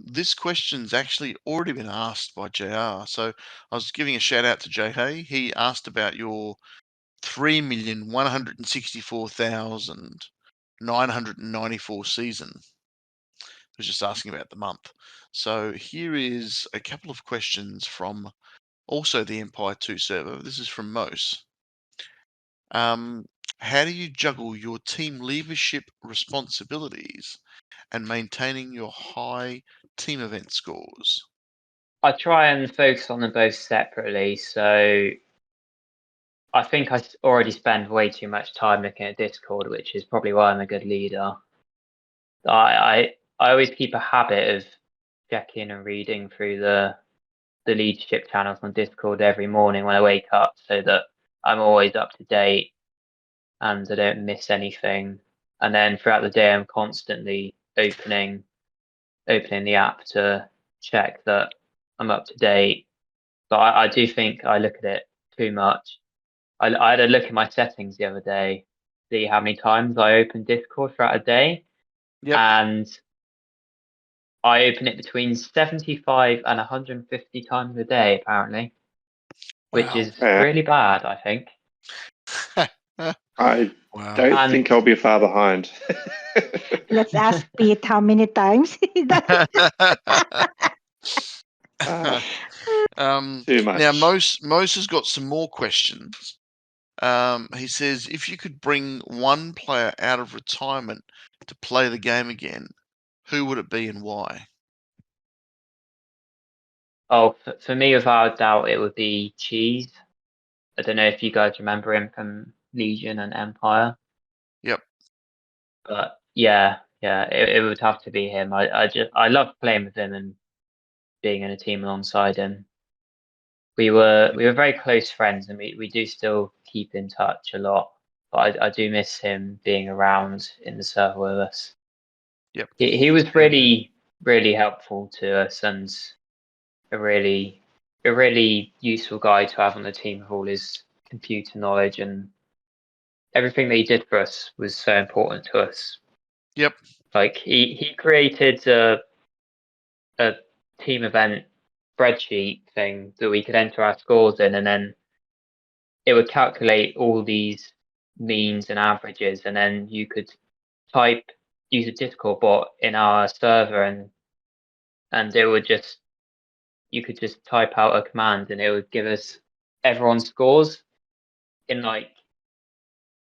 This question's actually already been asked by JR. So I was giving a shout out to Jay Hay. He asked about your 3,164,994 season. He was just asking about the month. So here is a couple of questions from also the Empire 2 server. This is from Mose. How do you juggle your team leadership responsibilities and maintaining your high team event scores? I try and focus on them both separately. So I think I already spend way too much time looking at Discord, which is probably why I'm a good leader. I always keep a habit of checking and reading through the leadership channels on Discord every morning when I wake up, so that I'm always up to date and I don't miss anything. And then throughout the day, I'm constantly opening the app to check that I'm up to date. But I do think I look at it too much. I had a look at my settings the other day, see how many times I open Discord throughout a day, Yep. and I open it between 75 and 150 times a day, apparently, which Wow. is really bad, I think. I Wow. don't And- think I'll be far behind. Let's ask Pete how many times he does. Too much. Now, Mose has got some more questions. He says, if you could bring one player out of retirement to play the game again, who would it be and why? Oh, for me, without a doubt, it would be Cheese. I don't know if you guys remember him from Legion and Empire. Yep. But yeah, it would have to be him. I love playing with him and being in a team alongside him. We were very close friends, and we do still keep in touch a lot. But I do miss him being around in the server with us. Yep. He was really helpful to us, and a really useful guy to have on the team with all his computer knowledge, and everything that he did for us was so important to us. Yep. Like he created a team event spreadsheet thing that we could enter our scores in, and then it would calculate all these means and averages, and then you could use a Discord bot in our server, and it would you could just type out a command, and it would give us everyone's scores in a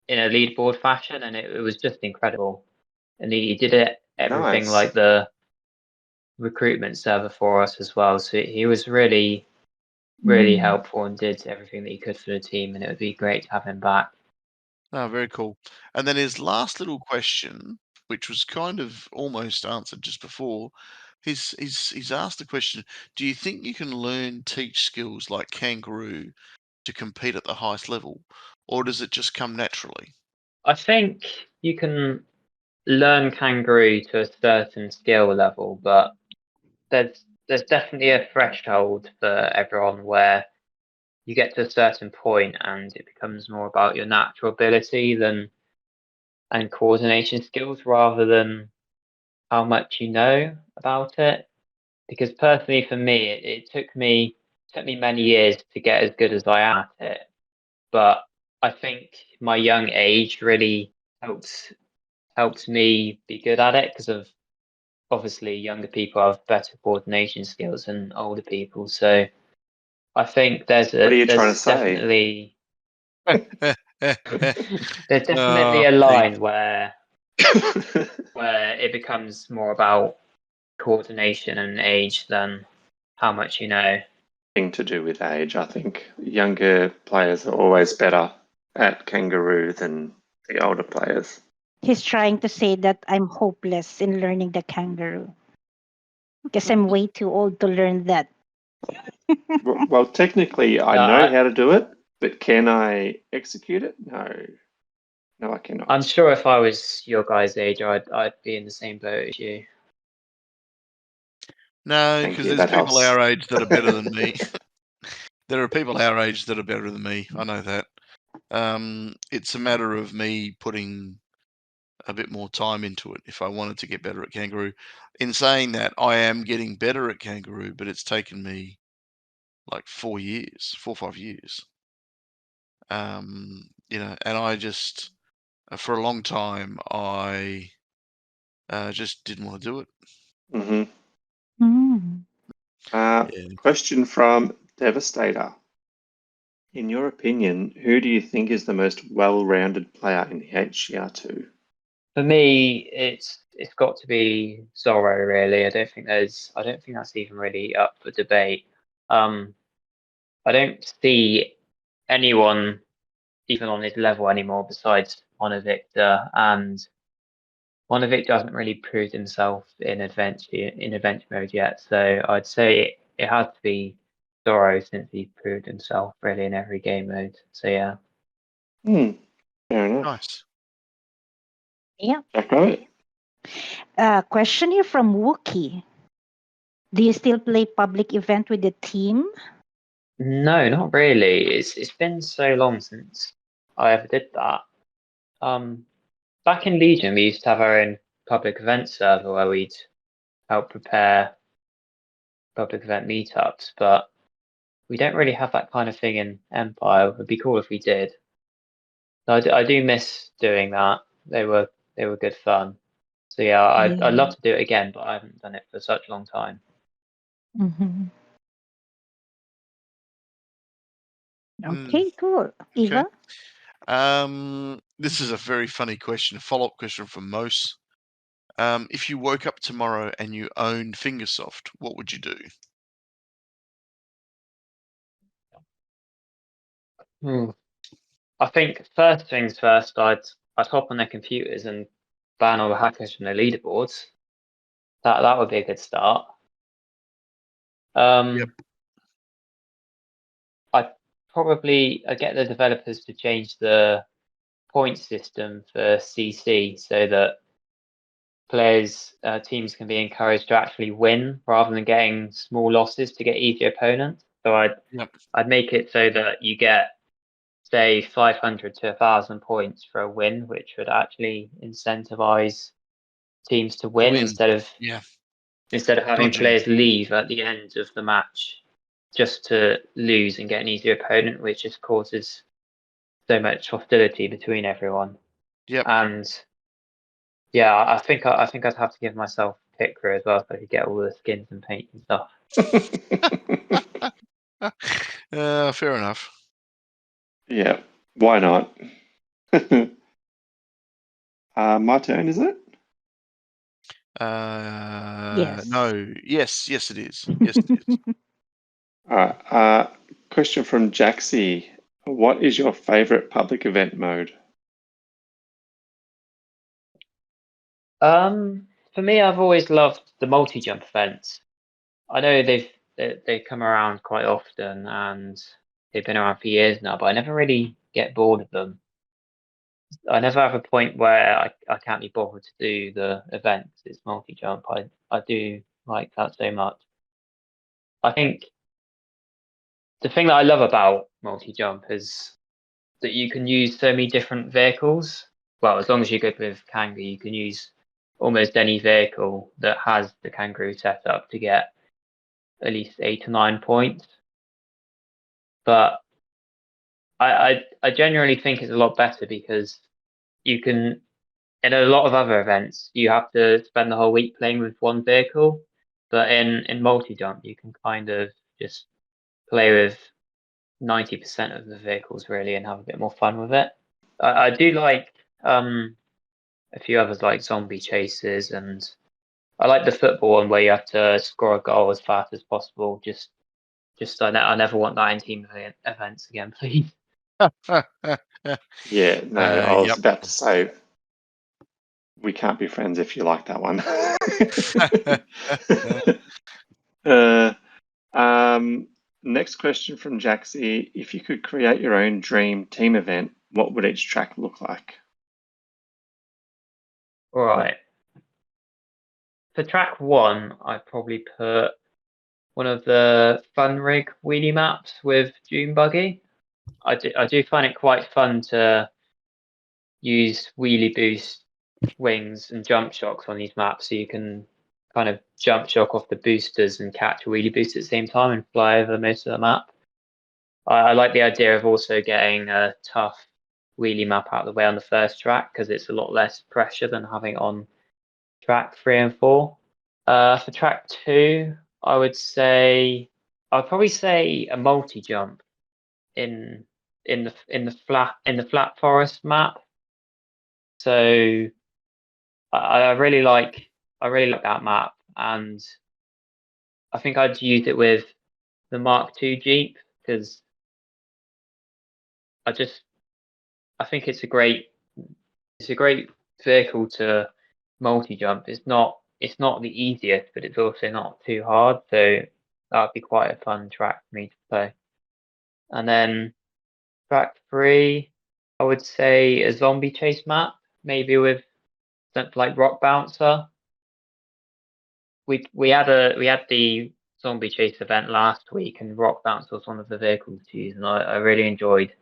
leaderboard fashion, and it was just incredible. And he did everything Nice. like the recruitment server for us as well. So he was really helpful and did everything that he could for the team, and it would be great to have him back. Oh, very cool. And then his last little question, which was kind of almost answered just before, he's asked the question: do you think you can teach skills like kangaroo to compete at the highest level, or does it just come naturally? I think you can learn kangaroo to a certain skill level, but there's definitely a threshold for everyone where you get to a certain point and it becomes more about your natural ability and coordination skills rather than how much you know about it. Because personally, for me, it took me many years to get as good as I am at it. But I think my young age really helps me be good at it, because of obviously younger people have better coordination skills than older people. So I think What are you trying to say? definitely there's definitely Oh, a Pete. line where it becomes more about coordination and age than how much you know. Thing to do with age. I think younger players are always better at kangaroo than the older players. He's trying to say that I'm hopeless in learning the kangaroo because I'm way too old to learn that. Well, technically, I know how to do it, but can I execute it? No, I cannot. I'm sure if I was your guys' age, I'd be in the same boat as you. No, Thank because you, there's that people helps. our age that are better than me. There are people our age that are better than me. I know that. It's a matter of me putting a bit more time into it if I wanted to get better at kangaroo. In saying that, I am getting better at kangaroo, but it's taken me like 4 or 5 years. And I just, for a long time, I just didn't want to do it. Mm-hmm. Mm. Yeah. Question from Devastator. In your opinion, who do you think is the most well-rounded player in the HCR2? For me, it's got to be Zorro. Really, I don't think that's even really up for debate. I don't see anyone even on his level anymore besides Honor Victor, and Monovic hasn't really proved himself in adventure mode yet, so I'd say it has to be Zoro since he's proved himself really in every game mode. So yeah. Fair enough. Nice. Yeah. Jack Rabbit. Question here from Wookie. Do you still play public event with the team? No, not really. It's been so long since I ever did that. Back in Legion, we used to have our own public event server where we'd help prepare public event meetups, but we don't really have that kind of thing in Empire. It would be cool if we did. So I do miss doing that. They were good fun. So yeah, I'd love to do it again, but I haven't done it for such a long time. Mm-hmm. Okay, cool. Eva? This is a very funny question, a follow-up question from Mose. If you woke up tomorrow and you owned Fingersoft, what would you do? I think first things first, I'd hop on their computers and ban all the hackers from their leaderboards. That would be a good start. Yep. I'd get the developers to change the point system for CC so that teams can be encouraged to actually win rather than getting small losses to get easier opponents. So I'd make it so that you get, say, 500 to 1,000 points for a win, which would actually incentivize teams to win instead of having Dodging. players leave at the end of the match just to lose and get an easier opponent, which just causes so much hostility between everyone. Yep. And yeah, I think I'd have to give myself Picker as well so I could get all the skins and paint and stuff. Fair enough. Yeah, why not? My turn, is it? Yes. No. Yes, it is. Yes, it is. All right. Question from Jaxie. What is your favorite public event mode? For me, I've always loved the multi-jump events. I know they come around quite often and they've been around for years now, but I never really get bored of them. I never have a point where I can't be bothered to do the events. It's multi-jump. I do like that so much. I think the thing that I love about multi-jump is that you can use so many different vehicles. Well, as long as you're good with Kangaroo, you can use almost any vehicle that has the Kangaroo set up to get at least 8 to 9 points. But I genuinely think it's a lot better because you can, in a lot of other events, you have to spend the whole week playing with one vehicle. But in multi-jump, you can kind of just play with 90% of the vehicles really and have a bit more fun with it. I do like a few others like zombie chases, and I like the football one where you have to score a goal as fast as possible. I never want that in team events again, please. Yeah, no, I was Yep. about to say we can't be friends if you like that one. Next question from Jaxie. If you could create your own dream team event, what would each track look like? All right. For track 1, I'd probably put one of the fun rig wheelie maps with Dune Buggy. I do find it quite fun to use wheelie boost wings and jump shocks on these maps, so you can kind of jump shock off the boosters and catch a wheelie boost at the same time and fly over most of the map. I like the idea of also getting a tough wheelie map out of the way on the first track because it's a lot less pressure than having it on track 3 and 4. For track 2, I'd probably say a multi jump in the flat forest map. So I really like that map, and I think I'd use it with the Mark II Jeep because I think it's a great vehicle to multi-jump. It's not the easiest, but it's also not too hard. So that would be quite a fun track for me to play. And then track 3, I would say a zombie chase map, maybe with something like Rock Bouncer. We had the zombie chase event last week, and Rock Bouncer was one of the vehicles to use, and I really enjoyed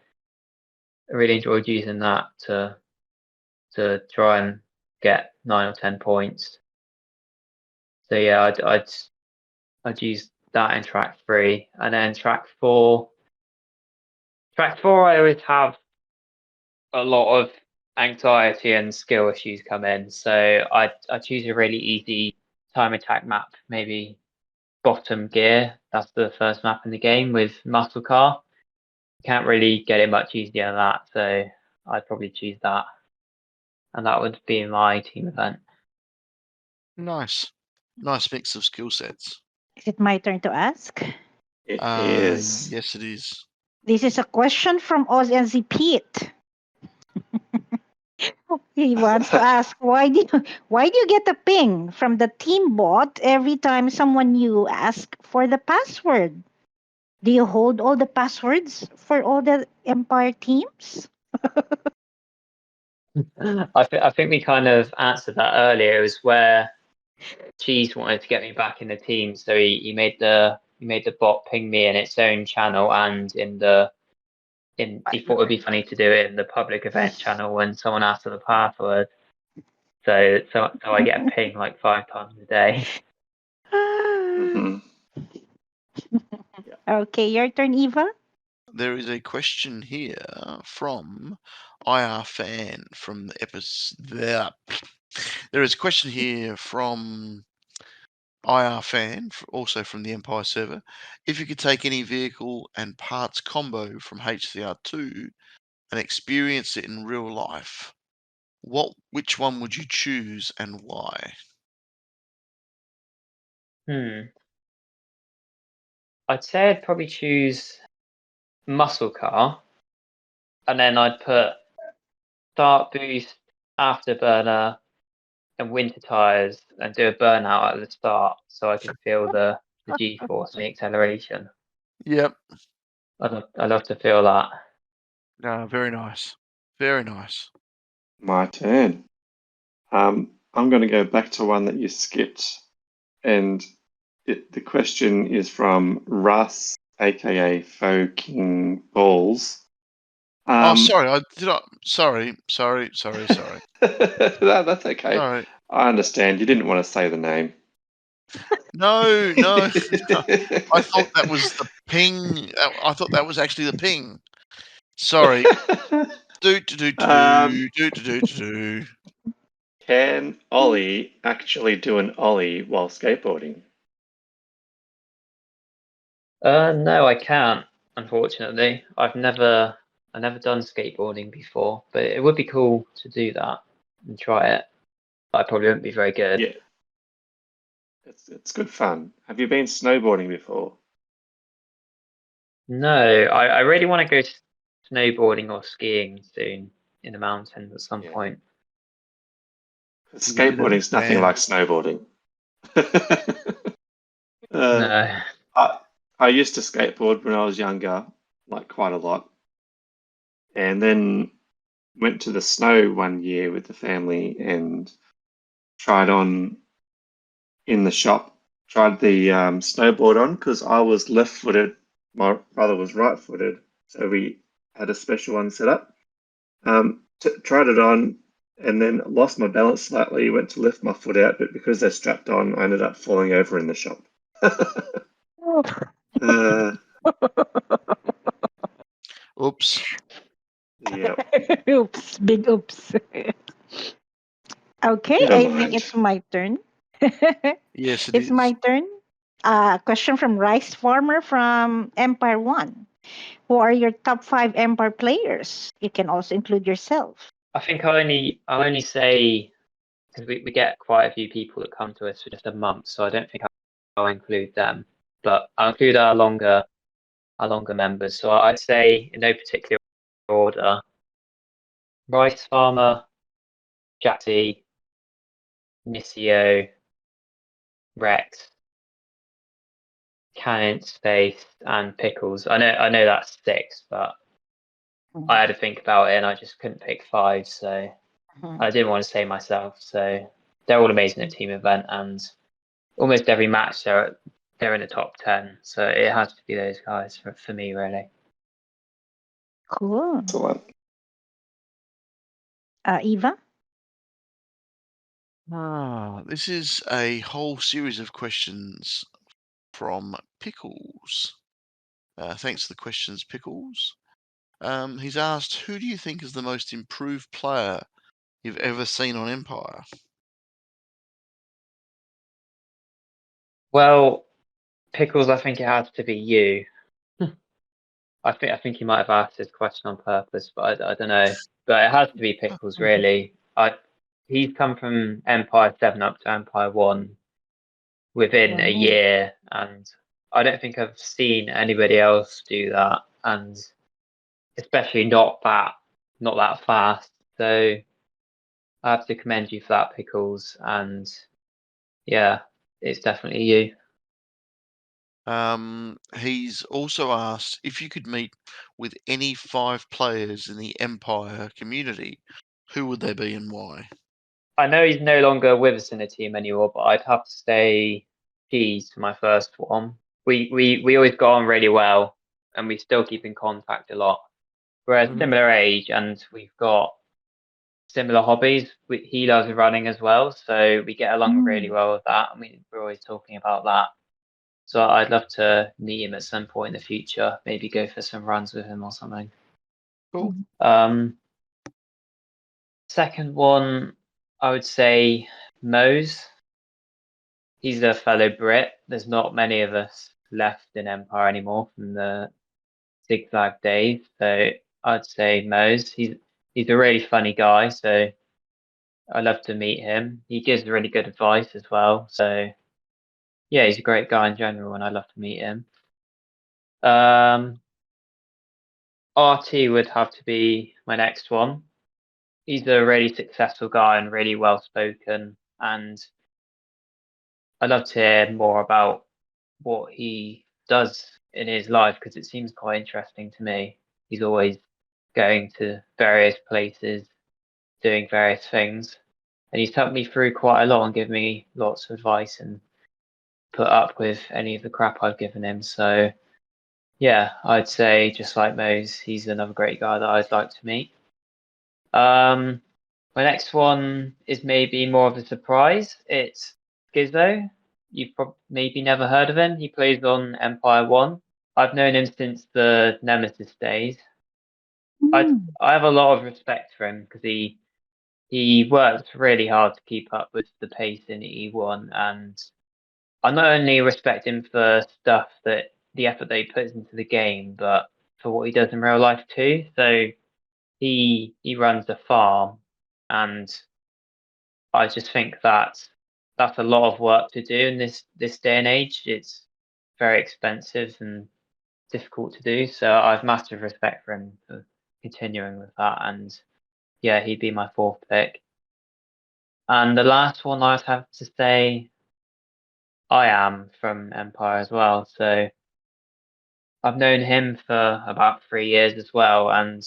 using that to try and get 9 or 10 points. So yeah, I'd use that in track 3, and then track 4. Track 4, I always have a lot of anxiety and skill issues come in, so I choose a really easy time attack map, maybe Bottom Gear. That's the first map in the game with Muscle Car. Can't really get it much easier than that, so I'd probably choose that, and that would be my team event. Nice mix of skill sets. Is it my turn to ask? It is. Yes, it is. This is a question from Oz Pete. He wants to ask, why do you get a ping from the team bot every time someone new asks for the password? Do you hold all the passwords for all the Empire teams? I think we kind of answered that earlier. It was where Cheese wanted to get me back in the team, so he made the bot ping me in its own channel, and he thought it'd be funny to do it in the public event channel when someone asked for the password. So I get a ping like 5 times a day. Mhm. Okay, your turn, Eva. There is a question here from IR Fan from the episode. There is a question here from IR Fan, also from the Empire server. If you could take any vehicle and parts combo from HCR2 and experience it in real life, which one would you choose and why? I'd say I'd probably choose Muscle Car, and then I'd put start boost, afterburner, and winter tires, and do a burnout at the start so I could feel the G-force and the acceleration. Yep. I'd love to feel that. No, very nice. Very nice. My turn. I'm going to go back to one that you skipped, and the question is from Russ, aka Faux King Balls. Sorry. Sorry. No, that's okay. Sorry. I understand. You didn't want to say the name. No. I thought that was the ping. I thought that was actually the ping. Sorry. Do. Can Ollie actually do an Ollie while skateboarding? No, I can't. Unfortunately, I've never done skateboarding before, but it would be cool to do that and try it. But I probably wouldn't be very good. Yeah, it's good fun. Have you been snowboarding before? No, I really want to go snowboarding or skiing soon in the mountains at some point. Skateboarding's nothing like snowboarding. No. I used to skateboard when I was younger, like quite a lot, and then went to the snow one year with the family and tried on in the shop. Tried the snowboard on because I was left-footed. My brother was right-footed, so we had a special one set up. Tried it on and then lost my balance slightly. Went to lift my foot out, but because they're strapped on, I ended up falling over in the shop. Oops. Yep. Oops, big oops. Okay, Never I mind. think it's my turn. Yes, It's my turn. Question from Rice Farmer from Empire One. Who are your top 5 Empire players? You can also include yourself. I think I only say, because we get quite a few people that come to us for just a month, so I don't think I'll include them. But I'll include our longer members. So I'd say, in no particular order, Rice Farmer, Jaxie, Nisio, Rex, Cannon, Space, and Pickles. I know that's 6, but I had to think about it and I just couldn't pick 5, so I didn't want to say myself. So they're all amazing at team event, and almost every match they're in the top 10. So it has to be those guys for me, really. Cool. Excellent. Eva? This is a whole series of questions from Pickles. Thanks for the questions, Pickles. He's asked, who do you think is the most improved player you've ever seen on Empire? Well, Pickles, I think it has to be you. I think you might have asked this question on purpose, but I don't know. But it has to be Pickles, really. He's come from Empire 7 up to Empire 1 within a year, and I don't think I've seen anybody else do that, and especially not that fast. So I have to commend you for that, Pickles, and yeah, it's definitely you. He's also asked if you could meet with any 5 players in the Empire community, who would they be and why? I know he's no longer with us in the team anymore, but I'd have to say Cheese for my first one. We always got on really well, and we still keep in contact a lot. We're a similar age, and we've got similar hobbies. He loves running as well, so we get along really well with that. I mean, we're always talking about that. So I'd love to meet him at some point in the future. Maybe go for some runs with him or something. Cool. Second one, I would say Mose. He's a fellow Brit. There's not many of us left in Empire anymore from the Zigzag days, so I'd say Mose. He's a really funny guy, so I love to meet him. He gives really good advice as well, so yeah, he's a great guy in general, and I love to meet him. RT would have to be my next one. He's a really successful guy and really well spoken, and I'd love to hear more about what he does in his life because it seems quite interesting to me. He's always going to various places, doing various things, and he's helped me through quite a lot and given me lots of advice and put up with any of the crap I've given him. So yeah, I'd say just like Mose, he's another great guy that I'd like to meet. My next one is maybe more of a surprise. It's Gizzo. You've maybe never heard of him. He plays on Empire 1. I've known him since the Nemesis days. I have a lot of respect for him because he works really hard to keep up with the pace in E1, and I not only respect him for stuff that the effort that he puts into the game, but for what he does in real life too. So he runs a farm, and I just think that's a lot of work to do in this day and age. It's very expensive and difficult to do. So I've massive respect for him for continuing with that. And yeah, he'd be my 4th pick. And the last one I'd have to say, I am from Empire as well. So I've known him for about 3 years as well, and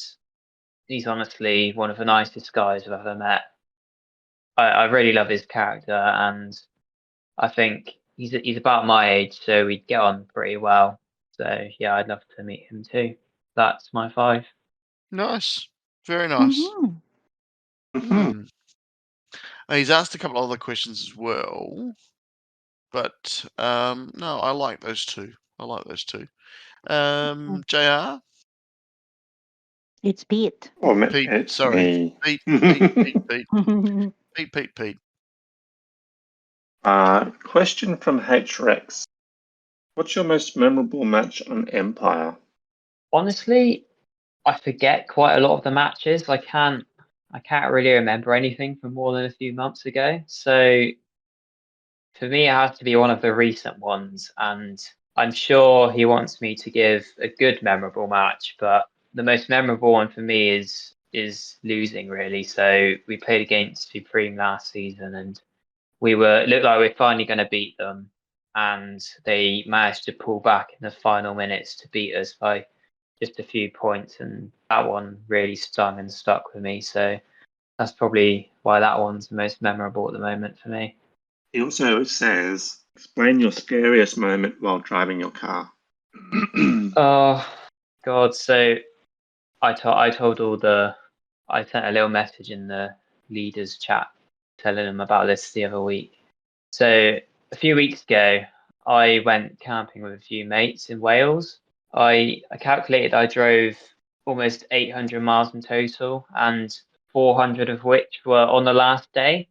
he's honestly one of the nicest guys I've ever met. I really love his character, and I think he's about my age, so we'd get on pretty well. So yeah, I'd love to meet him too. That's my 5. Nice. Very nice. He's asked a couple other questions as well, but no, I like those two. JR? It's Pete. Oh, Pete, it's sorry. me. Pete. Question from H-Rex. What's your most memorable match on Empire? Honestly, I forget quite a lot of the matches. I can't really remember anything from more than a few months ago. So for me, it has to be one of the recent ones, and I'm sure he wants me to give a good, memorable match. But the most memorable one for me is losing, really. So we played against Supreme last season, and it looked like we were finally going to beat them, and they managed to pull back in the final minutes to beat us by just a few points, and that one really stung and stuck with me. So that's probably why that one's the most memorable at the moment for me. He also says, explain your scariest moment while driving your car. Oh God! So I told I sent a little message in the leaders chat telling them about this the other week. So a few weeks ago, I went camping with a few mates in Wales. I calculated I drove almost 800 miles in total, and 400 of which were on the last day,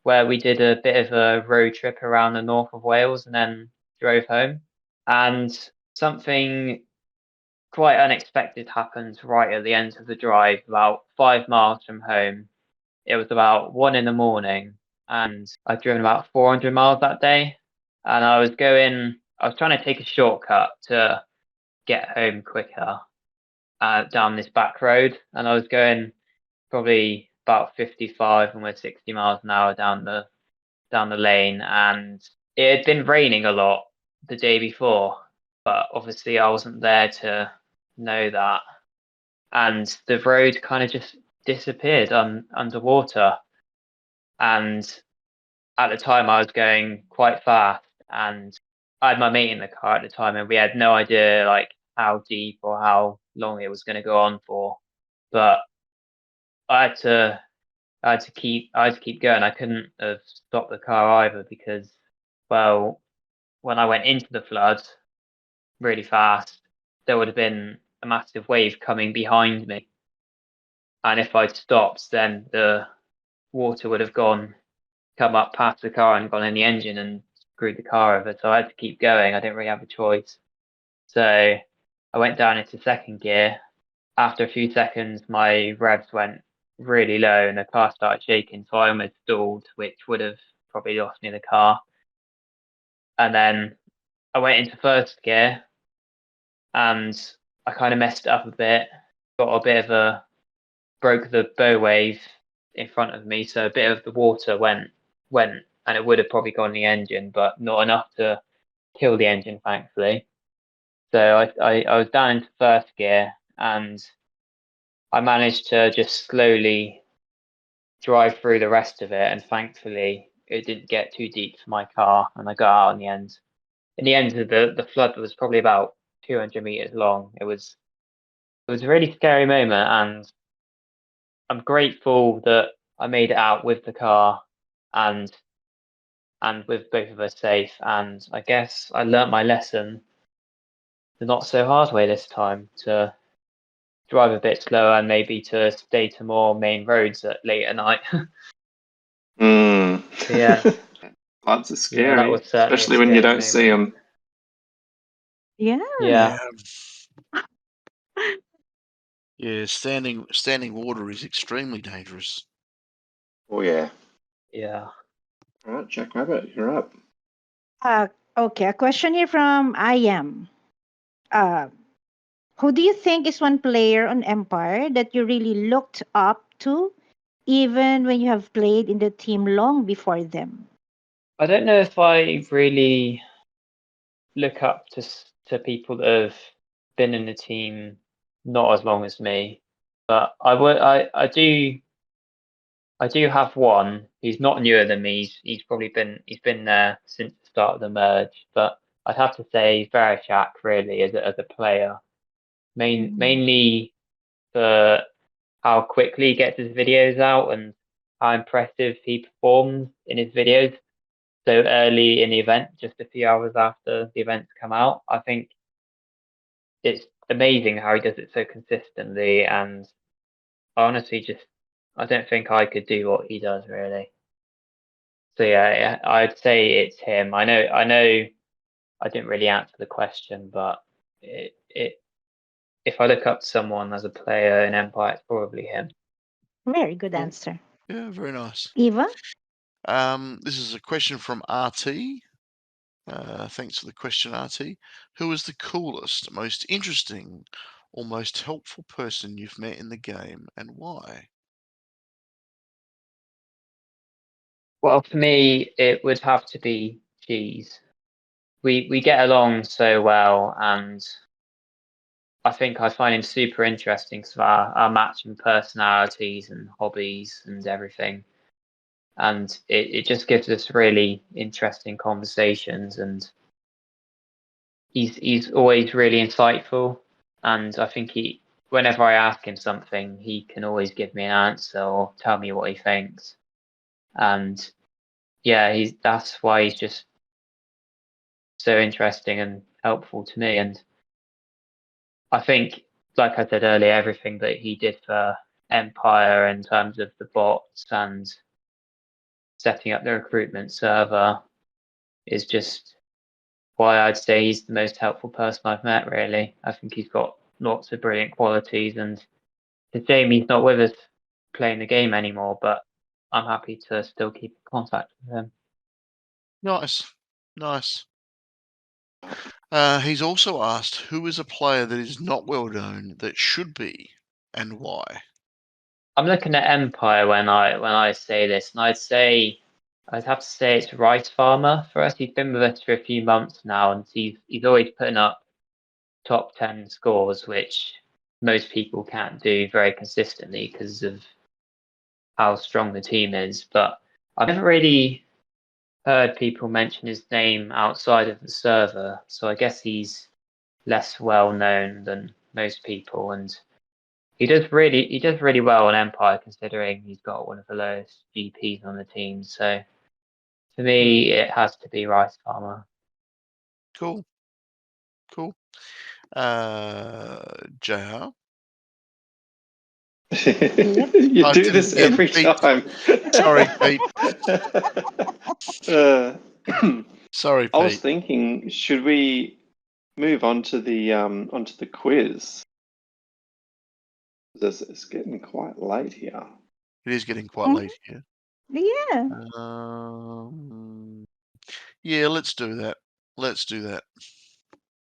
where we did a bit of a road trip around the north of Wales and then drove home. And something quite unexpected happened right at the end of the drive, about 5 miles from home. It was about 1 in the morning, and I'd driven about 400 miles that day. And I was trying to take a shortcut to get home quicker down this back road. And I was going probably about 55, almost 60 miles an hour down the lane. And it had been raining a lot the day before, but obviously I wasn't there to know that. And the road kind of just disappeared underwater. And at the time, I was going quite fast, and I had my mate in the car at the time, and we had no idea like how deep or how long it was going to go on for. But I had to, I had to keep going. I couldn't have stopped the car either because, well, when I went into the flood really fast, there would have been a massive wave coming behind me, and if I'd stopped, then the water would have come up past the car and gone in the engine and screwed the car over. So I had to keep going. I didn't really have a choice. So I went down into second gear. After a few seconds, my revs went really low and the car started shaking. So I almost stalled, which would have probably lost me the car. And then I went into first gear and I kind of messed it up a bit. Got a bit of broke the bow wave in front of me. So a bit of the water went and it would have probably gone in the engine, but not enough to kill the engine, thankfully. So I was down into first gear and I managed to just slowly drive through the rest of it. And thankfully, it didn't get too deep for my car and I got out in the end. In the end, the flood was probably about 200 meters long. It was a really scary moment, and I'm grateful that I made it out with the car and with both of us safe. And I guess I learnt my lesson the not so hard way this time, to drive a bit slower and maybe to stay to more main roads at late at night. Yeah. Floods are Yeah, scary, that was certainly a especially when you scary don't see moment. them. Yeah. Yeah. Yeah, standing water is extremely dangerous. Oh yeah. Yeah. All right, Jack Rabbit, you're up. Okay, a question here from I am. Uh, who do you think is one player on Empire that you really looked up to, even when you have played in the team long before them? I don't know if I really look up to people that have been in the team not as long as me, but I do have one. He's not newer than me. He's been there since the start of the merge, but I'd have to say Verachak really as a player. Mainly for how quickly he gets his videos out and how impressive he performs in his videos so early in the event, just a few hours after the events come out. I think it's amazing how he does it so consistently, and I honestly I don't think I could do what he does really. So yeah, I'd say it's him. I know I didn't really answer the question, but if I look up to someone as a player in Empire, it's probably him. Very good Cool. answer. Yeah, very nice. Eva? This is a question from RT. Thanks for the question, RT. Who is the coolest, most interesting, or most helpful person you've met in the game, and why? Well, for me, it would have to be Cheese. We get along so well, and I think I find him super interesting because of our matching personalities and hobbies and everything. And it just gives us really interesting conversations, and he's always really insightful. And I think whenever I ask him something, he can always give me an answer or tell me what he thinks. And yeah, that's why he's just so interesting and helpful to me. And I think, like I said earlier, everything that he did for Empire in terms of the bots and setting up the recruitment server is just why I'd say he's the most helpful person I've met, really. I think he's got lots of brilliant qualities, and it's a shame he's not with us playing the game anymore, but I'm happy to still keep in contact with him. Nice. He's also asked, who is a player that is not well known that should be, and why? I'm looking at Empire when I say this, and I'd have to say it's Rice Farmer for us. He's been with us for a few months now, and he's always putting up top 10 scores, which most people can't do very consistently because of how strong the team is. But I've never really heard people mention his name outside of the server, so I guess he's less well known than most people, and he does really well on Empire considering he's got one of the lowest GPs on the team. So for me, it has to be Rice Farmer. Cool. JR? You do this Yeah, every Pete. time. Sorry, Pete. Uh, Sorry, I was Pete. thinking, should we move on to the quiz? It's getting quite late here. It is getting quite late here. Yeah. Yeah, let's do that.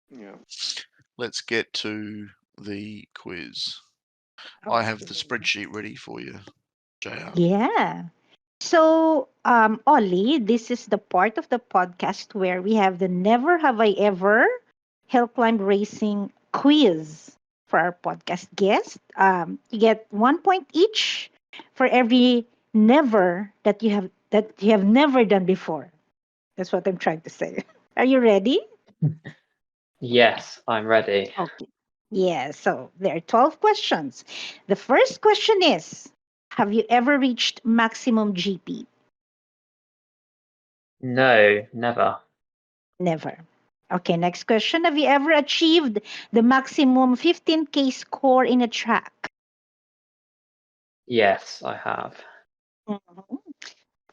Yeah. Let's get to the quiz. I have the spreadsheet ready for you, JR. Yeah. So, Ollie, this is the part of the podcast where we have the Never Have I Ever Hill Climb Racing quiz for our podcast guest. You get 1 point each for every never that you have never done before. That's what I'm trying to say. Are you ready? Yes, I'm ready. Okay. Yeah, so there are 12 questions. The first question is, have you ever reached maximum GP? No, never. Never. Okay, next question. Have you ever achieved the maximum 15K score in a track? Yes, I have. Mhm.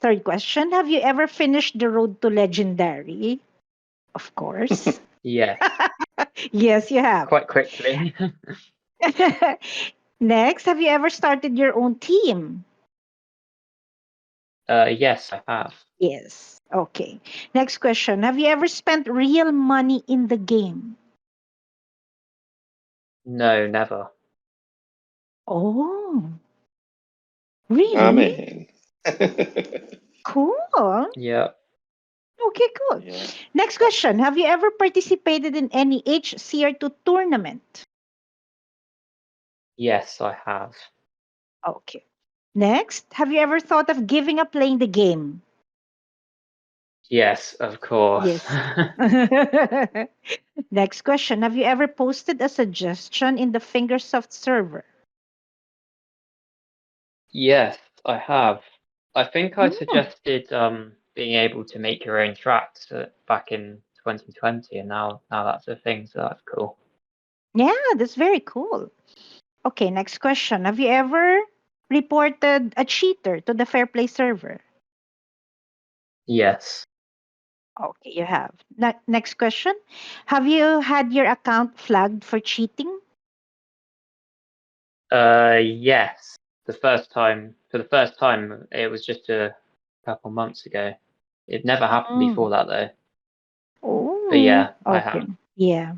Third question. Have you ever finished the road to legendary? Of course. Yes, Yes, you have. quite quickly. Next, have you ever started your own team? Yes, I have. Yes. Okay. Next question. Have you ever spent real money in the game? No, never. Oh, Ah, really? man. Cool. Yeah. Okay, cool. Yeah. Next question. Have you ever participated in any HCR2 tournament? Yes, I have. Okay. Next, have you ever thought of giving up playing the game? Yes, of course. Yes. Next question. Have you ever posted a suggestion in the Fingersoft server? Yes, I have. I think I Hmm. suggested being able to make your own tracks back in 2020, and now that's a thing, so that's cool. Yeah, that's very cool. Okay, next question. Have you ever reported a cheater to the Fair Play server? Yes. Okay, you have. Next question. Have you had your account flagged for cheating? Yes. For the first time, it was just a couple months ago. It never happened before Mm. that though. But Oh, yeah, I okay. have. Yeah.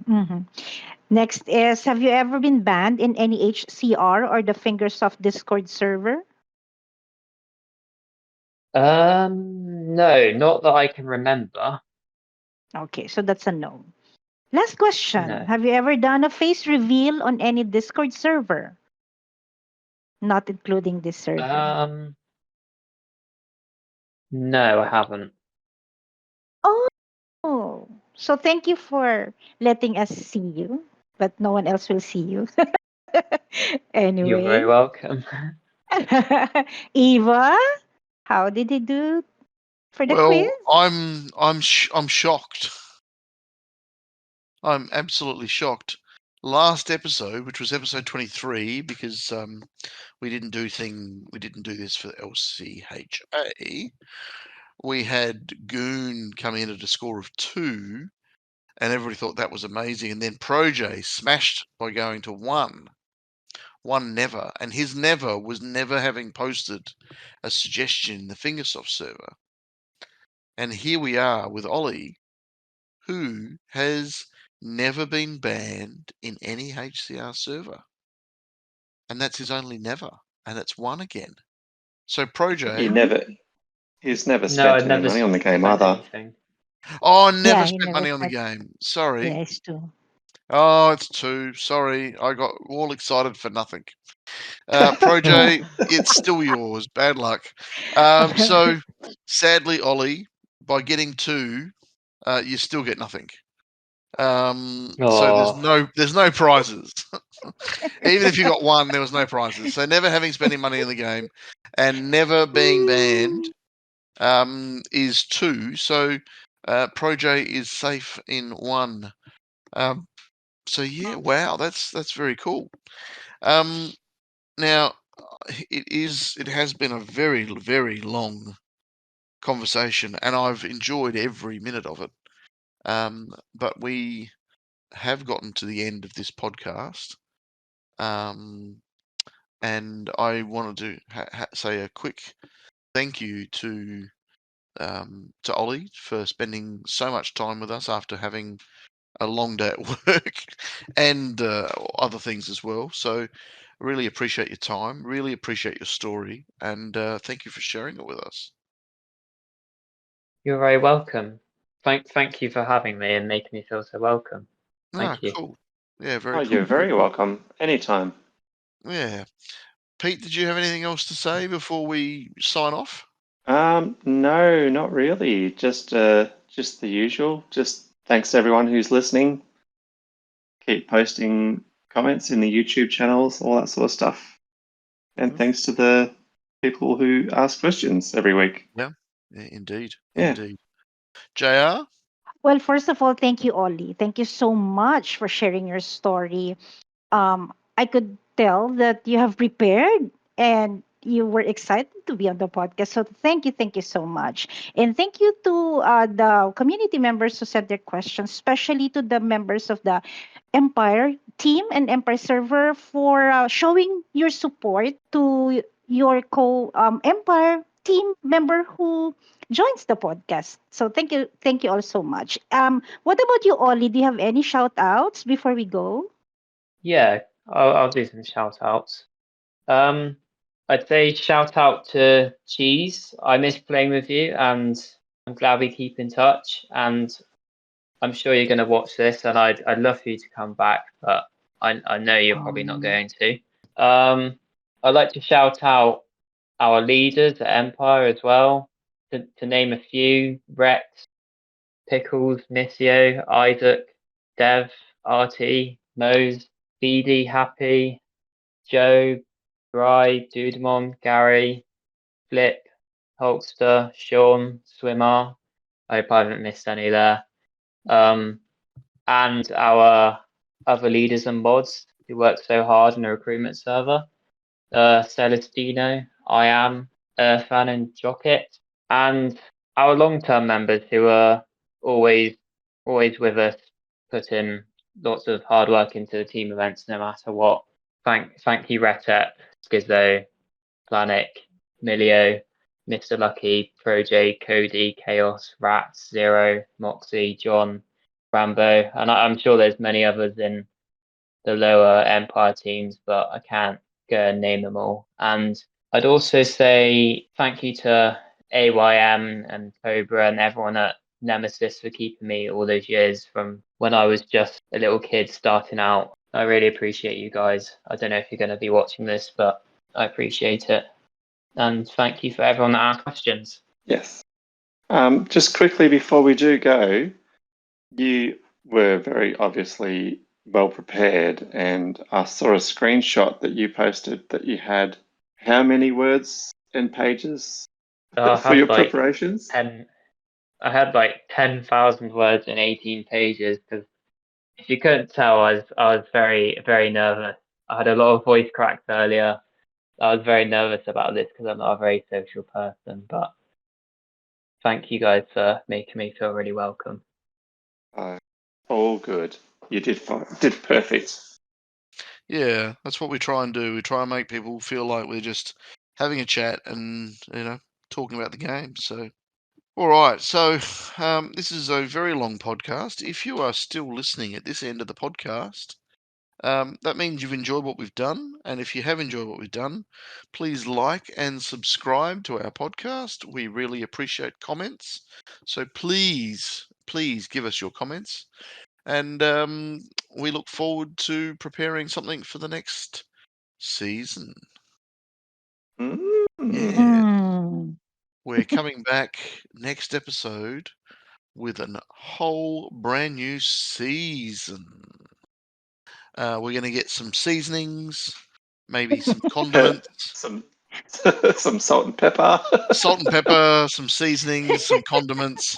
Next is, have you ever been banned in any HCR or the Fingersoft Discord server? No, not that I can remember. Okay, so that's a no. Last question. No. Have you ever done a face reveal on any Discord server? Not including this server. No, I haven't. Oh, so thank you for letting us see you, but no one else will see you. You're very Anyway, welcome. Eva, how did you do for the quiz? Well, I'm shocked. I'm absolutely shocked. Last episode, which was episode 23, because we didn't do this for LCHA. We had Goon come in at a score of 2, and everybody thought that was amazing. And then Proj smashed by going to 1. One never, and his never was never having posted a suggestion in the Fingersoft server. And here we are with Ollie, who has never been banned in any HCR server. And that's his only never. And it's 1 again. So Proj. He's never No, spent I've any never money on the game spent either. anything. Oh, never Yeah, he spent never money on the said. game. Sorry. Yeah, it's true. Oh, it's 2. Sorry. I got all excited for nothing. Proj, it's still yours. Bad luck. So sadly, Ollie, by getting 2, you still get nothing. So there's no prizes. Even if you got 1, there was no prizes. So never having spent any money in the game and never being banned is 2. So Proj is safe in 1. So yeah, wow, that's very cool. Now it has been a very, very long conversation, and I've enjoyed every minute of it. But we have gotten to the end of this podcast, and I wanted to say a quick thank you to Ollie for spending so much time with us after having a long day at work and other things as well. So really appreciate your time, really appreciate your story, and thank you for sharing it with us. You're very welcome. Thank you for having me and making me feel so welcome. Thank you. Cool. Yeah, very Oh, cool. you're very welcome. Anytime. Yeah. Pete, did you have anything else to say before we sign off? No, not really. Just the usual. Just thanks to everyone who's listening. Keep posting comments in the YouTube channels, all that sort of stuff. And thanks to the people who ask questions every week. Yeah, indeed. Yeah. Indeed. JR? Well, first of all, thank you, Ollie. Thank you so much for sharing your story. I could tell that you have prepared and you were excited to be on the podcast. So thank you so much. And thank you to the community members who sent their questions, especially to the members of the Empire team and Empire server for showing your support to your Empire team member who joins the podcast. So thank you all so much. What about you, Ollie? Do you have any shout outs before we go? Yeah, I'll do some shout outs. I'd say shout out to Cheese. I miss playing with you, and I'm glad we keep in touch. And I'm sure you're going to watch this, and I'd love for you to come back, but I know you're probably not going to. I'd like to shout out our leaders at Empire as well. To name a few: Rex, Pickles, Missio, Isaac, Dev, RT, Mose, BD, Happy, Joe, Bry, Dudemon, Gary, Flip, Hulkster, Sean, Swimmer. I hope I haven't missed any there. And our other leaders and mods who work so hard in the recruitment server. Celestino, I am, Fan and Jocket, and our long-term members who are always with us, putting lots of hard work into the team events no matter what. Thank you, Retep, Skizzo, Planet, Milio, Mr. Lucky, Proj, Cody, Chaos, Rats, Zero, Moxie, John, Rambo, and I'm sure there's many others in the lower Empire teams, but I can't go and name them all. And I'd also say thank you to AYM and Cobra and everyone at Nemesis for keeping me all those years from when I was just a little kid starting out. I really appreciate you guys. I don't know if you're going to be watching this, but I appreciate it. And thank you for everyone that asked questions. Yes. Just quickly before we do go, you were very obviously well prepared, and I saw a screenshot that you posted that you had how many words and pages for your preparations? I had like 10,000 words and 18 pages because if you couldn't tell, I was very, very nervous. I had a lot of voice cracks earlier. I was very nervous about this because I'm not a very social person, but thank you guys for making me feel really welcome. All good. You did fine. Did perfect. Yeah, that's what we try and do. We try and make people feel like we're just having a chat and, talking about the game. So, all right. So, this is a very long podcast. If you are still listening at this end of the podcast, that means you've enjoyed what we've done. And if you have enjoyed what we've done, please like and subscribe to our podcast. We really appreciate comments. So please give us your comments. And we look forward to preparing something for the next season. Mm. Yeah. Mm. We're coming back next episode with a whole brand new season. We're going to get some seasonings, maybe some condiments, some salt and pepper. salt and pepper, some seasonings, some condiments,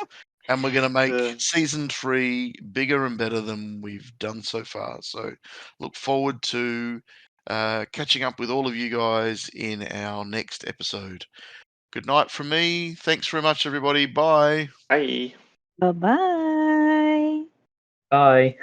and we're going to make Yeah. season 3 bigger and better than we've done so far. So look forward to catching up with all of you guys in our next episode. Good night from me. Thanks very much, everybody. Bye. Bye. Bye-bye. Bye.